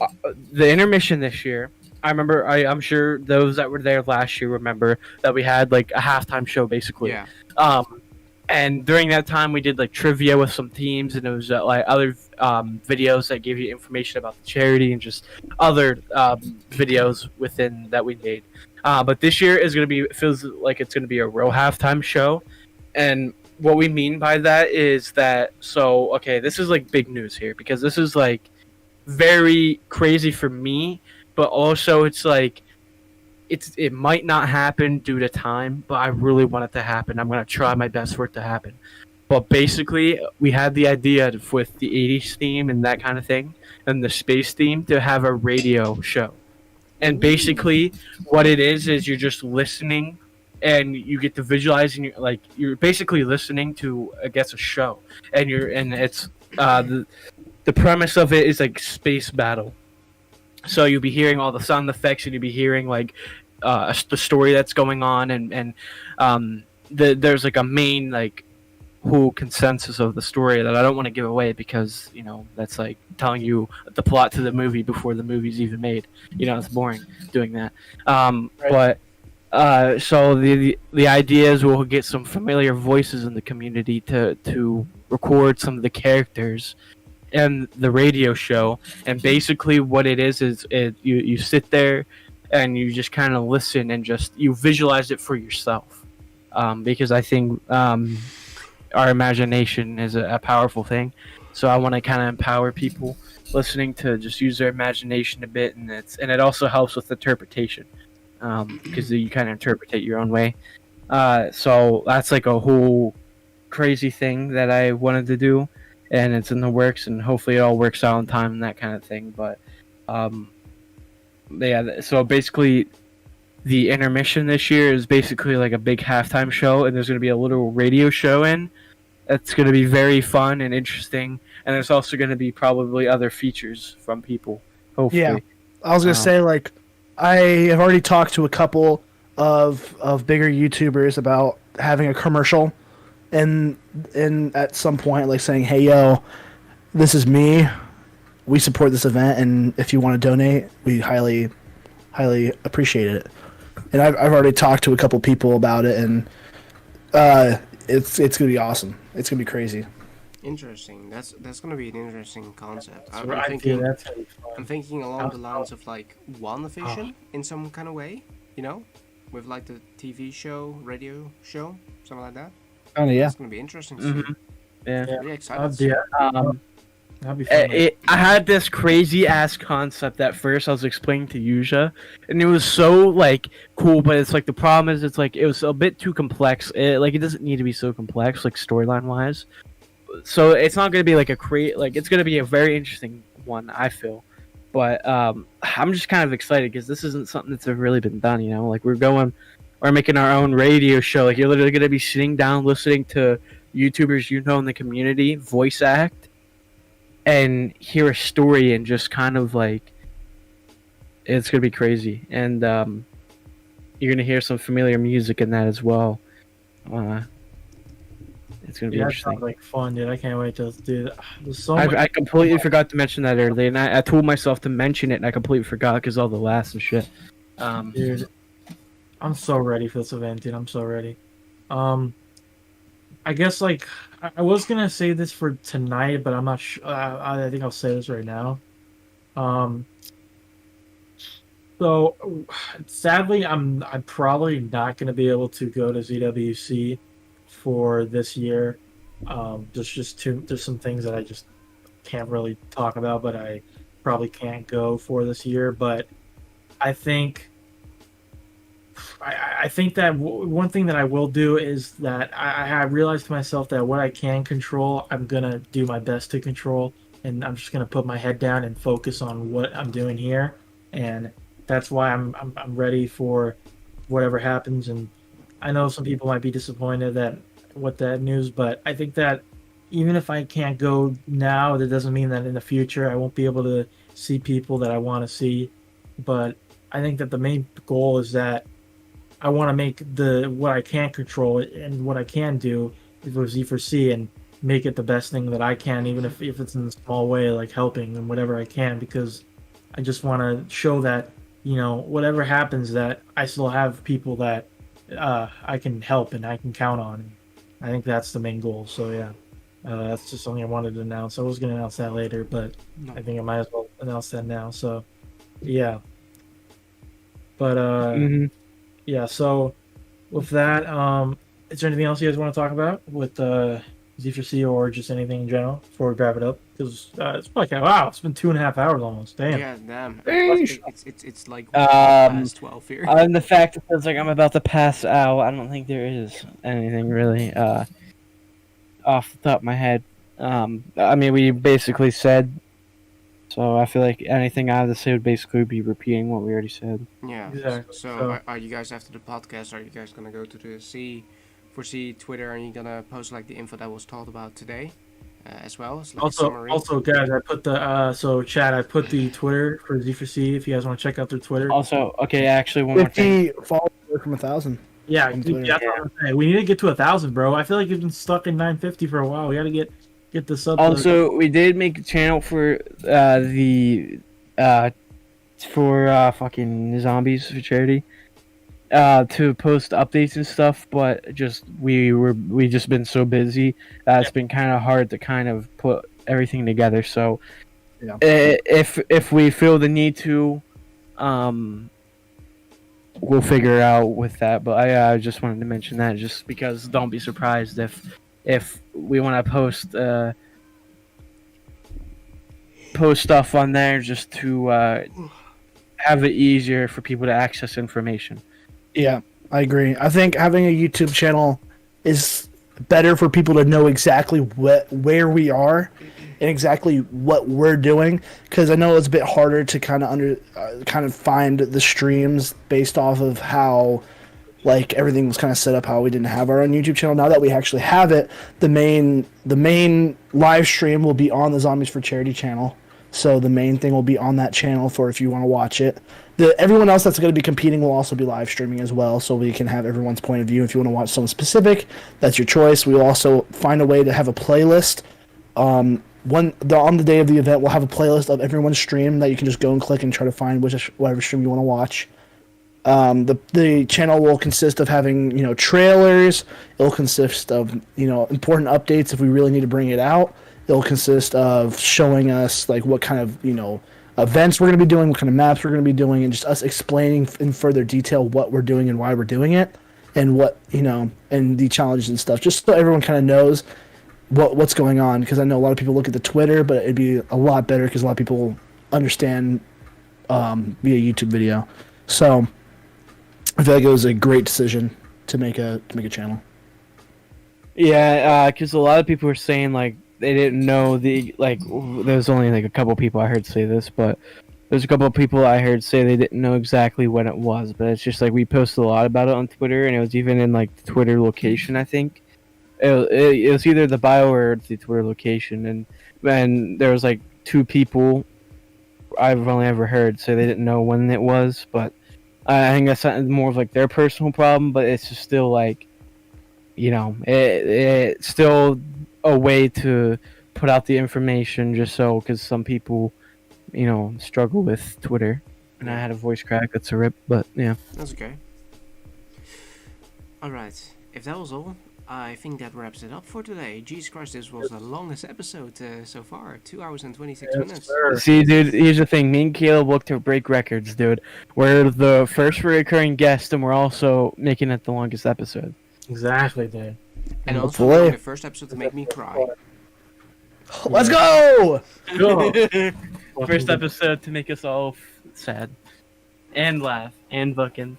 the intermission this year, I remember. I'm sure those that were there last year remember that we had like a halftime show basically. Yeah. And during that time, we did like trivia with some teams, and it was like other videos that gave you information about the charity and just other videos within that we made. But this year is feels like it's gonna be a real halftime show, and what we mean by that is that this is like big news here because this is like very crazy for me, but also it's like. It might not happen due to time, but I really want it to happen. I'm going to try my best for it to happen. But basically, we had the idea with the 80s theme and that kind of thing, and the space theme to have a radio show. And basically, what it is you're just listening, and you get to visualize, and you're basically listening to, I guess, a show. And it's the premise of it is like space battle. So you'll be hearing all the sound effects, and you'll be hearing like the story that's going on, and there's like a main like whole consensus of the story that I don't want to give away because that's like telling you the plot to the movie before the movie's even made. It's boring doing that. But so the idea is we'll get some familiar voices in the community to record some of the characters and the radio show. And basically what it is you sit there and you just kind of listen and just you visualize it for yourself, because I think our imagination is a powerful thing. So I want to kind of empower people listening to just use their imagination a bit, and it also helps with interpretation, because you kind of interpret it your own way. So that's like a whole crazy thing that I wanted to do, and it's in the works, and hopefully it all works out on time and that kind of thing. But yeah, so basically the intermission this year is basically like a big halftime show, and there's going to be a little radio show in. That's going to be very fun and interesting, and there's also going to be probably other features from people, hopefully. Yeah, I was going to say, like, I have already talked to a couple of bigger YouTubers about having a commercial and at some point, like, saying, hey, yo, this is me. We support this event, and if you want to donate, we highly, highly appreciate it. And I've already talked to a couple people about it, and it's gonna be awesome. It's gonna be crazy. Interesting. That's gonna be an interesting concept. That's I'm right. thinking. Yeah, that's really fun. I'm thinking along the lines of like WandaVision in some kind of way, with like the TV show, radio show, something like that. Oh yeah, It's gonna be interesting to see. Yeah. Really excited. That'd be fun. I had this crazy ass concept at first. I was explaining to Yuja, and it was so like cool. But it's like the problem is, it's like it was a bit too complex. It doesn't need to be so complex, like storyline wise. So it's not gonna be like it's gonna be a very interesting one, I feel. But I'm just kind of excited because this isn't something that's really been done. Like we're making our own radio show. Like you're literally gonna be sitting down listening to YouTubers in the community voice act and hear a story, and just kind of like it's gonna be crazy. And you're gonna hear some familiar music in that as well. It's gonna be That interesting. sounds like fun, dude. I can't wait to do that. There's so I completely forgot to mention that earlier, and I told myself to mention it, and I completely forgot because all the laughs and shit. Dude, I'm so ready for this event, dude. I'm so ready. I guess like I was gonna say this for tonight, but I'm not sure. I think I'll say this right now. So sadly, I'm probably not gonna be able to go to ZWC for this year. There's some things that I just can't really talk about, but I probably can't go for this year. But I think that one thing that I will do is that I realized to myself that what I can control, I'm gonna do my best to control, and I'm just gonna put my head down and focus on what I'm doing here, and that's why I'm ready for whatever happens. And I know some people might be disappointed with that news, but I think that even if I can't go now, that doesn't mean that in the future I won't be able to see people that I want to see. But I think that the main goal is that I want to make what I can control and what I can do for Z4C and make it the best thing that I can, even if it's in a small way, like helping and whatever I can, because I just want to show that, whatever happens, that I still have people that I can help and I can count on. I think that's the main goal. So yeah, that's just something I wanted to announce. I was going to announce that later, but I think I might as well announce that now. So yeah. But yeah, so with that, is there anything else you guys want to talk about with Z4C or just anything in general before we wrap it up? Because it's like, wow, it's been 2.5 hours almost. Damn. Yeah, damn. It's like past 12 here. And the fact that it's like I'm about to pass out, I don't think there is anything really off the top of my head. I mean, we basically said, so I feel like anything I have to say would basically be repeating what we already said. Yeah. Exactly. So are you guys, after the podcast, are you guys gonna go to the Z4C Twitter and you're gonna post like the info that was talked about today? as well. It's like a summary. Also, guys, I put the Chad, I put the Twitter for Z4C if you guys want to check out their Twitter. Also, okay, actually, one more thing. 50 followers from 1,000. Yeah, that's what I'm saying. We need to get to 1,000, bro. I feel like you've been stuck in 950 for a while. We got to get the sub. Also, we did make a channel for fucking zombies for charity. To post updates and stuff, but just we just been so busy. It's been kind of hard to kind of put everything together. So, if we feel the need to, we'll figure it out with that. But I just wanted to mention that just because don't be surprised if we want to post stuff on there just to have it easier for people to access information. Yeah, I agree. I think having a YouTube channel is better for people to know exactly where we are and exactly what we're doing. Because I know it's a bit harder to kind of find the streams based off of how like everything was kind of set up, how we didn't have our own YouTube channel. Now that we actually have it, the main live stream will be on the Zombies for Charity channel. So the main thing will be on that channel for if you want to watch it. Everyone else that's going to be competing will also be live streaming as well, so we can have everyone's point of view. If you want to watch something specific, that's your choice. We'll also find a way to have a playlist. On the day of the event, we'll have a playlist of everyone's stream that you can just go and click and try to find whatever stream you want to watch. The channel will consist of having trailers. It'll consist of important updates if we really need to bring it out. It'll consist of showing us like what kind of events we're going to be doing, what kind of maps we're going to be doing, and just us explaining in further detail what we're doing and why we're doing it, and what and the challenges and stuff, just so everyone kind of knows what's going on. Because I know a lot of people look at the Twitter, but it'd be a lot better because a lot of people understand via YouTube video. So I feel like it was a great decision to make a channel. Yeah, because a lot of people were saying like they didn't know there's only like a couple people I heard say this, but there's a couple of people I heard say they didn't know exactly when it was, but it's just like we posted a lot about it on Twitter, and it was even in like the Twitter location, I think. It was either the bio or the Twitter location, and there was like 2 people I've only ever heard say they didn't know when it was, but I think that's more of like their personal problem, but it's just still like, it's still a way to put out the information just so, because some people, struggle with Twitter. And I had a voice crack, that's a rip, but yeah. That's okay. Alright, if that was all, I think that wraps it up for today. Jesus Christ, this was the longest episode so far. 2 hours and 26 minutes. Sir. See, dude, here's the thing. Me and Caleb look to break records, dude. We're the first recurring guest, and we're also making it the longest episode. Exactly, dude. And also the first episode to make me cry. Let's go! First episode to make us all sad. And laugh. And fucking...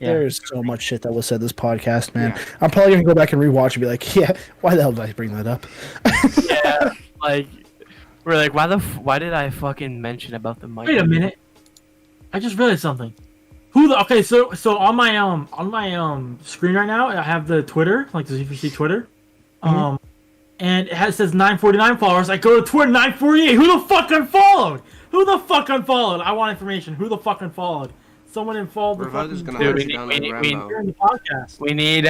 Yeah. There's so much shit that was said this podcast, man. Yeah. I'm probably gonna go back and rewatch and be like, yeah, why the hell did I bring that up? Yeah, like we're like, why did I fucking mention about the mic? Wait a minute, I just realized something. So on my screen right now, I have the Twitter, like the Z4C Twitter, and it says 949 followers. I go to Twitter 948. Who the fuck unfollowed? I want information. Who the fuck unfollowed? Someone unfollowed the fucking... Dude, we the podcast. We need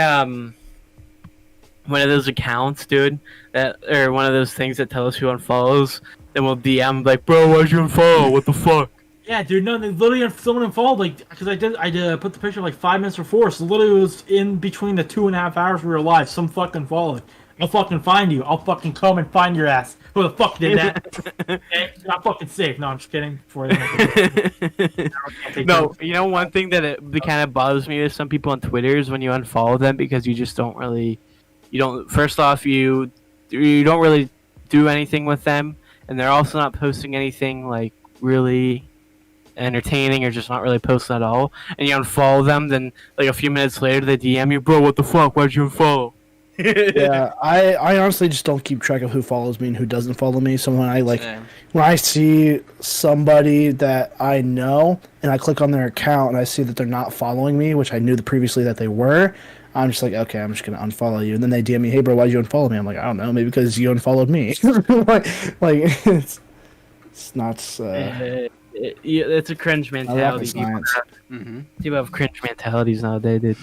one of those accounts, dude, or one of those things that tell us who unfollows. Then we'll DM like, bro, why'd you unfollow? What the fuck? Yeah, dude, no, they literally someone unfollowed, like, because I did put the picture like 5 minutes before, so literally it was in between the 2.5 hours we were live. Some fucking followed. I'll fucking find you. I'll fucking come and find your ass. Who the fuck did that? Okay, not fucking safe. No, I'm just kidding. No, one thing that kind of bothers me with some people on Twitter is when you unfollow them because you just don't really, first off, you don't really do anything with them, and they're also not posting anything like really entertaining or just not really posting at all, and you unfollow them, then like a few minutes later they DM you, bro, what the fuck, why'd you unfollow? Yeah, I honestly just don't keep track of who follows me and who doesn't follow me. So when I see somebody that I know and I click on their account and I see that they're not following me, which I knew previously that they were, I'm just like, okay, I'm just gonna unfollow you. And then they DM me, hey bro, why'd you unfollow me? I'm like, I don't know, maybe because you unfollowed me. like it's not. It's a cringe Not rocket mentality. science. People have cringe mentalities nowadays, dude.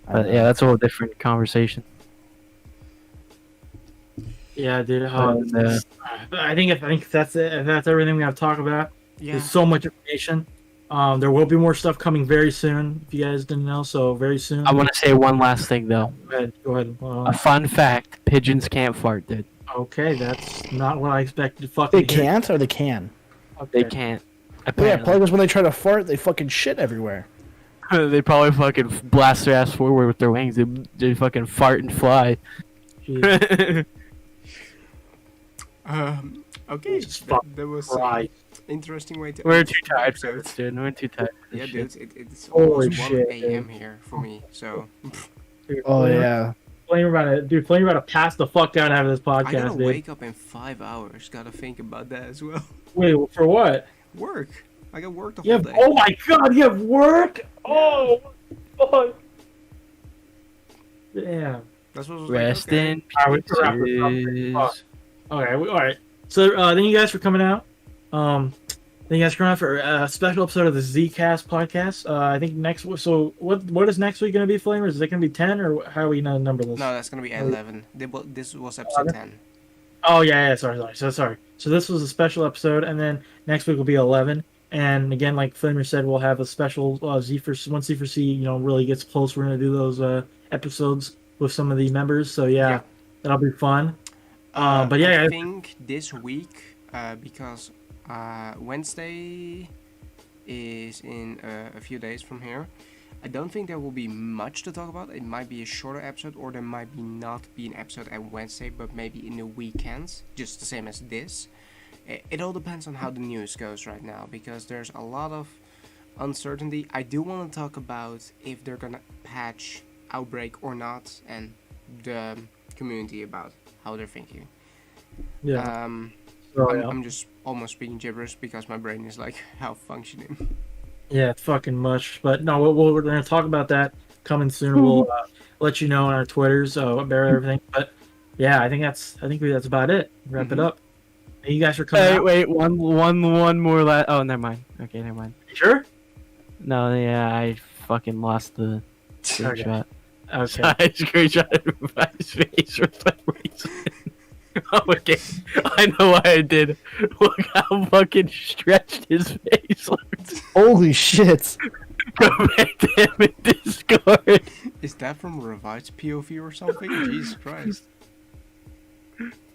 But yeah, that's a whole different conversation. Yeah, dude. Yeah. I think that's it. If that's everything we have to talk about. Yeah. There's so much information. There will be more stuff coming very soon. If you guys didn't know, so very soon. I want to say one last thing though. Go ahead. A fun fact: pigeons can't fart, dude. Okay, that's not what I expected. To fucking. They can't or they can. Okay. They can't. Yeah, Apparently. plaguers when they try to fart, they fucking shit everywhere. They probably fucking blast their ass forward with their wings. They fucking fart and fly. Jeez. Okay, Jesus that was Christ. interesting way to. We're end too the tired for episode. this, dude. We're too tired. For Yeah, this dude, it's Holy almost 1 shit, a.m. here for me. So Oh yeah. Flamer about to pass the fuck out after this I podcast, gotta dude. wake up in 5 hours. Gotta think about that as well. Wait, for what? Work. I got work the You whole have, day. oh my god, you have work? Oh, fuck. Damn. That's what I was Rest like, okay. in Alright, we can wrap this up. peace. Alright. So, thank you guys for coming out. Thank you guys for coming out for a special episode of the Zcast podcast. I think so what is next week going to be, Flamers? Is it going to be 10, or how are we going to number this? No, that's gonna be 11. This was episode 10. Oh, yeah, sorry. So this was a special episode, and then next week will be 11. And again, like Flamer said, we'll have a special Z4C, once Z4C, really gets close, we're going to do those episodes with some of the members. So, yeah. That'll be fun. But yeah, I think this week, because Wednesday is in a few days from here, I don't think there will be much to talk about. It might be a shorter episode, or there might not be an episode at Wednesday, but maybe in the weekends, just the same as this. It all depends on how the news goes right now, because there's a lot of uncertainty. I do want to talk about if they're gonna patch Outbreak or not, and the community about how they're thinking. yeah. I'm just almost speaking gibberish because my brain is like malfunctioning. Yeah, it's fucking much. But no, we're going to talk about that coming soon. We'll let you know on our Twitters, bear everything. But yeah, I think that's about it. Wrap it up. Thank you guys for coming out. Wait, one more oh, never mind. Okay, never mind. You sure? No, yeah, I fucking lost the screenshot. Okay. I screenshotted my face for some reason. Oh, okay. I know why I did. Look how fucking stretched his face looks. Holy shit. Go back to him in Discord. Is that from Revived's POV or something? Jesus Christ.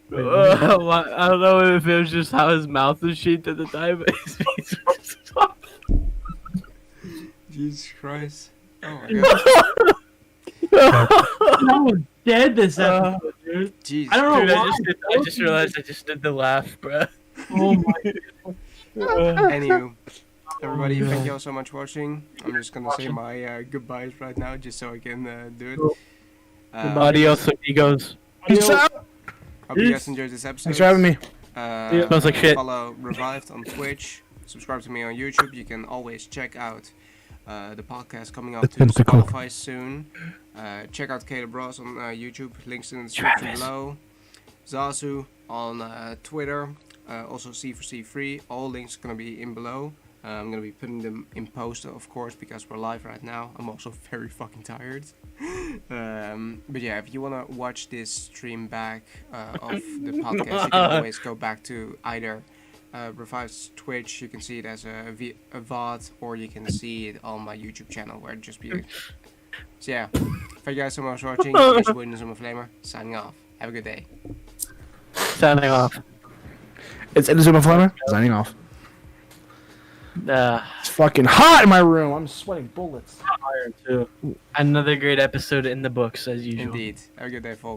Wait, I don't know if it was just how his mouth was shaped at the time, but his face was soft. Jesus Christ. Oh my god. I was dead this episode, dude. Jeez. I don't know Dude, why. I just realized I just did the laugh, bro. Oh my god. Anywho, everybody, thank you all so much for watching. I'm just gonna say my goodbyes right now, just so I can do it. Adios, amigos. Peace out. Hope you guys enjoyed this episode. Thanks for having me. Smells like shit. Follow Revived on Twitch. Subscribe to me on YouTube. You can always check out the podcast coming up to Spotify soon. Check out Caleb Ross on YouTube. Links in the description below. Zazu on Twitter. Also Z4C3. All links are gonna be in below. I'm gonna be putting them in post, of course, because we're live right now. I'm also very fucking tired. But yeah, if you wanna watch this stream back of the podcast, you can always go back to either Revive's Twitch. You can see it as a VOD, or you can see it on my YouTube channel, where it just be. So yeah, thank you guys so much for watching. This is Witness of a Flamer signing off. Have a good day. Signing off. It's Inazuma Flamer signing off. It's fucking hot in my room. I'm sweating bullets. Iron too. Another great episode in the books, as usual. Indeed. Have a good day, folks.